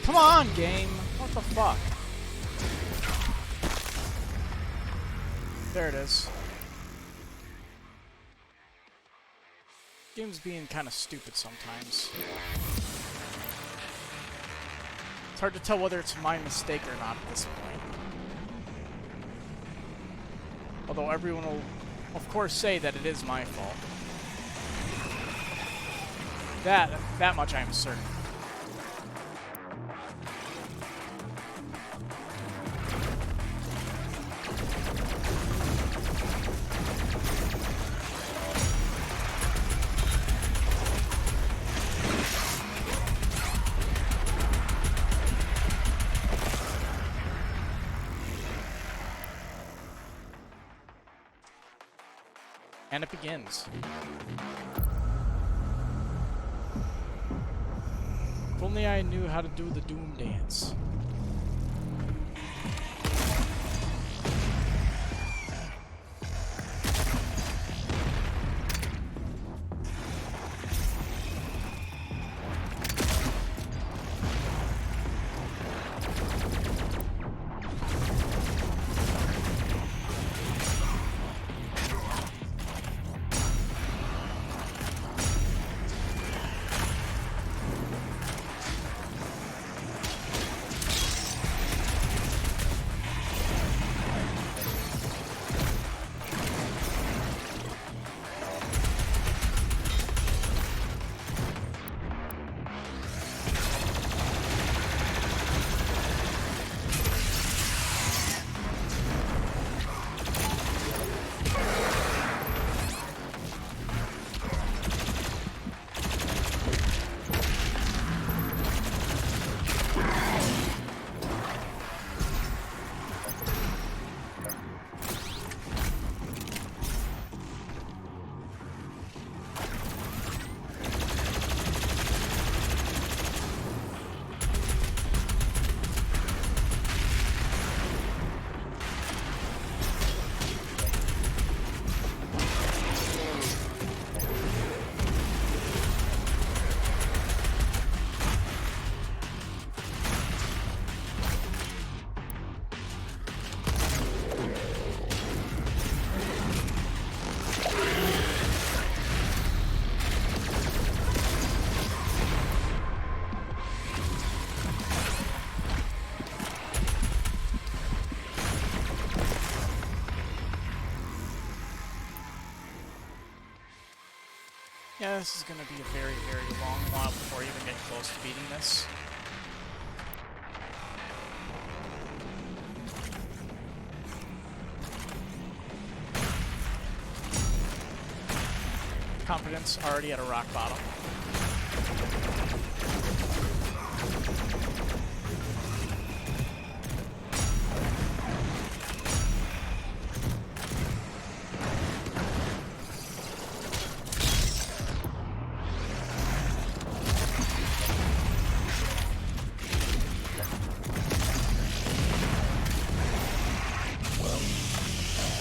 [SPEAKER 1] Come on, game! What the fuck? There it is. Game's being kind of stupid sometimes. It's hard to tell whether it's my mistake or not at this point. Although everyone will, of course, say that it is my fault. That much I am certain. And it begins. If only I knew how to do the Doom dance. Yeah, this is gonna be a very, very long while before I even get close to beating this. Confidence already at a rock bottom.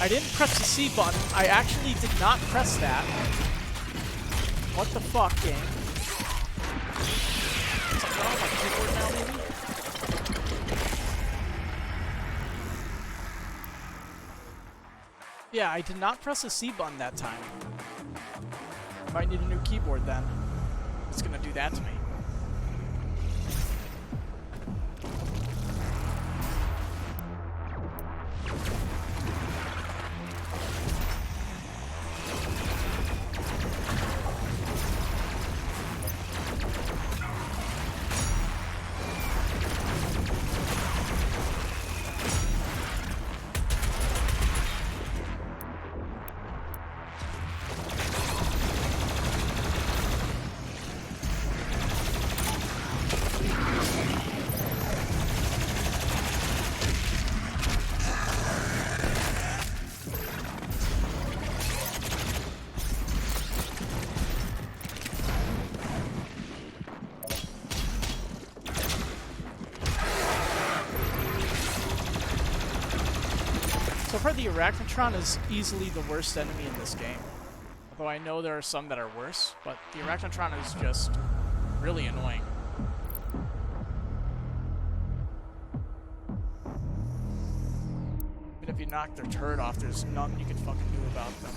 [SPEAKER 1] I didn't press the C button. I actually did not press that. What the fuck, game? Something on my keyboard now, maybe? Yeah, I did not press the C button that time. I might need a new keyboard then. It's gonna do that to me. So far, the Arachnotron is easily the worst enemy in this game. Although I know there are some that are worse, but the Arachnotron is just really annoying. knock their turret off, there's nothing you can fucking do about them.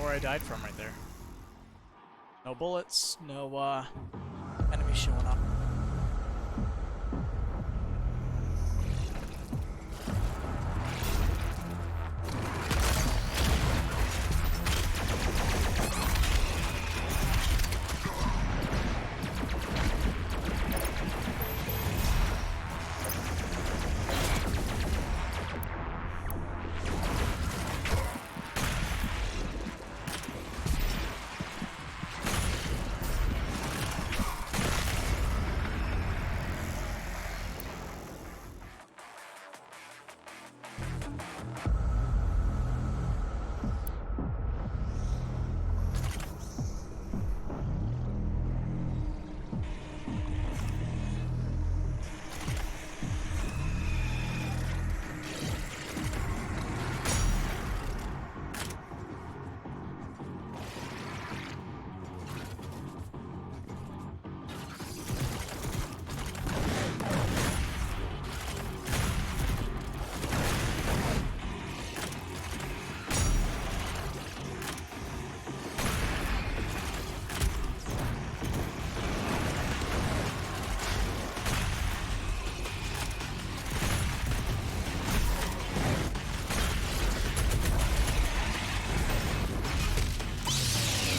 [SPEAKER 1] I died from right there. No bullets, no enemies showing up.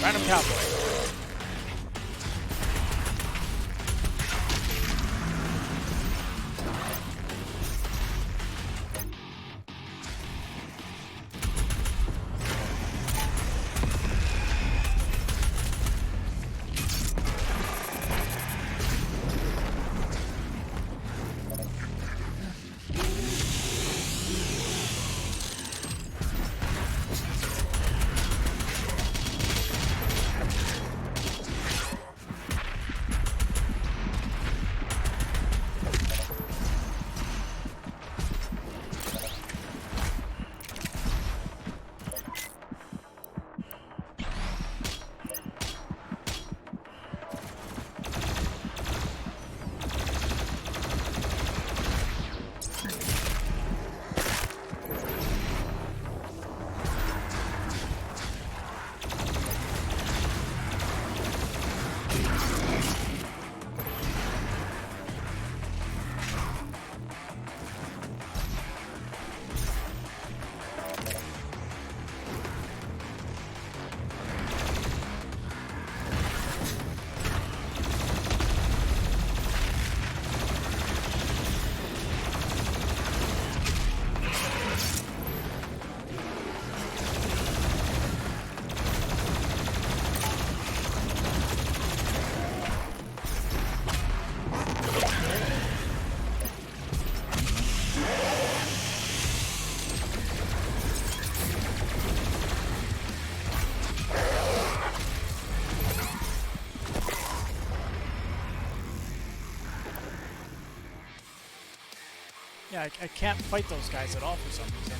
[SPEAKER 1] Random cowboy. Yeah, I can't fight those guys at all for some reason.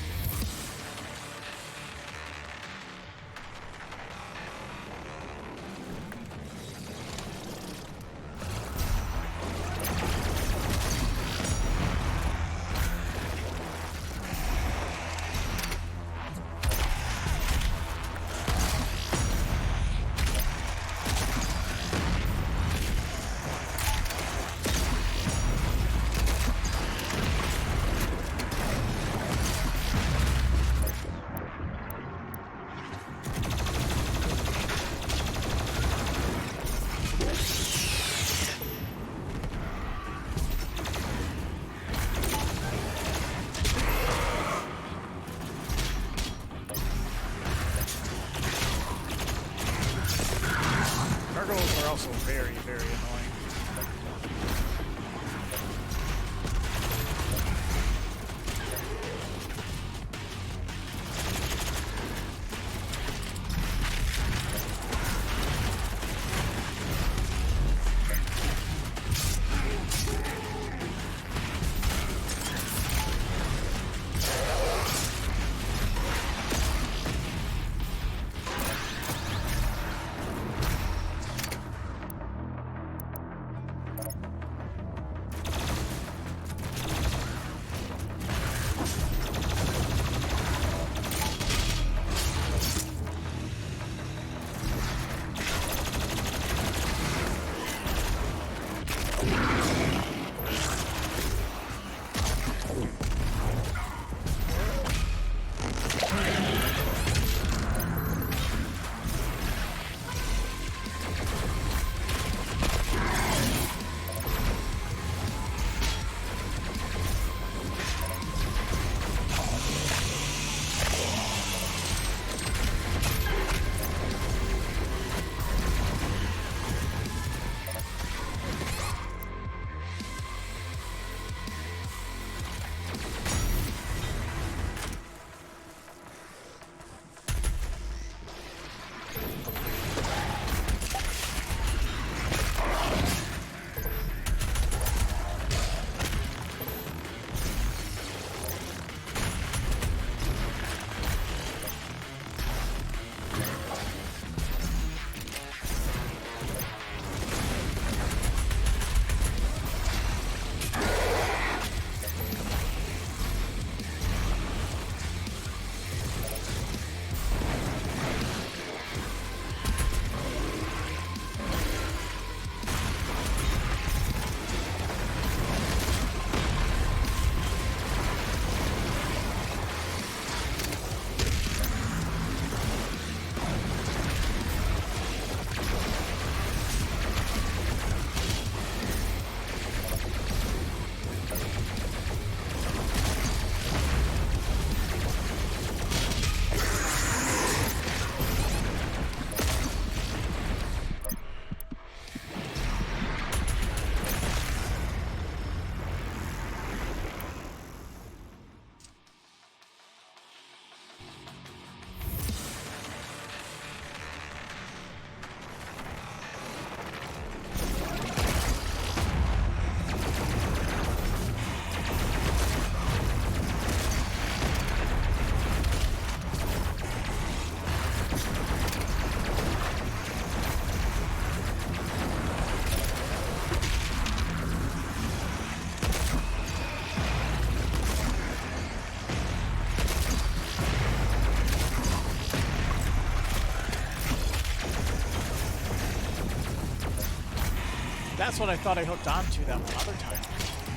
[SPEAKER 1] That's what I thought I hooked onto that one other time.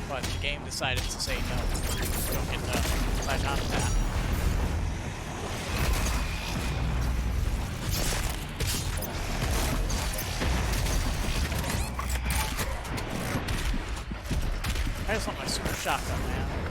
[SPEAKER 1] But the game decided to say no. You don't get to latch onto that. I just want my super shotgun, man.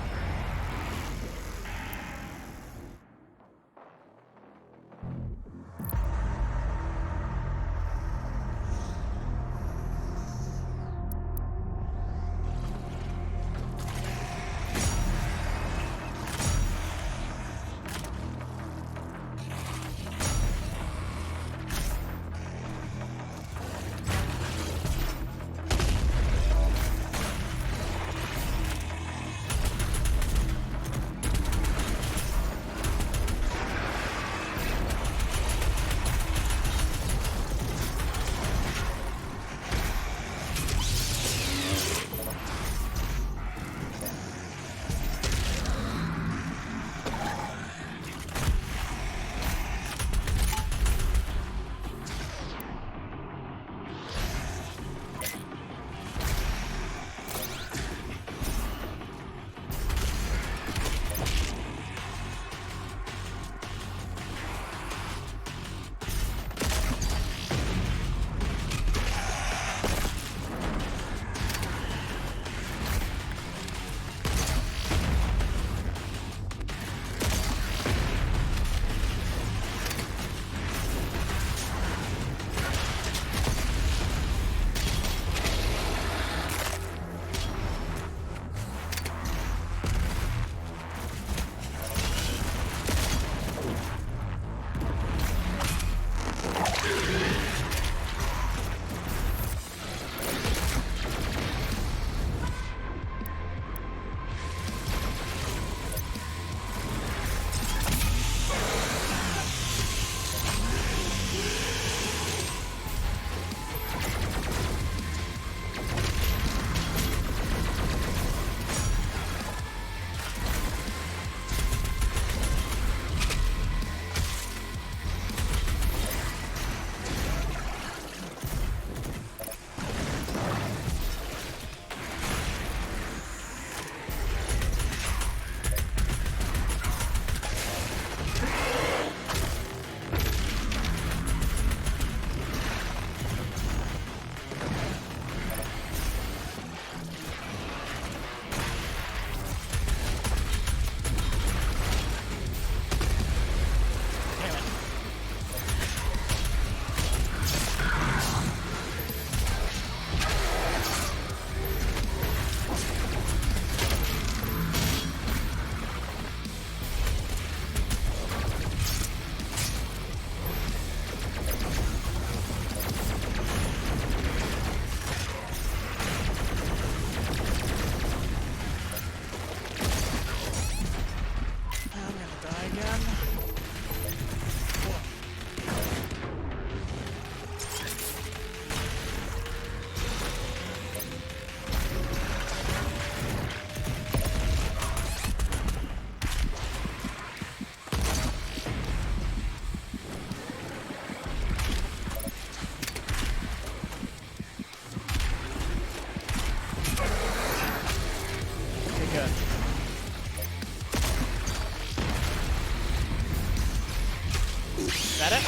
[SPEAKER 1] that it?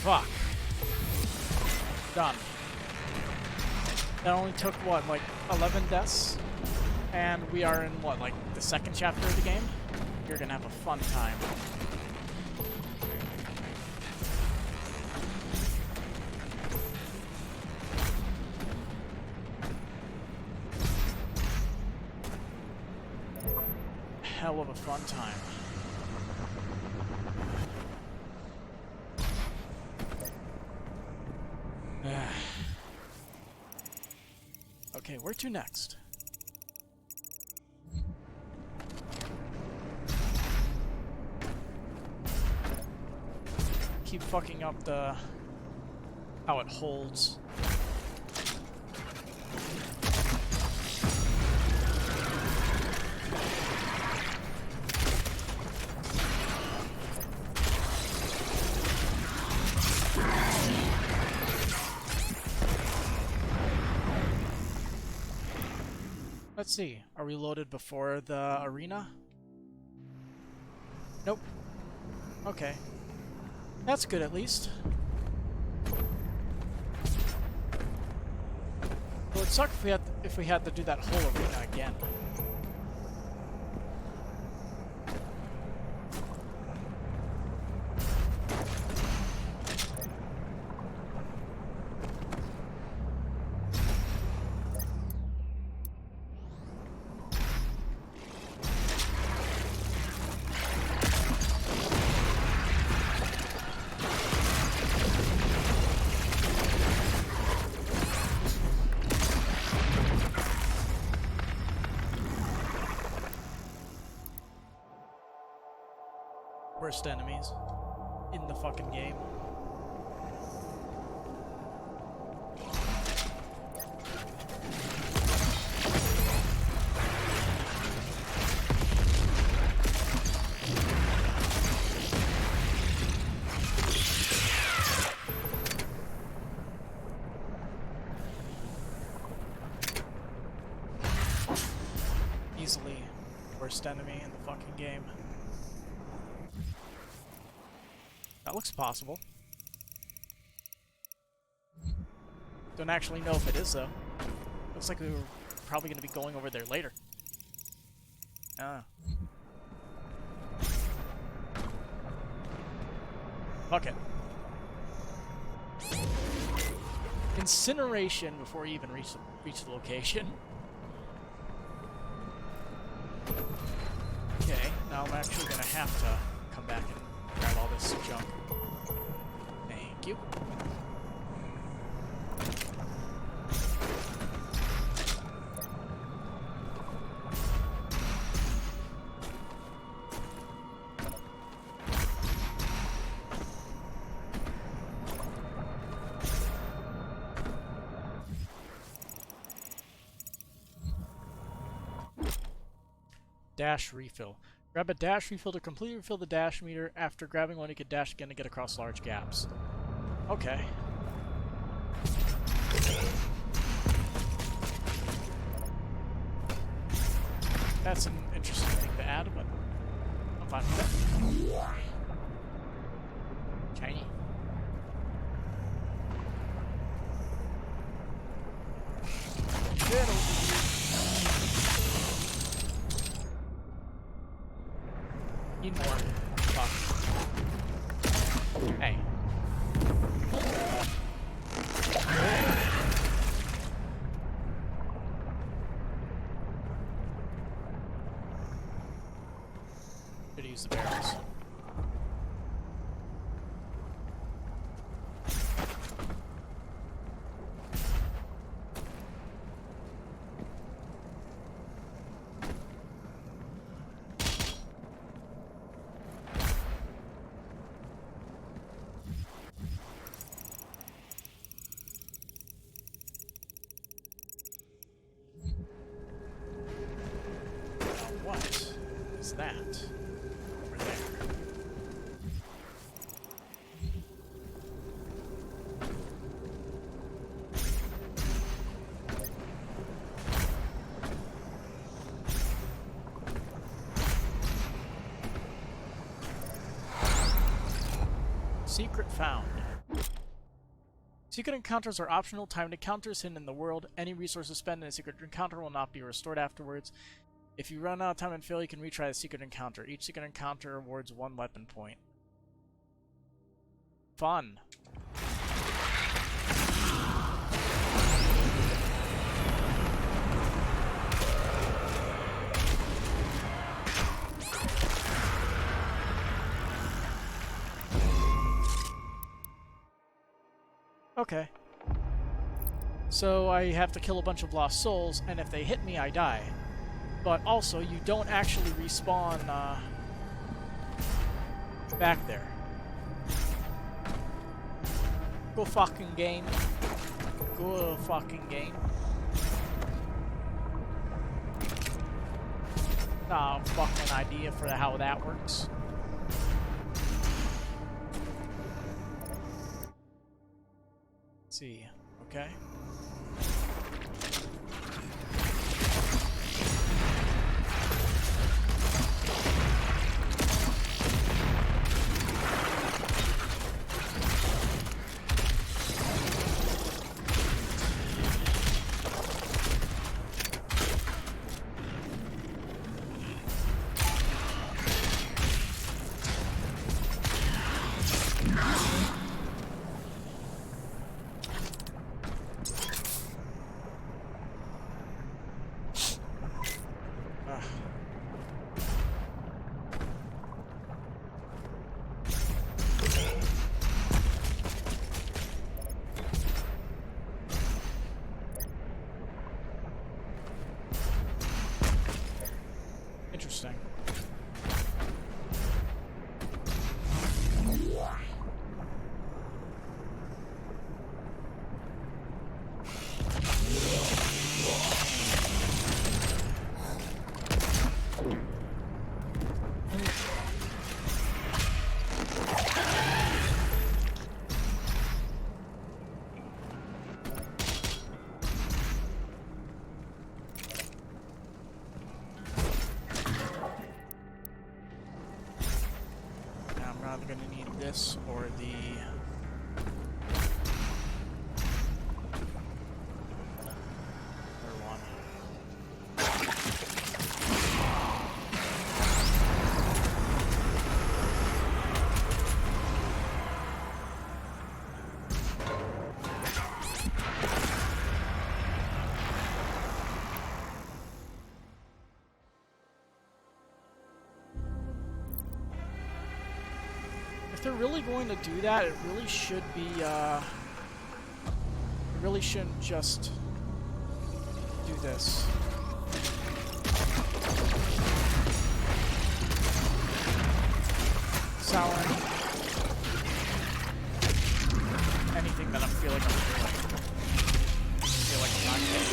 [SPEAKER 1] Fuck. Done. That only took, what, like 11 deaths? And we are in, what, like the second chapter of the game? You're gonna have a fun time. Hell of a fun time. Okay, where to next? Keep fucking up the... how it holds. Let's see. Are we loaded before the arena? Nope. Okay. That's good at least. Well, it'd suck if we had to do that whole arena again. Worst enemies in the fucking game. Easily worst enemy in the fucking game. That looks possible. Don't actually know if it is, though. Looks like we were probably going to be going over there later. Ah. Fuck it. Incineration before you even reach the location. Okay, now I'm actually going to have to come back and grab all this junk. Thank you. Dash refill. Grab a dash refill to completely refill the dash meter. After grabbing one, you can dash again to get across large gaps. Okay. That's an interesting thing to add, but I'm fine with it. Shiny. Get over here. Need more. Fuck. Hey. Should use the barrels. What is that over there? Secret found. Secret encounters are optional. Timed encounters hidden in the world. Any resources spent in a secret encounter will not be restored afterwards. If you run out of time and fail, you can retry the secret encounter. Each secret encounter awards 1 weapon point. Fun. Okay. So I have to kill a bunch of lost souls, and if they hit me, I die. But also, you don't actually respawn back there. Go fucking game. Go fucking game. Nah, fucking idea for how that works. Let's see. Okay. interesting. Going to need this or the other one. If they're really going to do that, it really should be, it really shouldn't just do this. Souring anything that I feel like I'm doing. I feel like I'm not getting.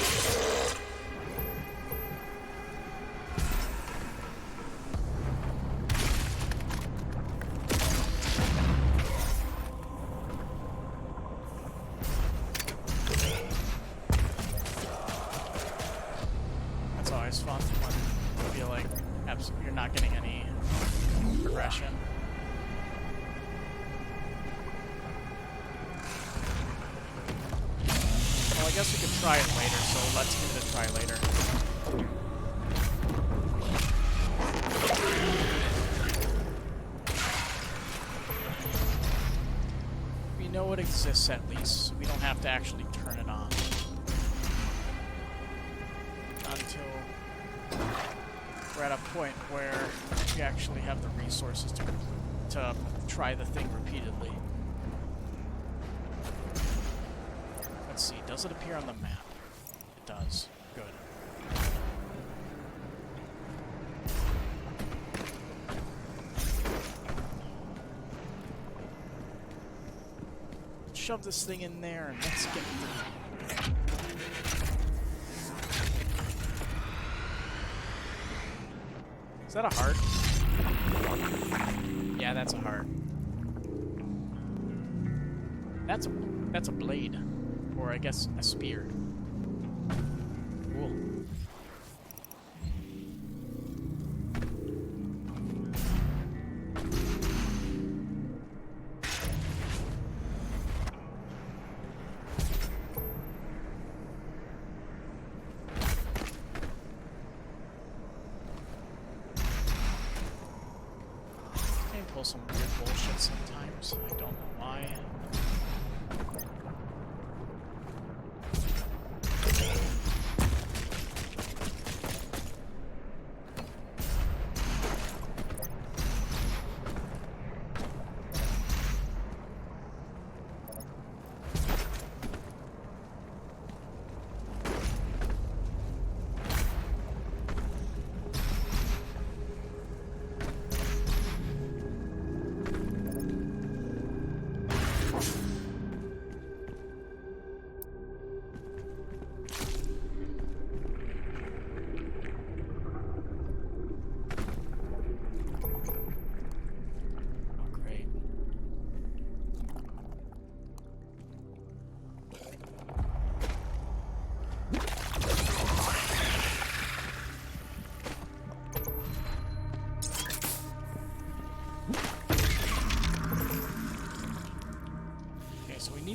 [SPEAKER 1] Fun when you feel like you're not getting any progression. Well, I guess we could try it later, so let's give it a try later. We know it exists at least, so we don't have to actually turn it on. Until we're at a point where we actually have the resources to try the thing repeatedly. Let's see, does it appear on the map? It does. Good. Shove this thing in there and let's get through. Is that a heart? Yeah, that's a heart. That's a blade. Or I guess a spear. Cool. Pull some weird bullshit sometimes. I don't know why.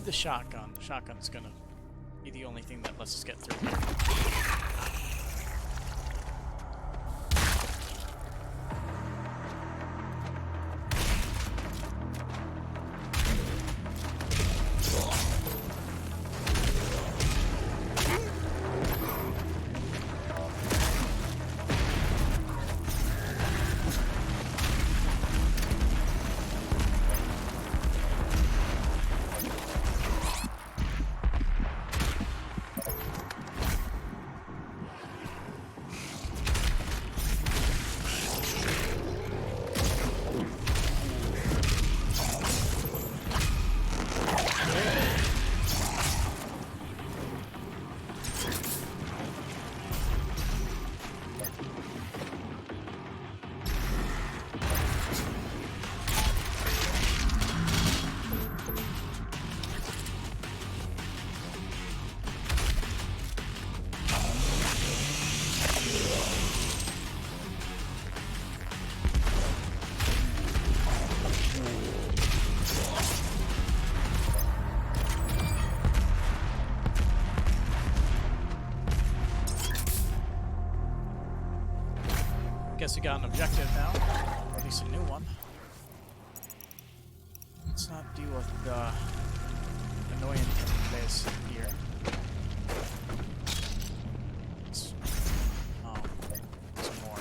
[SPEAKER 1] The shotgun. The shotgun's gonna be the only thing that lets us get through here. guess we got an objective now, or at least a new one. Let's not deal with the annoying place here. Oh, some more.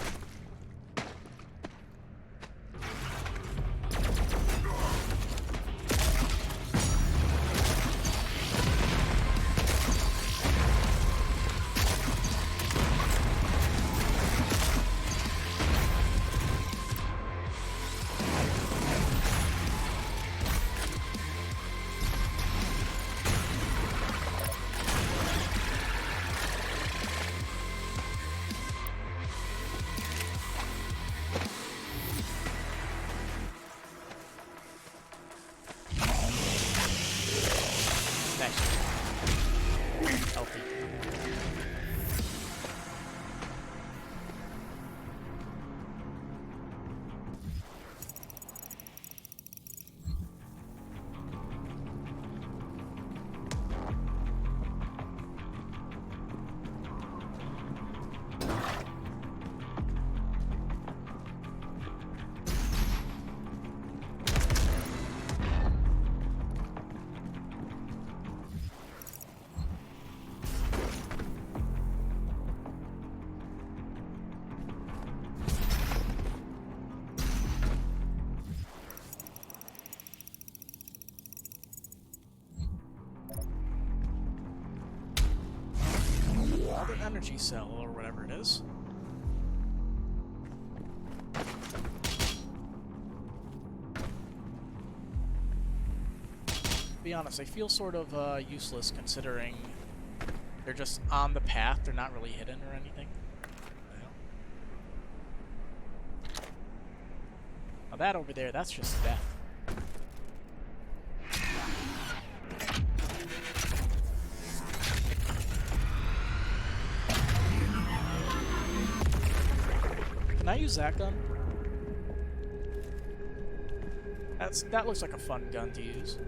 [SPEAKER 1] Healthy. Another energy cell, or whatever it is. To be honest, I feel sort of useless considering they're just on the path, they're not really hidden or anything. Now that over there, that's just death. Can I use that gun? That looks like a fun gun to use.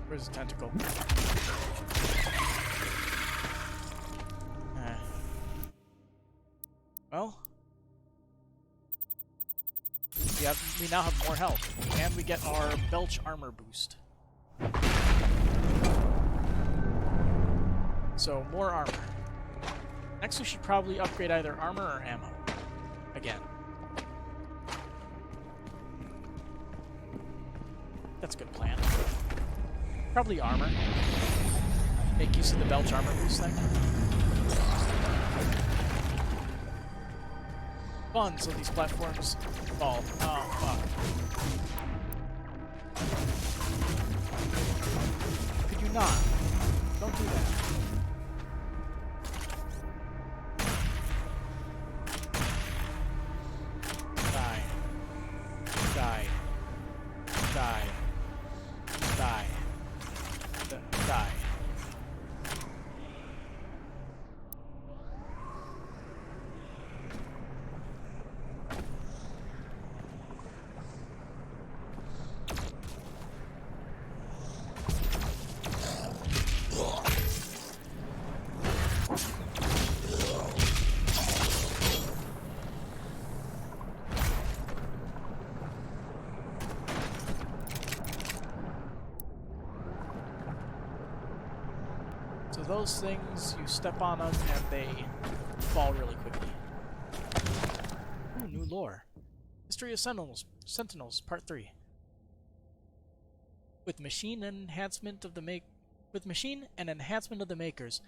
[SPEAKER 1] Where's the tentacle? Well, we now have more health, and we get our Belch armor boost. So, more armor. Next we should probably upgrade either armor or ammo. Again. That's a good plan. Probably armor. Make use of the Belch armor boost thing. Fun, so these platforms fall. Oh, fuck. Could you not? Don't do that. Die. Die. Die. Die. Die. So those things, you step on them and they fall really quickly. Ooh, new lore. History of Sentinels, Part 3. With machine and enhancement of the makers,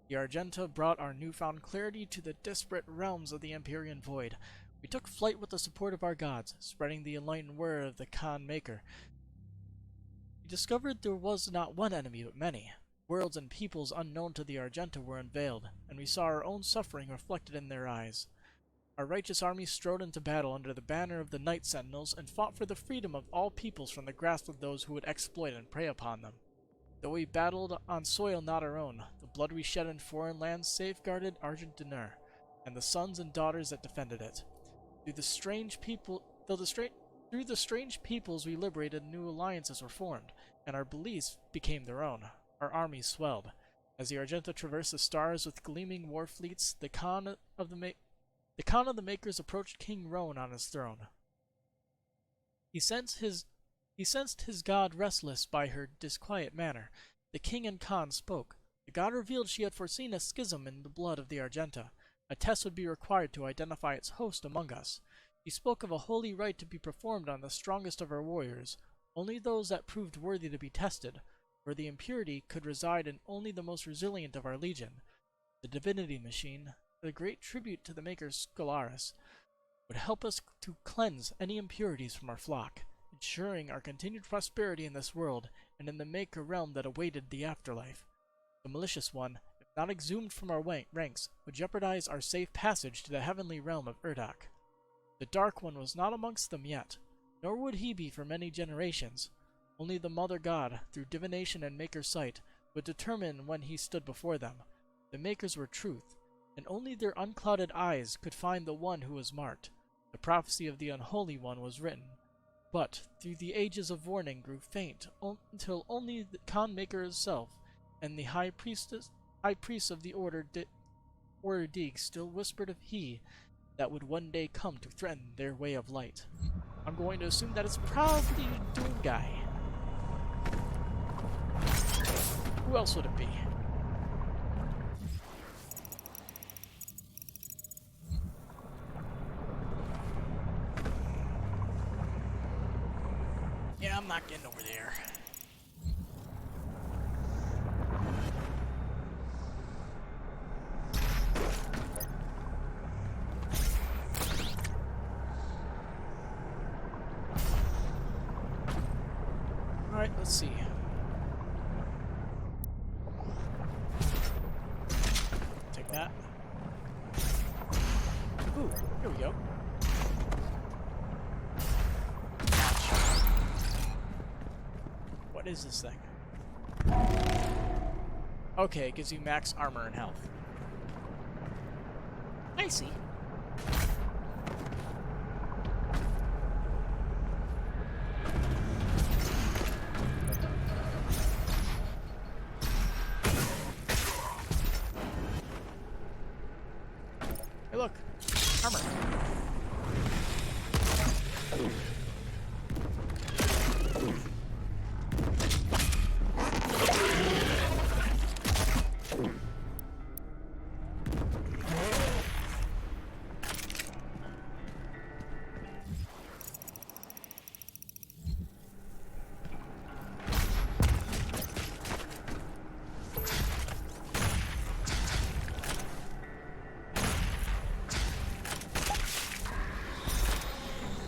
[SPEAKER 1] the Argenta brought our newfound clarity to the disparate realms of the Empyrean Void. We took flight with the support of our gods, spreading the enlightened word of the Khan Maker. We discovered there was not one enemy, but many. Worlds and peoples unknown to the Argenta were unveiled, and we saw our own suffering reflected in their eyes. Our righteous army strode into battle under the banner of the Night Sentinels and fought for the freedom of all peoples from the grasp of those who would exploit and prey upon them. Though we battled on soil not our own, the blood we shed in foreign lands safeguarded Argent Dinur, and the sons and daughters that defended it. Through the strange peoples we liberated, new alliances were formed, and our beliefs became their own. Our armies swelled. As the Argenta traversed the stars with gleaming war fleets, the Khan of the Makers approached King Roan on his throne. He sensed his god restless by her disquiet manner. The king and Khan spoke. The god revealed she had foreseen a schism in the blood of the Argenta. A test would be required to identify its host among us. He spoke of a holy rite to be performed on the strongest of our warriors, only those that proved worthy to be tested, for the impurity could reside in only the most resilient of our legion. The divinity machine, the great tribute to the Maker's Scholaris, would help us to cleanse any impurities from our flock, ensuring our continued prosperity in this world and in the Maker realm that awaited the afterlife. The malicious one, if not exhumed from our ranks, would jeopardize our safe passage to the heavenly realm of Urdak. The Dark One was not amongst them yet, nor would he be for many generations. Only the Mother God, through divination and Maker sight, would determine when he stood before them. The Makers were truth, and only their unclouded eyes could find the one who was marked. The prophecy of the Unholy One was written, but through the ages of warning grew faint until only the Khan Maker himself and the High Priest of the Order Dig still whispered of he that would one day come to threaten their way of light. I'm going to assume that it's probably Doom Guy. Who else would it be? Yeah, I'm not getting over there. Alright, let's see. Take that. Ooh, here we go. What is this thing? Okay, it gives you max armor and health. I see. Hey, look. Armor.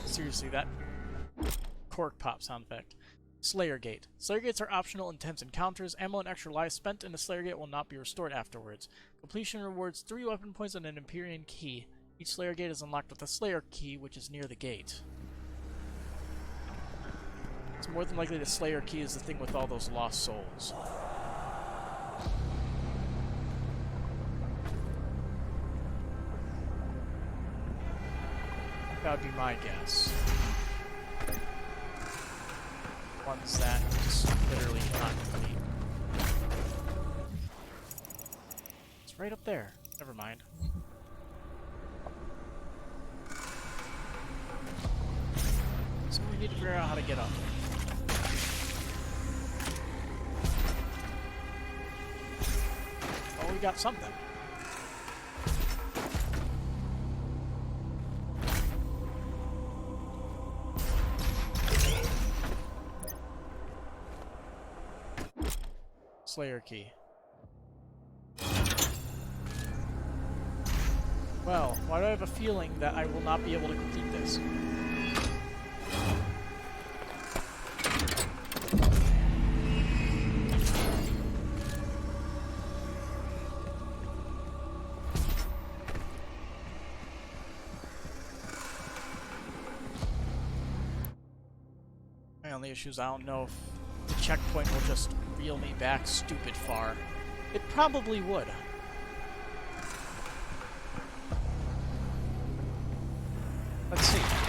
[SPEAKER 1] Seriously, that cork pop sound effect. Slayer Gate. Slayer Gates are optional intense encounters. Ammo and extra lives spent in a Slayer Gate will not be restored afterwards. Completion rewards 3 weapon points and an Empyrean key. Each Slayer Gate is unlocked with a Slayer key, which is near the gate. It's more than likely the Slayer key is the thing with all those lost souls. That would be my guess. Ones that just literally cannot complete. It's right up there. Never mind. So we need to figure out how to get up. Oh, we got something. Slayer key. Well, why do I have a feeling that I will not be able to complete this? My only issue is I don't know if the checkpoint will just reel me back stupid far. It probably would. Let's see.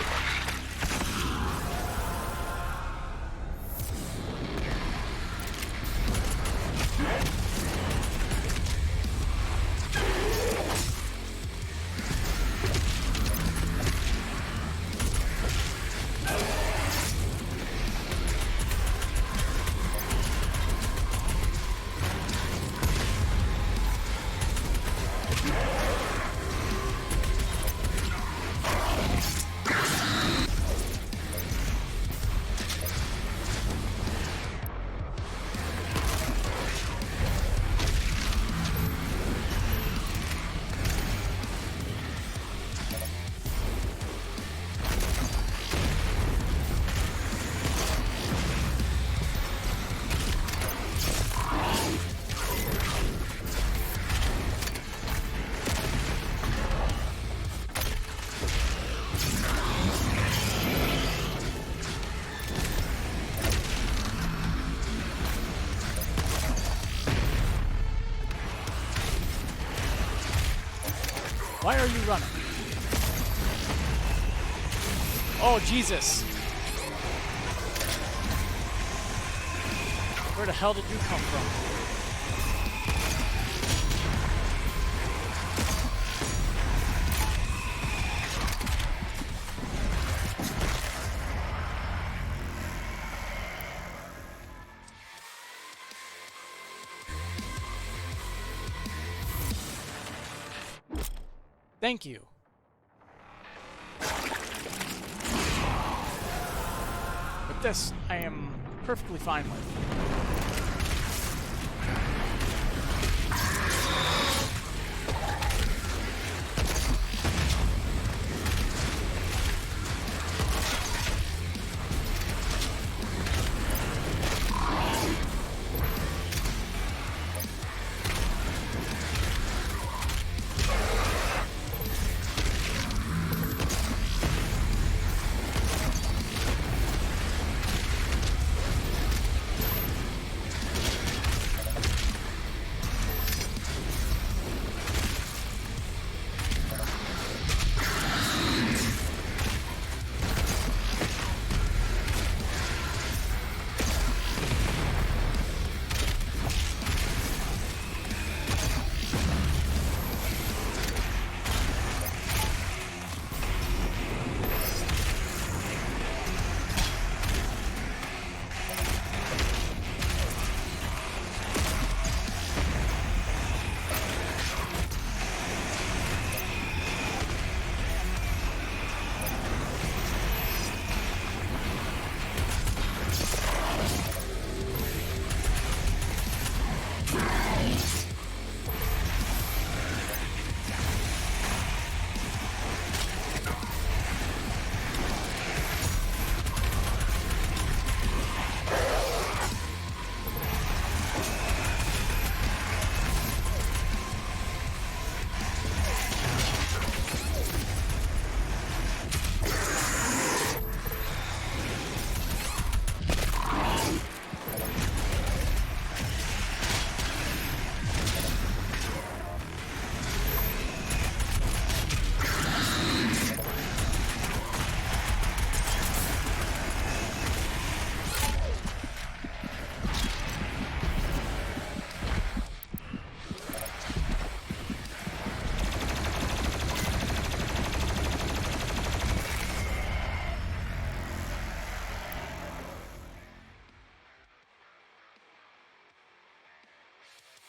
[SPEAKER 1] Why are you running? Oh, Jesus. Where the hell did you come from? Thank you. But this, I am perfectly fine with.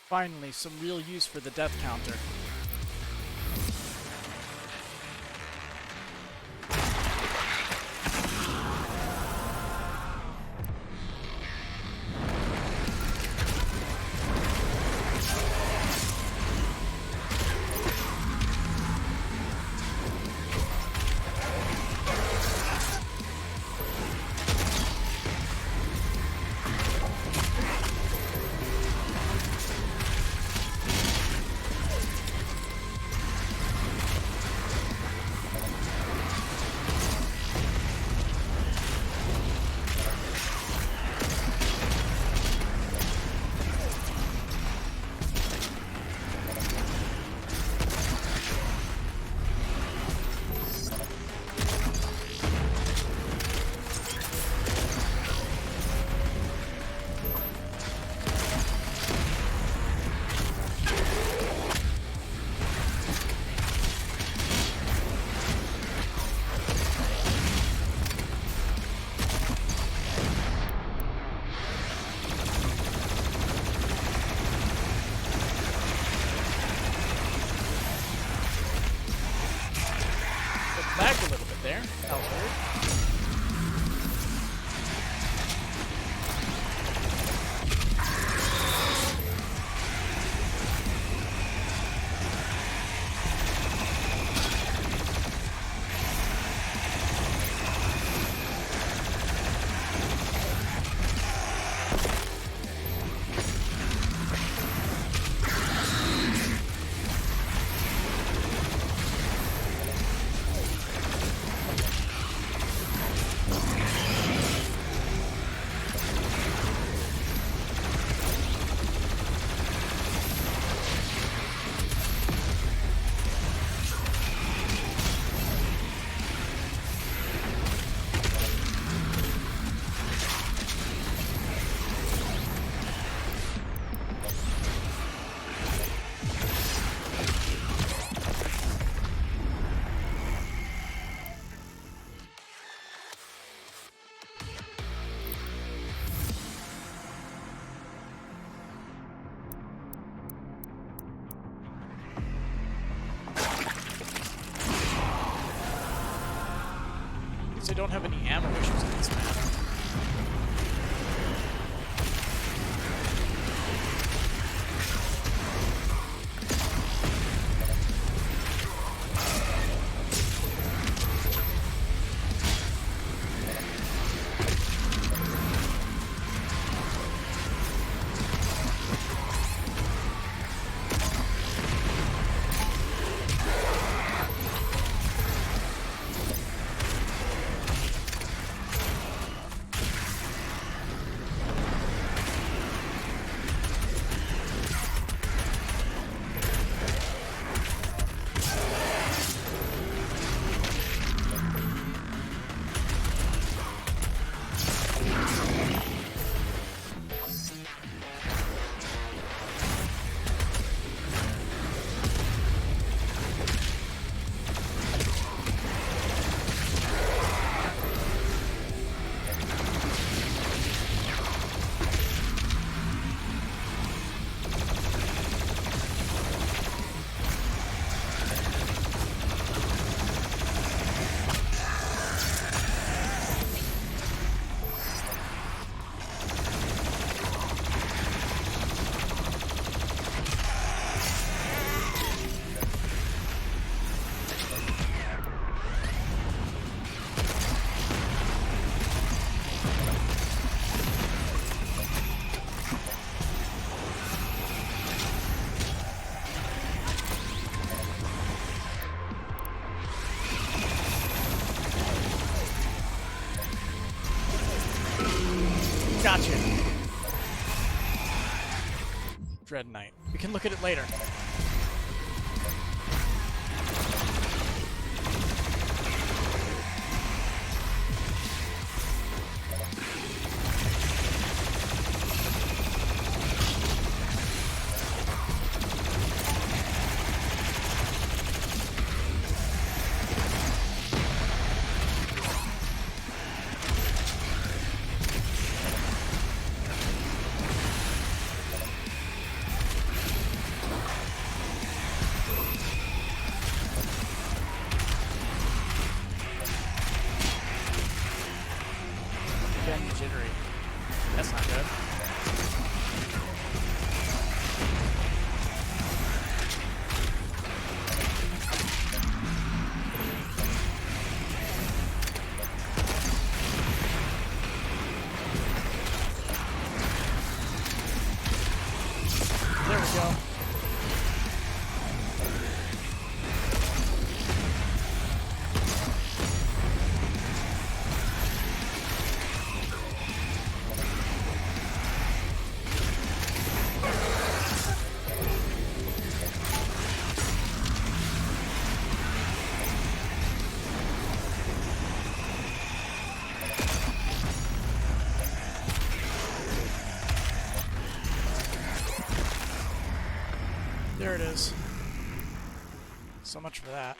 [SPEAKER 1] Finally, some real use for the death counter. lagged a little bit there. That was weird. I don't have any ammo issues in this map. Gotcha. Dread Knight. We can look at it later. Jittery. That's not good. There we go. There it is. So much for that.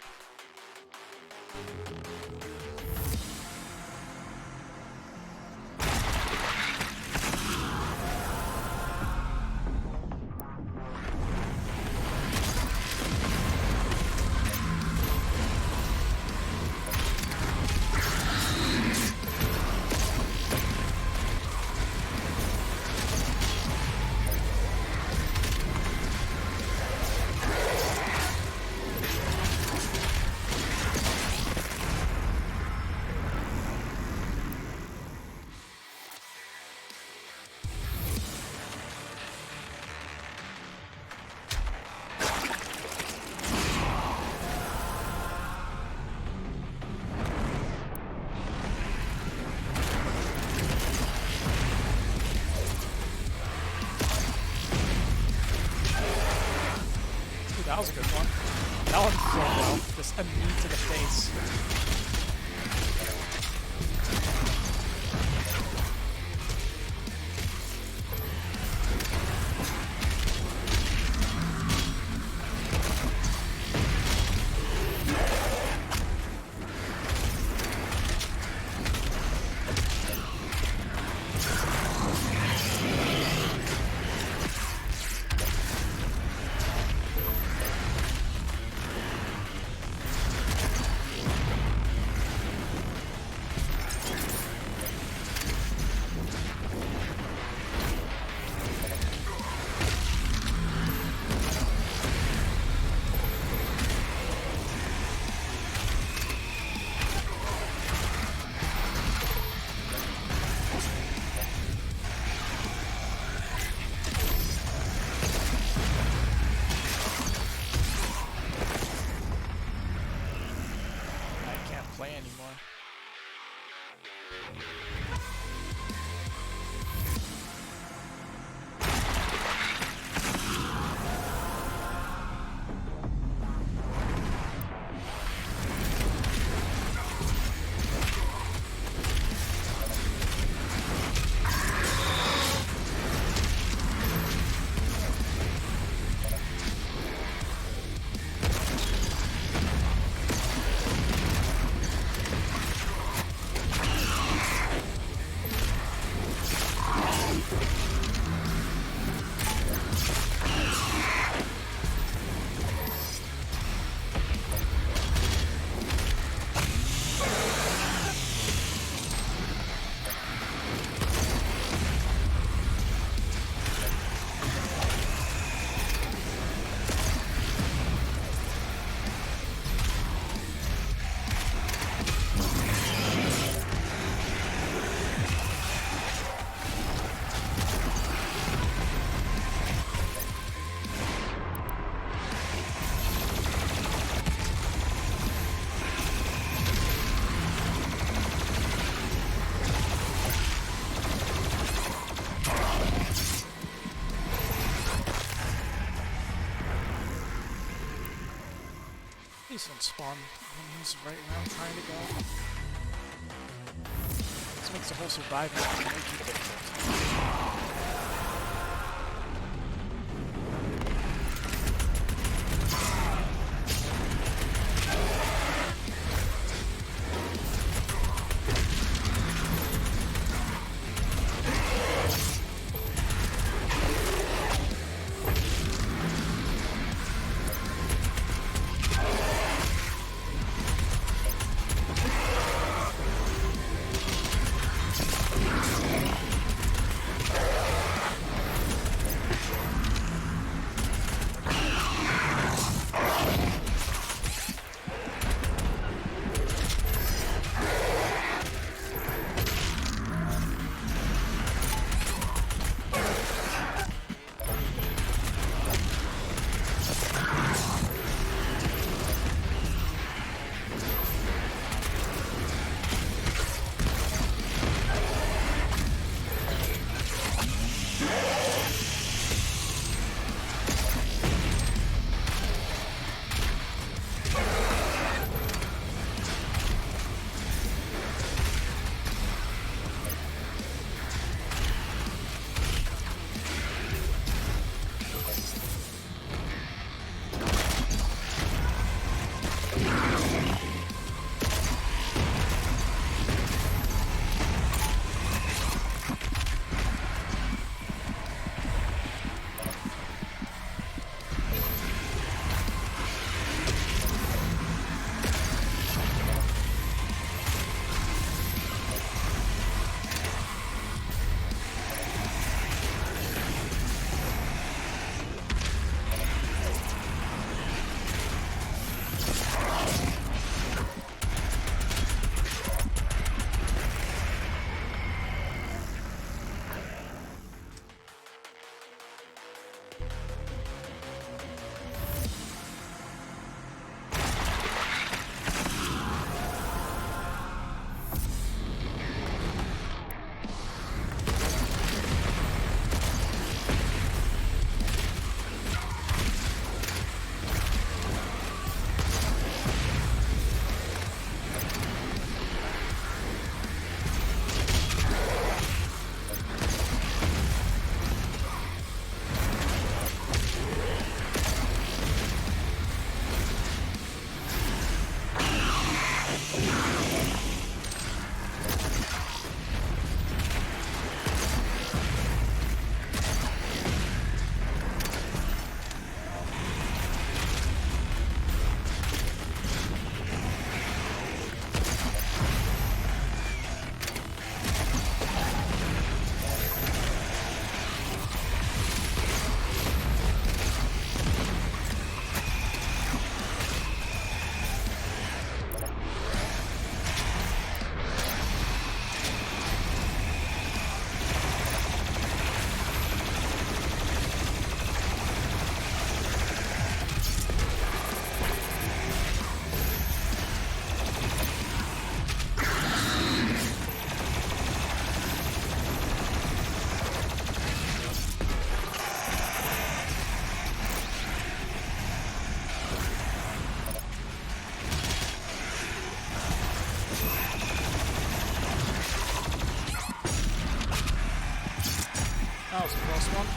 [SPEAKER 1] that was a good one. That one flowed well. Just a knee to the face. Play anymore. Decent spawn when he's right where I'm trying to go. This makes the whole surviving way too difficult. was a close one.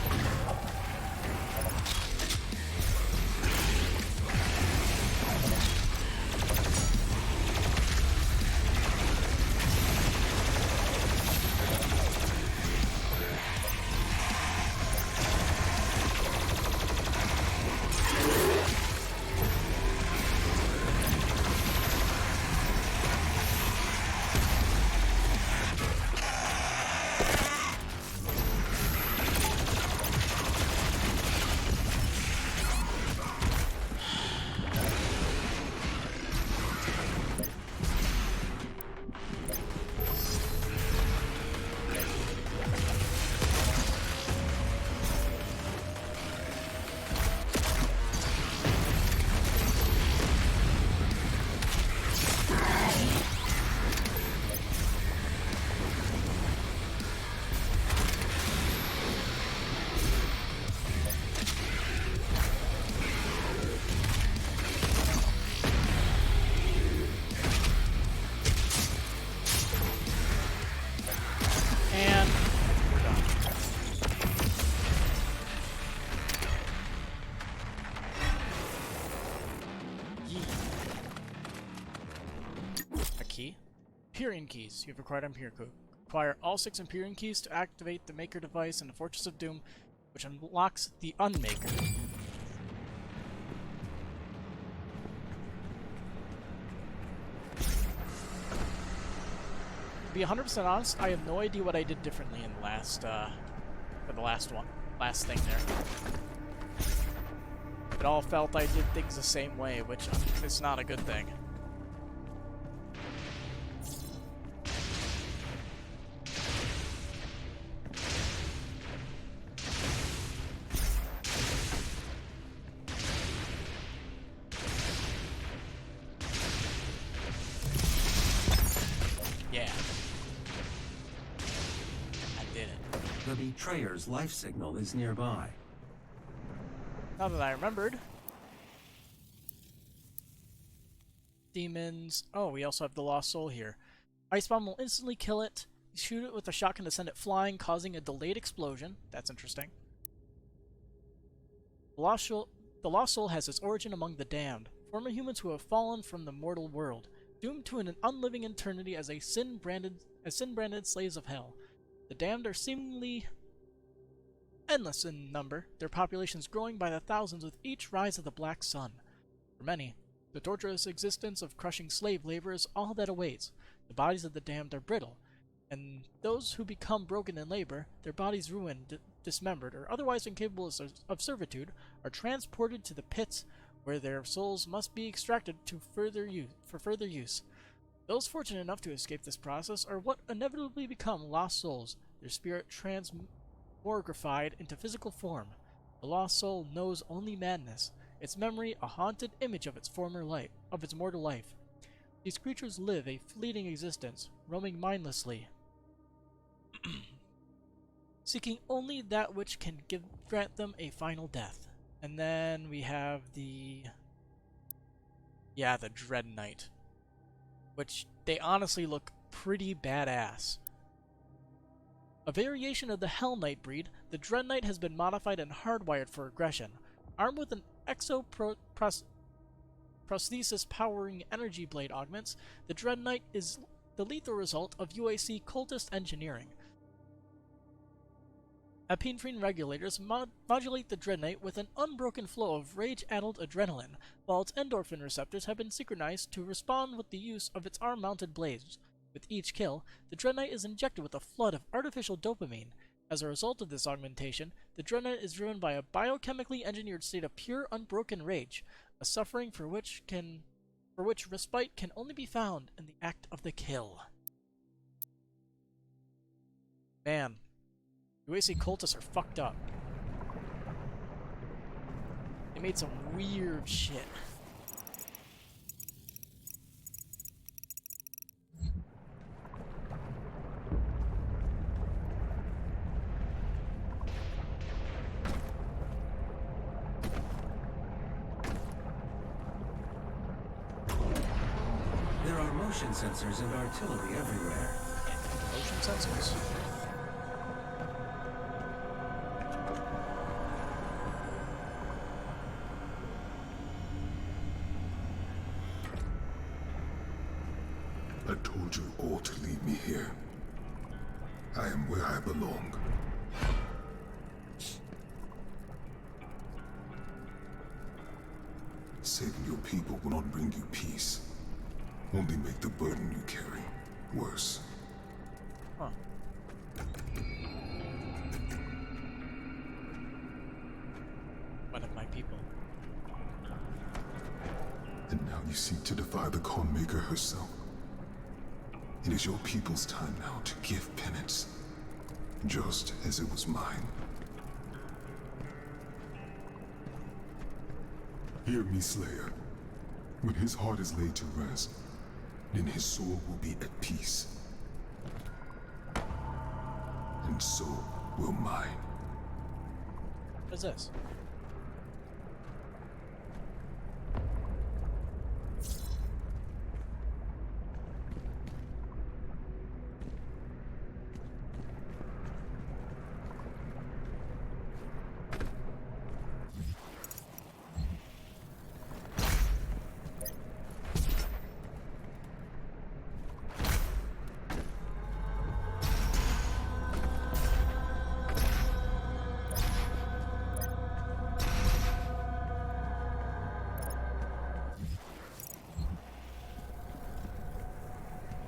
[SPEAKER 1] And we're done. Yee. A key? Tearin keys. You've acquired Imperial code. Acquire all 6 Imperial keys to activate the Maker device in the Fortress of Doom, which unlocks the Unmaker. To be 100% honest, I have no idea what I did differently in the last, for the last one. Last thing there. It all felt I did things the same way, which is not a good thing. Yeah. I did it.
[SPEAKER 5] The betrayer's life signal is nearby.
[SPEAKER 1] Now that I remembered. Demons. Oh, we also have the Lost Soul here. Ice Bomb will instantly kill it. Shoot it with a shotgun to send it flying, causing a delayed explosion. That's interesting. The Lost Soul has its origin among the damned, former humans who have fallen from the mortal world, doomed to an unliving eternity as sin-branded slaves of hell. The damned are seemingly endless in number, their populations growing by the thousands with each rise of the black sun. For many, the torturous existence of crushing slave labor is all that awaits. The bodies of the damned are brittle, and those who become broken in labor, their bodies ruined, dismembered, or otherwise incapable of servitude, are transported to the pits where their souls must be extracted for further use. Those fortunate enough to escape this process are what inevitably become lost souls, their spirit transmogrified into physical form. The lost soul knows only madness, its memory a haunted image of its mortal life. These creatures live a fleeting existence, roaming mindlessly, seeking only that which can grant them a final death. And then we have the Dread Knight, which they honestly look pretty badass. A variation of the Hell Knight breed, the Dread Knight has been modified and hardwired for aggression. Armed with an prosthesis powering energy blade augments, the Dread Knight is the lethal result of UAC cultist engineering. Epinephrine regulators modulate the Dread Knight with an unbroken flow of rage-addled adrenaline, while its endorphin receptors have been synchronized to respond with the use of its arm-mounted blades. With each kill, the Dread Knight is injected with a flood of artificial dopamine. As a result of this augmentation, the Dread Knight is driven by a biochemically engineered state of pure, unbroken rage, a suffering for which respite can only be found in the act of the kill. Man, UAC cultists are fucked up. They made some weird shit.
[SPEAKER 5] There are motion sensors and artillery everywhere.
[SPEAKER 1] Motion sensors?
[SPEAKER 8] here. I am where I belong. Saving your people will not bring you peace. Only make the burden you carry worse.
[SPEAKER 1] Huh. One of my people.
[SPEAKER 8] And now you seek to defy the Khan Maker herself. It is your people's time now to give penance, just as it was mine. Hear me, Slayer. When his heart is laid to rest, then his soul will be at peace. And so will mine.
[SPEAKER 1] What is this?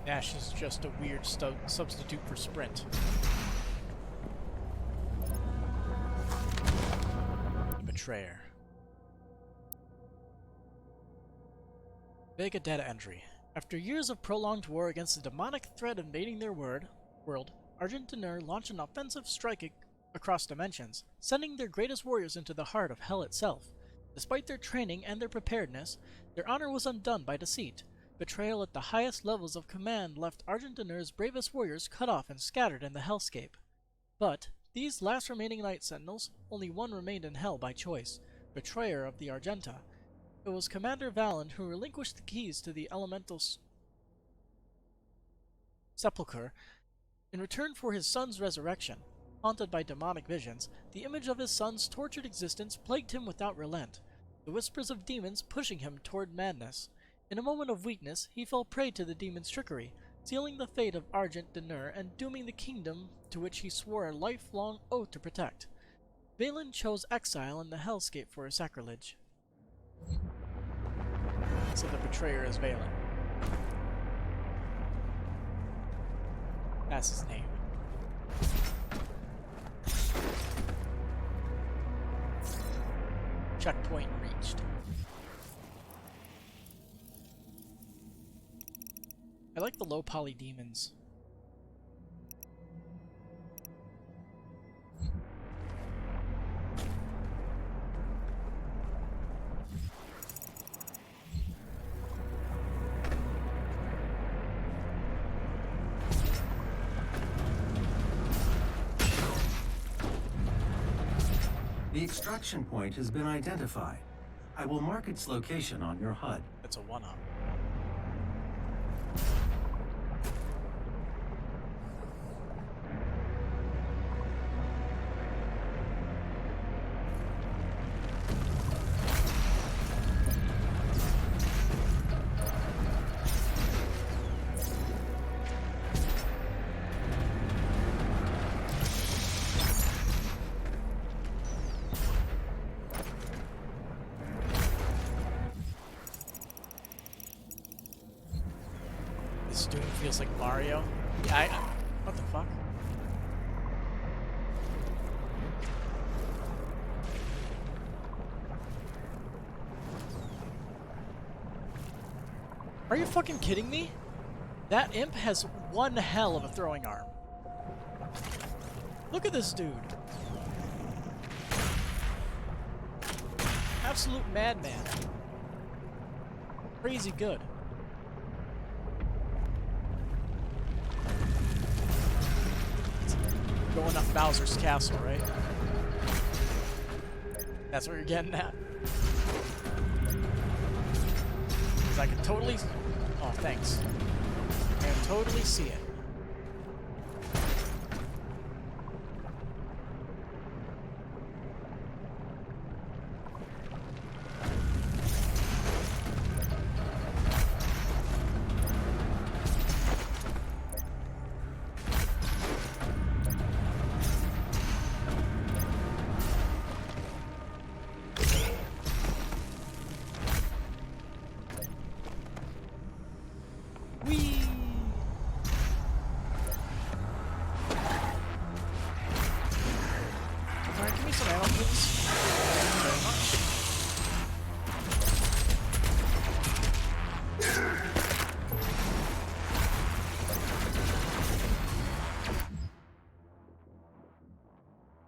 [SPEAKER 1] Dash is just a weird substitute for sprint. The Betrayer. Vega data entry. After years of prolonged war against the demonic threat invading their world, Argent Tenur launched an offensive strike across dimensions, sending their greatest warriors into the heart of Hell itself. Despite their training and their preparedness, their honor was undone by deceit. Betrayal at the highest levels of command left Argent Tenur's bravest warriors cut off and scattered in the hellscape. But these last remaining Night Sentinels, only one remained in Hell by choice, Betrayer of the Argenta. It was Commander Valen who relinquished the keys to the elemental sepulchre in return for his son's resurrection. Haunted by demonic visions, the image of his son's tortured existence plagued him without relent, the whispers of demons pushing him toward madness. In a moment of weakness, he fell prey to the demon's trickery, sealing the fate of Argent Tenur and dooming the kingdom to which he swore a lifelong oath to protect. Valen chose exile in the hellscape for his sacrilege. So the betrayer is Valen. That's his name. Checkpoint reached. I like the low poly demons.
[SPEAKER 5] The extraction point has been identified. I will mark its location on your HUD.
[SPEAKER 1] That's a one-up. This doom feels like Mario. Yeah, what the fuck? Are you fucking kidding me? That imp has one hell of a throwing arm. Look at this dude. Absolute madman. Crazy good. Going up Bowser's castle, right? That's what you're getting at. 'Cause I can totally... Oh, thanks. I can totally see it. engines. Thank you very much.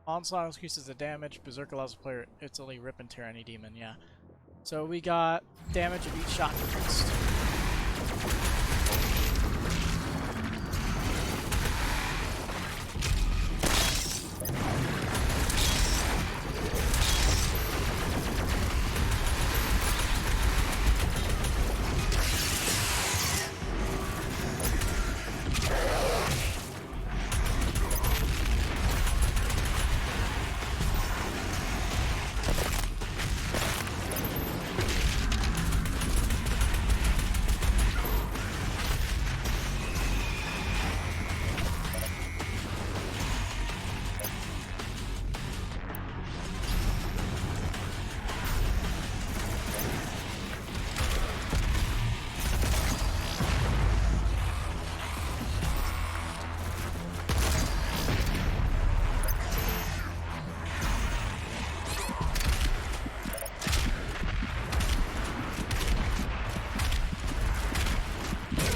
[SPEAKER 1] Onslaught increases the damage. Berserk allows the player instantly rip and tear any demon, yeah. So we got damage of each shot increased.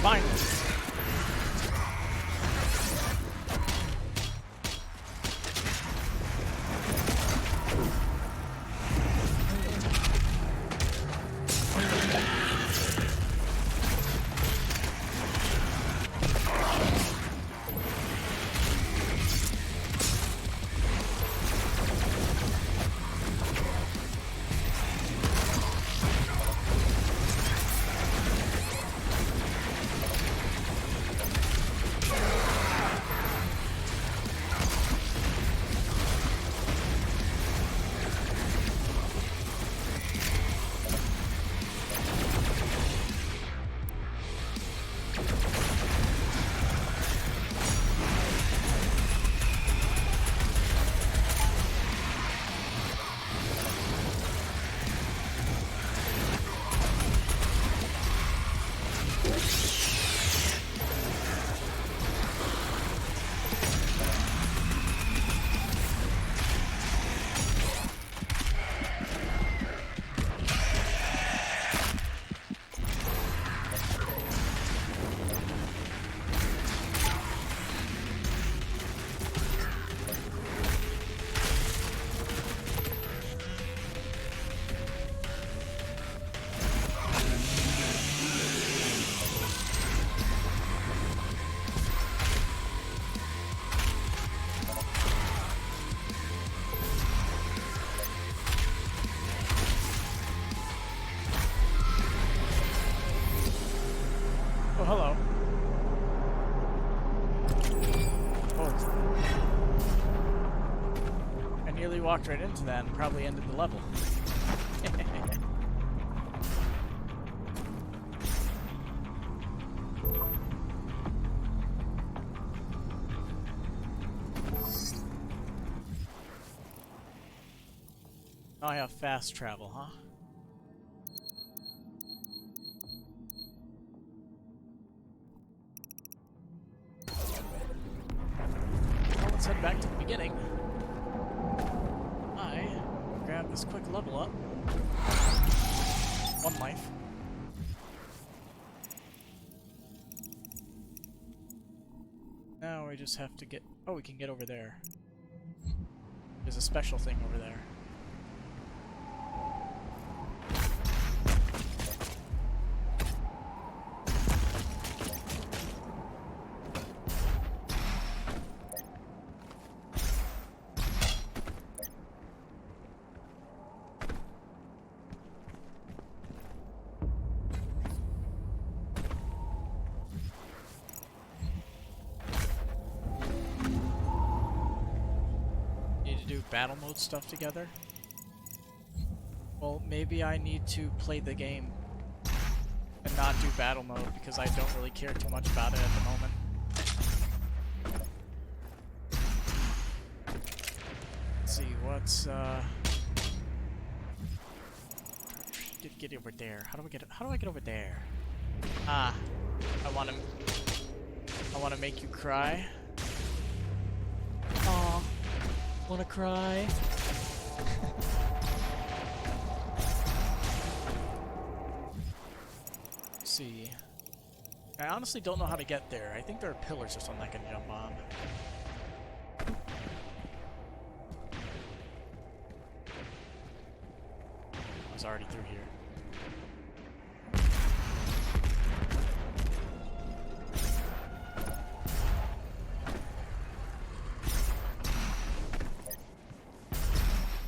[SPEAKER 1] Finally. Oh, hello. Oh. I nearly walked right into that and probably ended the level. Now I have fast travel, huh? Well, let's head back to the beginning. I grab this quick level up. 1 life. Now we just have to get... Oh, we can get over there. There's a special thing over there. Battle mode stuff together. Well, maybe I need to play the game and not do battle mode because I don't really care too much about it at the moment. Let's see, what's get over there. How do I get over there? Ah, I wanna make you cry. Aw. Wanna cry? Let's see. I honestly don't know how to get there. I think there are pillars or something I can jump on. I was already through here.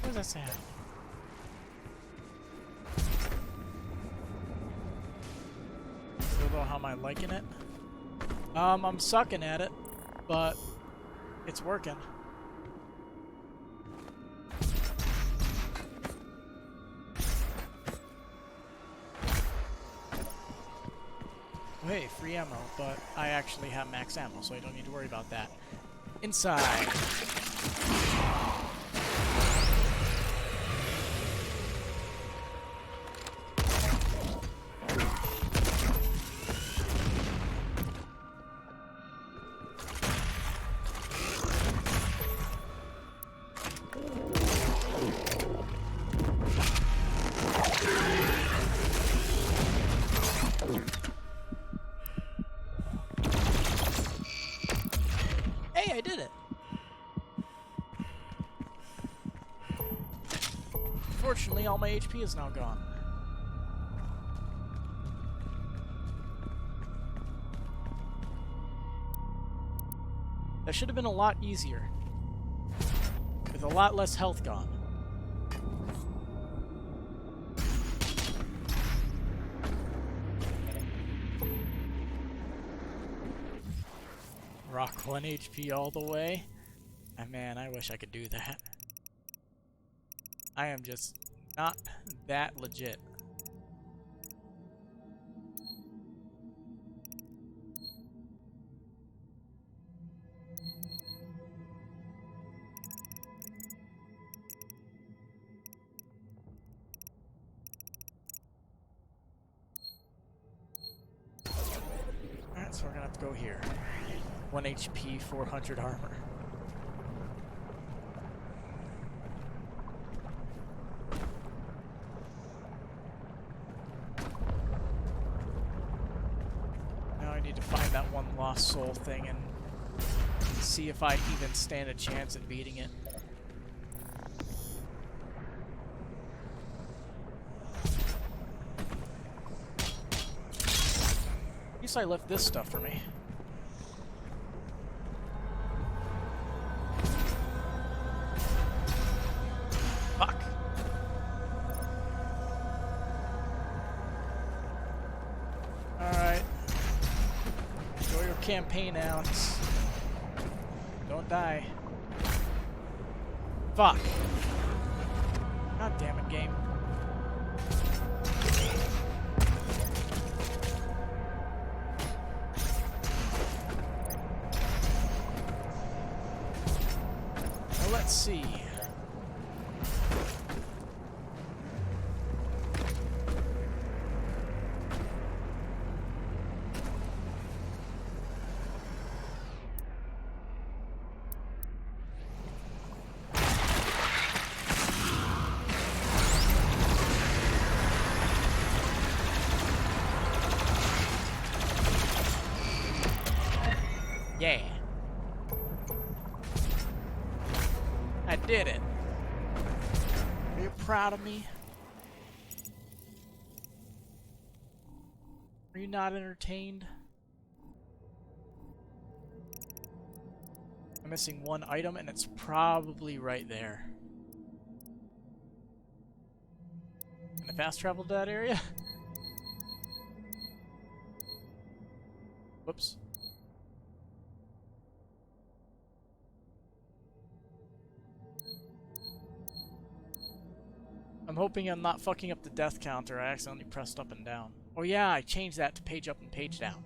[SPEAKER 1] What does that sound? How am I liking it? I'm sucking at it, but it's working. Hey, free ammo, but I actually have max ammo, so I don't need to worry about that. Inside. Hey, I did it! Fortunately, all my HP is now gone. That should have been a lot easier. With a lot less health gone. Rock 1 HP all the way. And man, I wish I could do that. I am just not that legit. Alright, so we're gonna have to go here. 1 HP, 400 armor. Now I need to find that one lost soul thing and see if I even stand a chance at beating it. At least I left this stuff for me. Fuck. Alright. Enjoy your campaign, Alex. Don't die. Fuck. God damn it, game. Well, let's see. Yeah. I did it. Are you proud of me? Are you not entertained? I'm missing one item and it's probably right there. Can I fast travel to that area? Whoops. I'm hoping I'm not fucking up the death counter. I accidentally pressed up and down. Oh yeah, I changed that to page up and page down.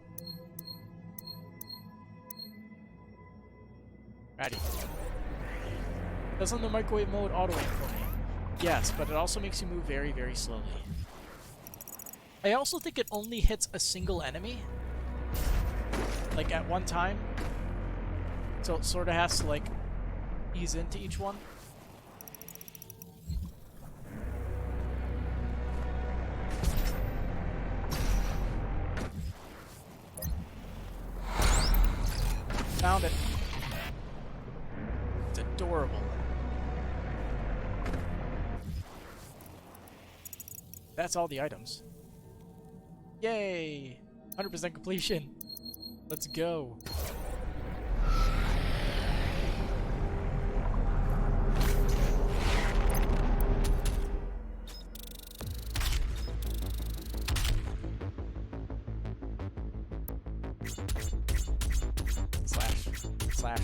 [SPEAKER 1] Ready. Doesn't the microwave mode auto aim for me? Yes, but it also makes you move very, very slowly. I also think it only hits a single enemy. Like at one time. So it sort of has to like ease into each one. Found it. It's adorable. That's all the items. Yay! 100% completion. Let's go.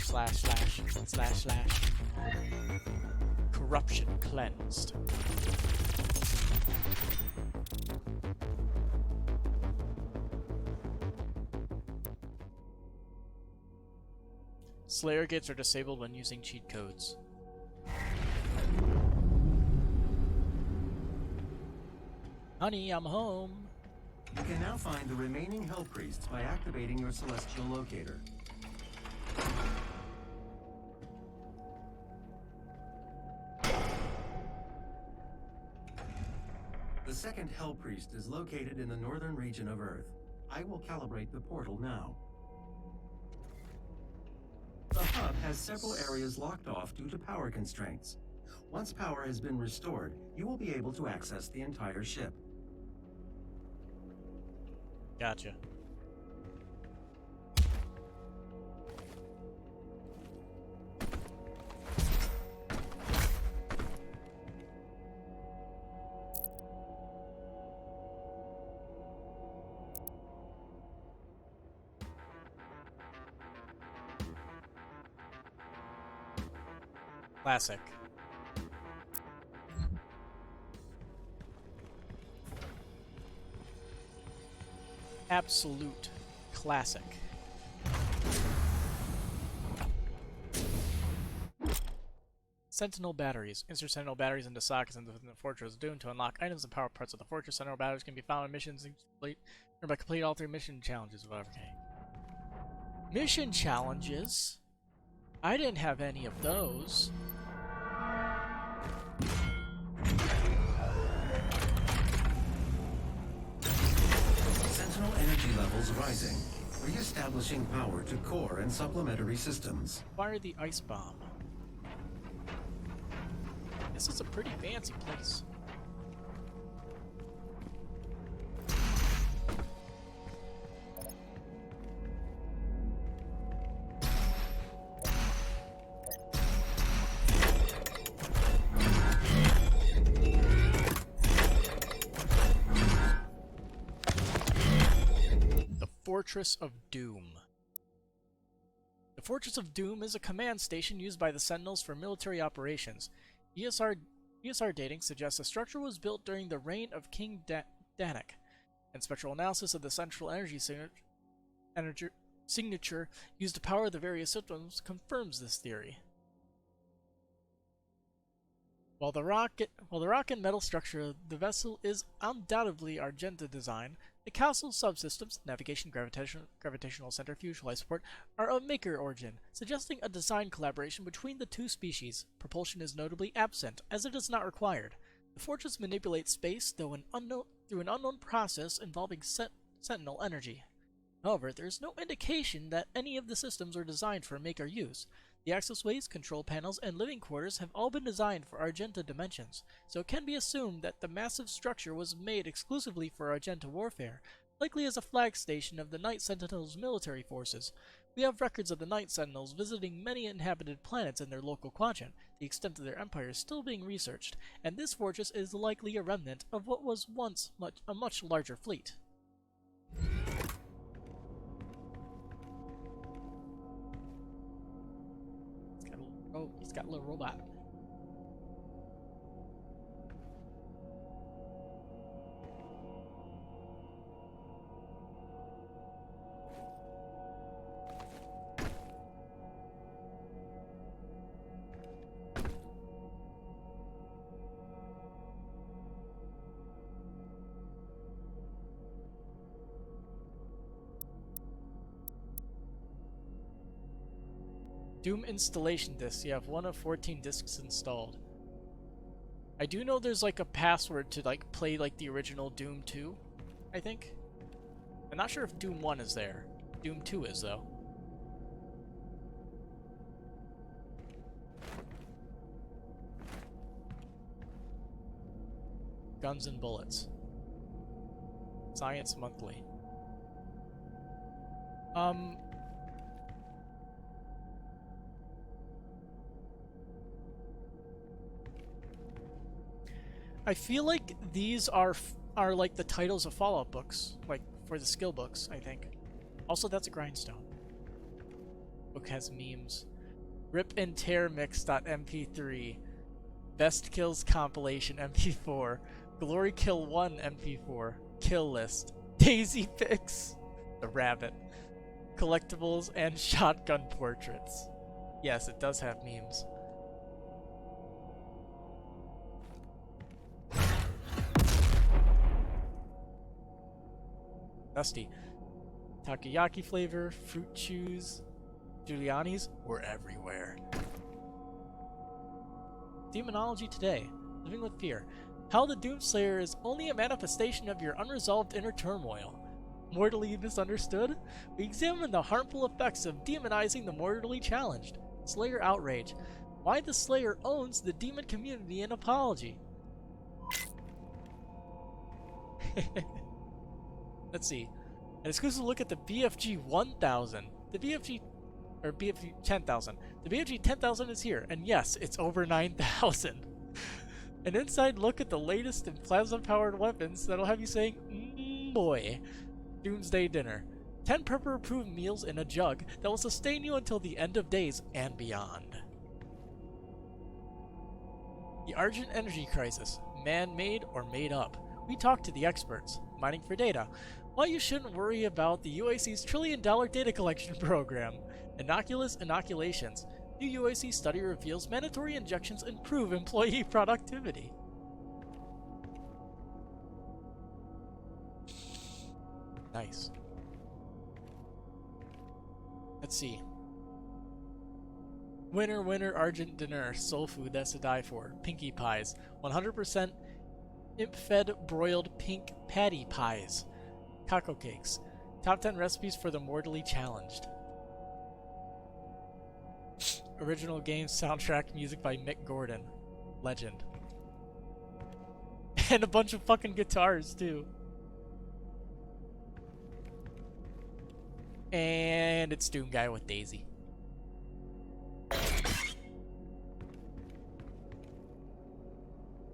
[SPEAKER 1] Slash. Corruption cleansed. Slayer gates are disabled when using cheat codes. Honey, I'm home.
[SPEAKER 5] You can now find the remaining Hell Priests by activating your celestial locator. The second Hell Priest is located in the northern region of Earth. I will calibrate the portal now. The hub has several areas locked off due to power constraints. Once power has been restored, you will be able to access the entire ship.
[SPEAKER 1] Gotcha. Classic. Absolute classic. Sentinel batteries. Insert Sentinel batteries into sockets within the Fortress of Doom to unlock items and power parts of the Fortress. Sentinel batteries can be found in missions and complete all 3 mission challenges. Whatever. Okay. Mission challenges? I didn't have any of those.
[SPEAKER 5] Sentinel energy levels rising, re-establishing power to core and supplementary systems.
[SPEAKER 1] Fire the ice bomb. This is a pretty fancy place. Fortress of Doom. The Fortress of Doom is a command station used by the Sentinels for military operations. ESR dating suggests the structure was built during the reign of King Danik, and spectral analysis of the central energy signature used to power the various systems confirms this theory. While the rock and metal structure of the vessel is undoubtedly Argenta design, the castle subsystems, navigation, gravitational centrifuge, life support, are of Maker origin, suggesting a design collaboration between the two species. Propulsion is notably absent, as it is not required. The fortress manipulates space, through an unknown process involving Sentinel energy. However, there is no indication that any of the systems are designed for Maker use. The accessways, control panels, and living quarters have all been designed for Argenta dimensions, so it can be assumed that the massive structure was made exclusively for Argenta warfare, likely as a flag station of the Night Sentinels' military forces. We have records of the Night Sentinels visiting many inhabited planets in their local quadrant, the extent of their empire is still being researched, and this fortress is likely a remnant of what was once a much larger fleet. Oh, he's got a little robot. Doom installation discs. You have 1 of 14 discs installed. I do know there's like a password to like play like the original Doom 2, I think. I'm not sure if Doom 1 is there. Doom 2 is though. Guns and Bullets. Science Monthly. I feel like these are like the titles of Fallout books, like for the skill books, I think. Also, that's a grindstone. Book has memes. Rippin Tear Mix.mp3. Best Kills Compilation MP4. Glory Kill 1 MP4. Kill List. Daisy Pics. The Rabbit. Collectibles and shotgun portraits. Yes, it does have memes. Dusty. Takoyaki flavor, fruit chews, Giuliani's were everywhere. Demonology Today. Living with Fear. How the Doomslayer is only a manifestation of your unresolved inner turmoil. Mortally misunderstood? We examine the harmful effects of demonizing the mortally challenged. Slayer Outrage. Why the Slayer owns the demon community in Apology. Let's see. An exclusive look at the BFG 1000. The BFG 10,000. The BFG 10,000 is here, and yes, it's over 9,000. An inside look at the latest in plasma-powered weapons that'll have you saying, boy. Doomsday Dinner. 10 Prepper-approved meals in a jug that will sustain you until the end of days and beyond. The Argent Energy Crisis. Man-made or made up. We talk to the experts. Mining for data. Why you shouldn't worry about the UAC's $1 trillion data collection program. Innocuous inoculations. New UAC study reveals mandatory injections improve employee productivity. Nice. Let's see. Winner, winner, Argent Dinner. Soul food that's to die for. Pinkie Pies. 100% imp-fed broiled pink patty pies. Cocoa cakes. Top 10 recipes for the mortally challenged. Original game soundtrack music by Mick Gordon. Legend. And a bunch of fucking guitars, too. And it's Doom Guy with Daisy.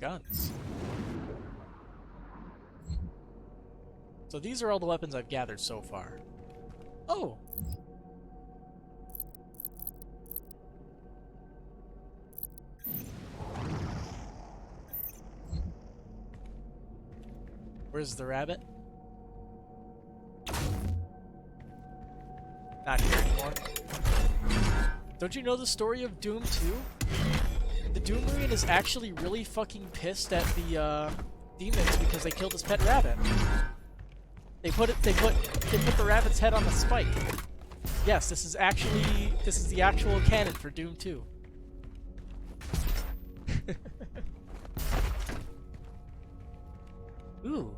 [SPEAKER 1] Guns. So these are all the weapons I've gathered so far. Oh! Where's the rabbit? Not here anymore. Don't you know the story of Doom 2? The Doom Marine is actually really fucking pissed at the demons because they killed his pet rabbit. They put the rabbit's head on a spike. Yes, this is the actual canon for Doom 2. Ooh,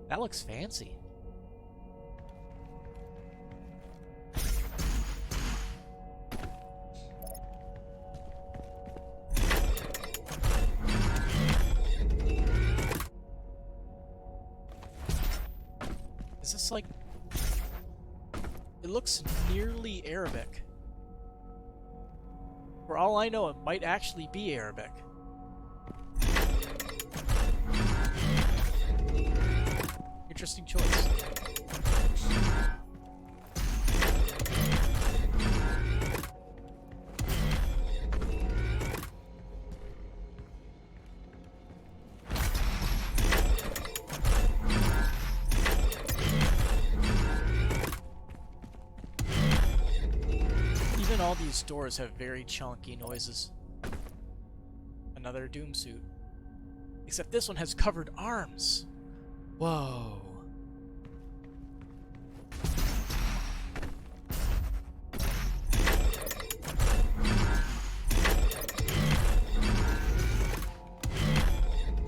[SPEAKER 1] that looks fancy. Is this like... It looks nearly Arabic. For all I know, it might actually be Arabic. Interesting choice. Even all these doors have very chunky noises. Another Doom suit. Except this one has covered arms. Whoa.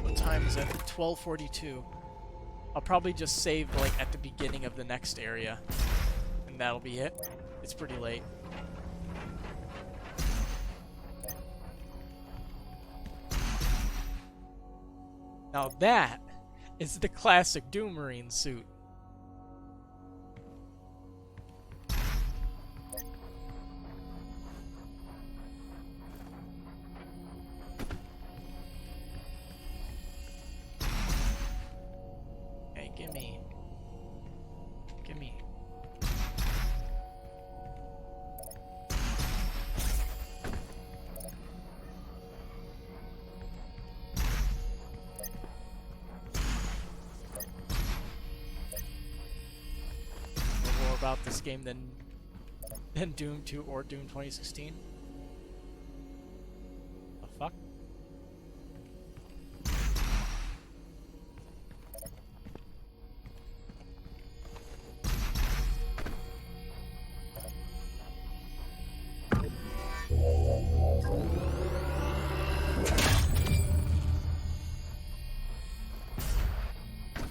[SPEAKER 1] What time is it? 12:42. I'll probably just save like at the beginning of the next area. And that'll be it. It's pretty late. Now that is the classic Doom Marine suit. Hey, gimme. Gimme. More about this game than Doom 2 or Doom 2016. The fuck?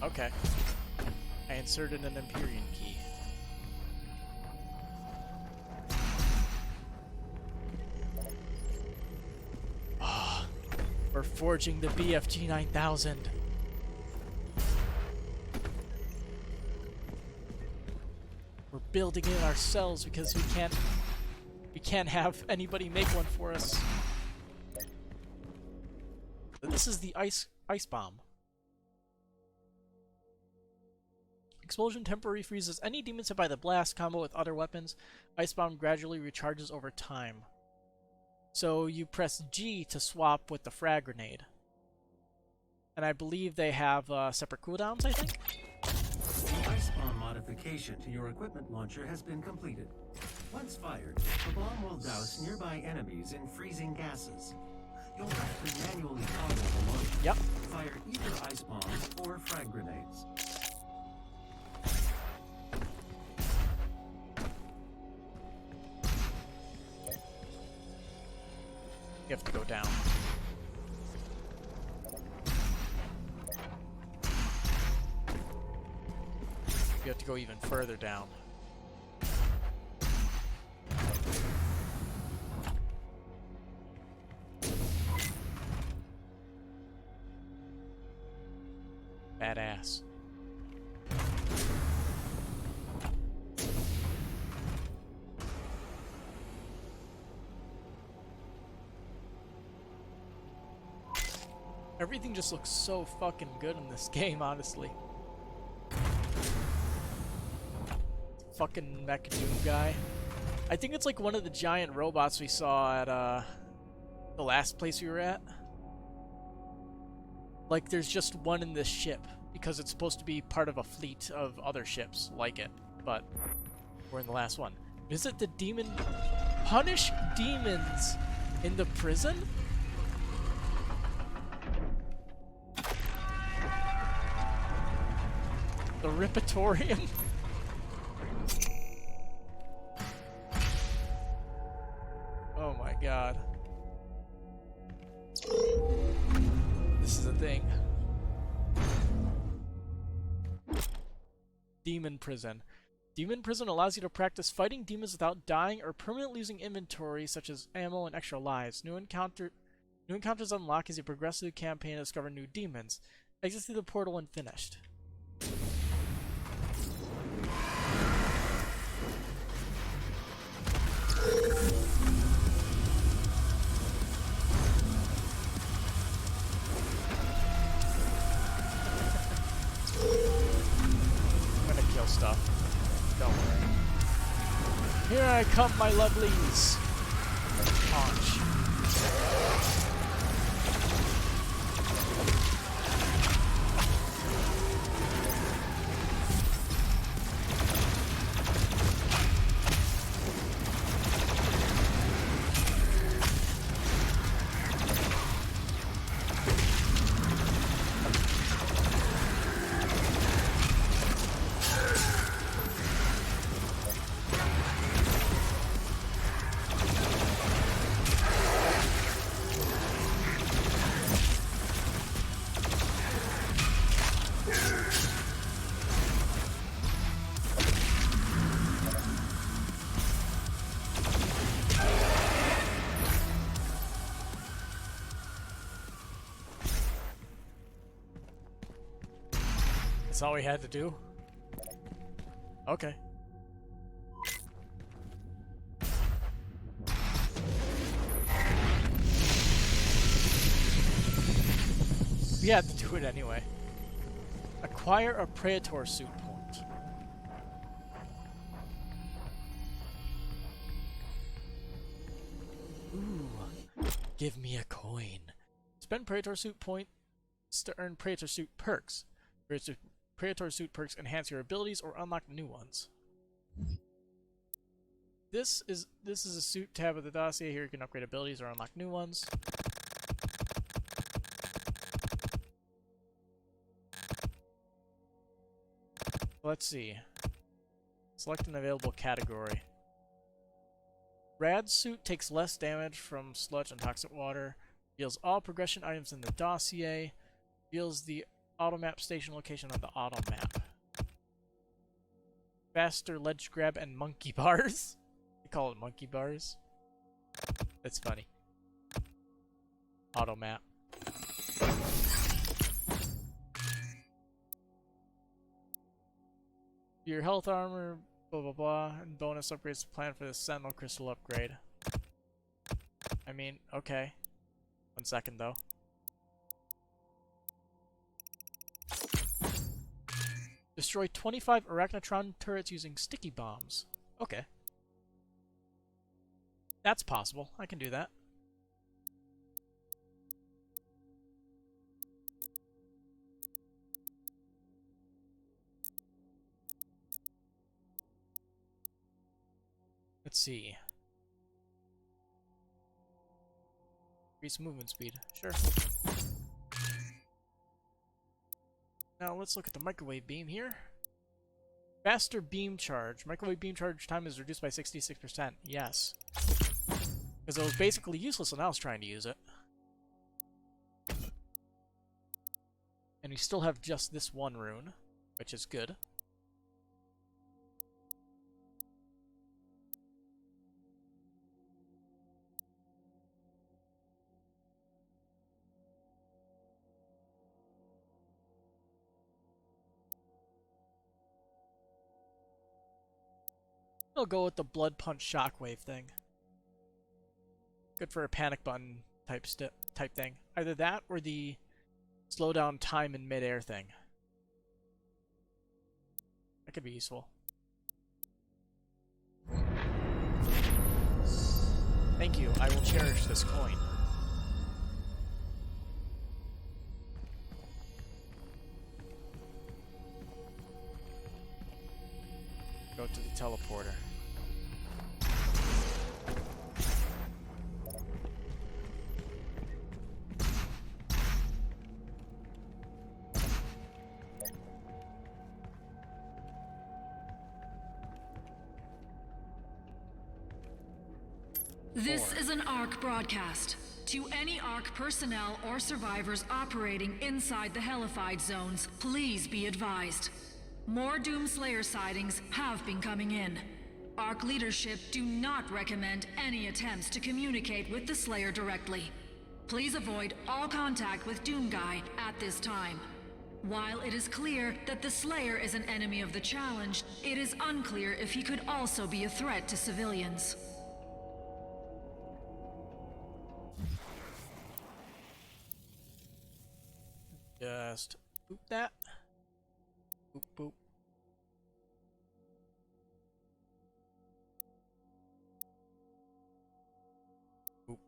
[SPEAKER 1] Okay. I inserted an Empyrean key. Ah, we're forging the BFG 9000. We're building it ourselves because we can't have anybody make one for us. This is the ice bomb. Explosion temporarily freezes any demons hit by the blast. Combo with other weapons. Ice bomb gradually recharges over time. So you press G to swap with the frag grenade. And I believe they have separate cooldowns, I think?
[SPEAKER 5] The ice bomb modification to your equipment launcher has been completed. Once fired, the bomb will douse nearby enemies in freezing gases. You'll have to manually toggle the launcher.
[SPEAKER 1] Yep.
[SPEAKER 5] Fire either ice bombs or frag grenades.
[SPEAKER 1] You have to go down. You have to go even further down. Badass. Everything just looks so fucking good in this game, honestly. Fucking mech Doom guy. I think it's like one of the giant robots we saw at the last place we were at. Like there's just one in this ship because it's supposed to be part of a fleet of other ships like it, but we're in the last one. Visit the demon... Punish demons in the prison? The Rippatorium? Oh my god. This is a thing. Demon Prison. Demon Prison allows you to practice fighting demons without dying or permanently losing inventory such as ammo and extra lives. New encounters unlock as you progress through the campaign and discover new demons. Exit through the portal when finished. I'm gonna kill stuff. Don't worry. Here I come, my lovelies. Launch. That's all we had to do? Okay. We had to do it anyway. Acquire a Praetor suit point. Ooh. Give me a coin. Spend Praetor suit points to earn Praetor suit perks. Praetor suit perks enhance your abilities or unlock new ones. This is a suit tab of the dossier. Here you can upgrade abilities or unlock new ones. Let's see. Select an available category. Rad suit takes less damage from sludge and toxic water. Reveals all progression items in the dossier. Reveals the automap station location on the auto map. Faster ledge grab and monkey bars. They call it monkey bars. That's funny. Auto map. Your health armor, blah blah blah, and bonus upgrades planned for the Sentinel Crystal upgrade. I mean, okay. 1 second though. Destroy 25 Arachnotron turrets using sticky bombs. Okay. That's possible. I can do that. Let's see. Increase movement speed. Sure. Now let's look at the microwave beam here. Faster beam charge. Microwave beam charge time is reduced by 66%. Yes. Because it was basically useless when I was trying to use it. And we still have just this one rune, which is good. I'll go with the blood punch shockwave thing. Good for a panic button type thing. Either that or the slow down time in midair thing. That could be useful. Thank you. I will cherish this coin. Go to the teleporter.
[SPEAKER 6] This is an ARC broadcast. To any ARC personnel or survivors operating inside the Hellified zones, please be advised. More Doomslayer sightings have been coming in. ARC leadership do not recommend any attempts to communicate with the Slayer directly. Please avoid all contact with Doomguy at this time. While it is clear that the Slayer is an enemy of the challenge, it is unclear if he could also be a threat to civilians.
[SPEAKER 1] Just boop that. Boop boop. Boop.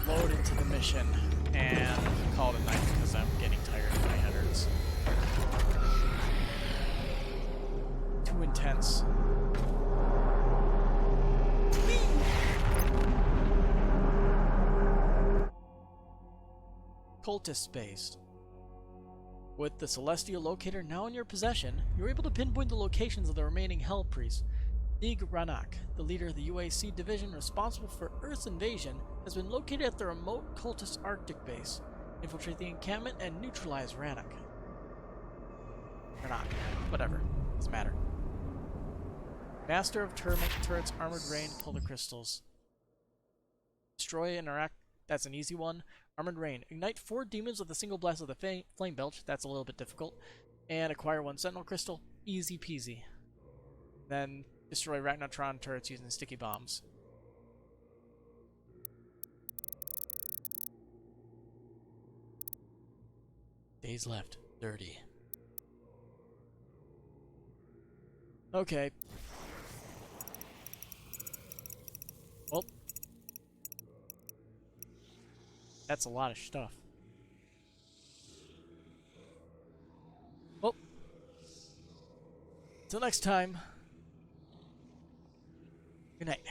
[SPEAKER 1] Load into the mission and call it a night because I'm getting tired and my head hurts. Too intense. Cultist based. With the Celestial Locator now in your possession, you're able to pinpoint the locations of the remaining Hell Priests. Nig Ranak, the leader of the UAC division responsible for Earth's invasion, has been located at the remote cultist Arctic base. Infiltrate the encampment and neutralize Ranak. Or not. Whatever. Doesn't matter. Master of Turrets, Armored Rain, pull the crystals. Destroy an That's an easy one. Armored Rain. Ignite 4 demons with a single blast of the Flame Belch. That's a little bit difficult. And acquire 1 Sentinel Crystal. Easy peasy. Then destroy Ragnartron turrets using sticky bombs. Days left. 30. Okay. Well. That's a lot of stuff. Well. Till next time. Good night.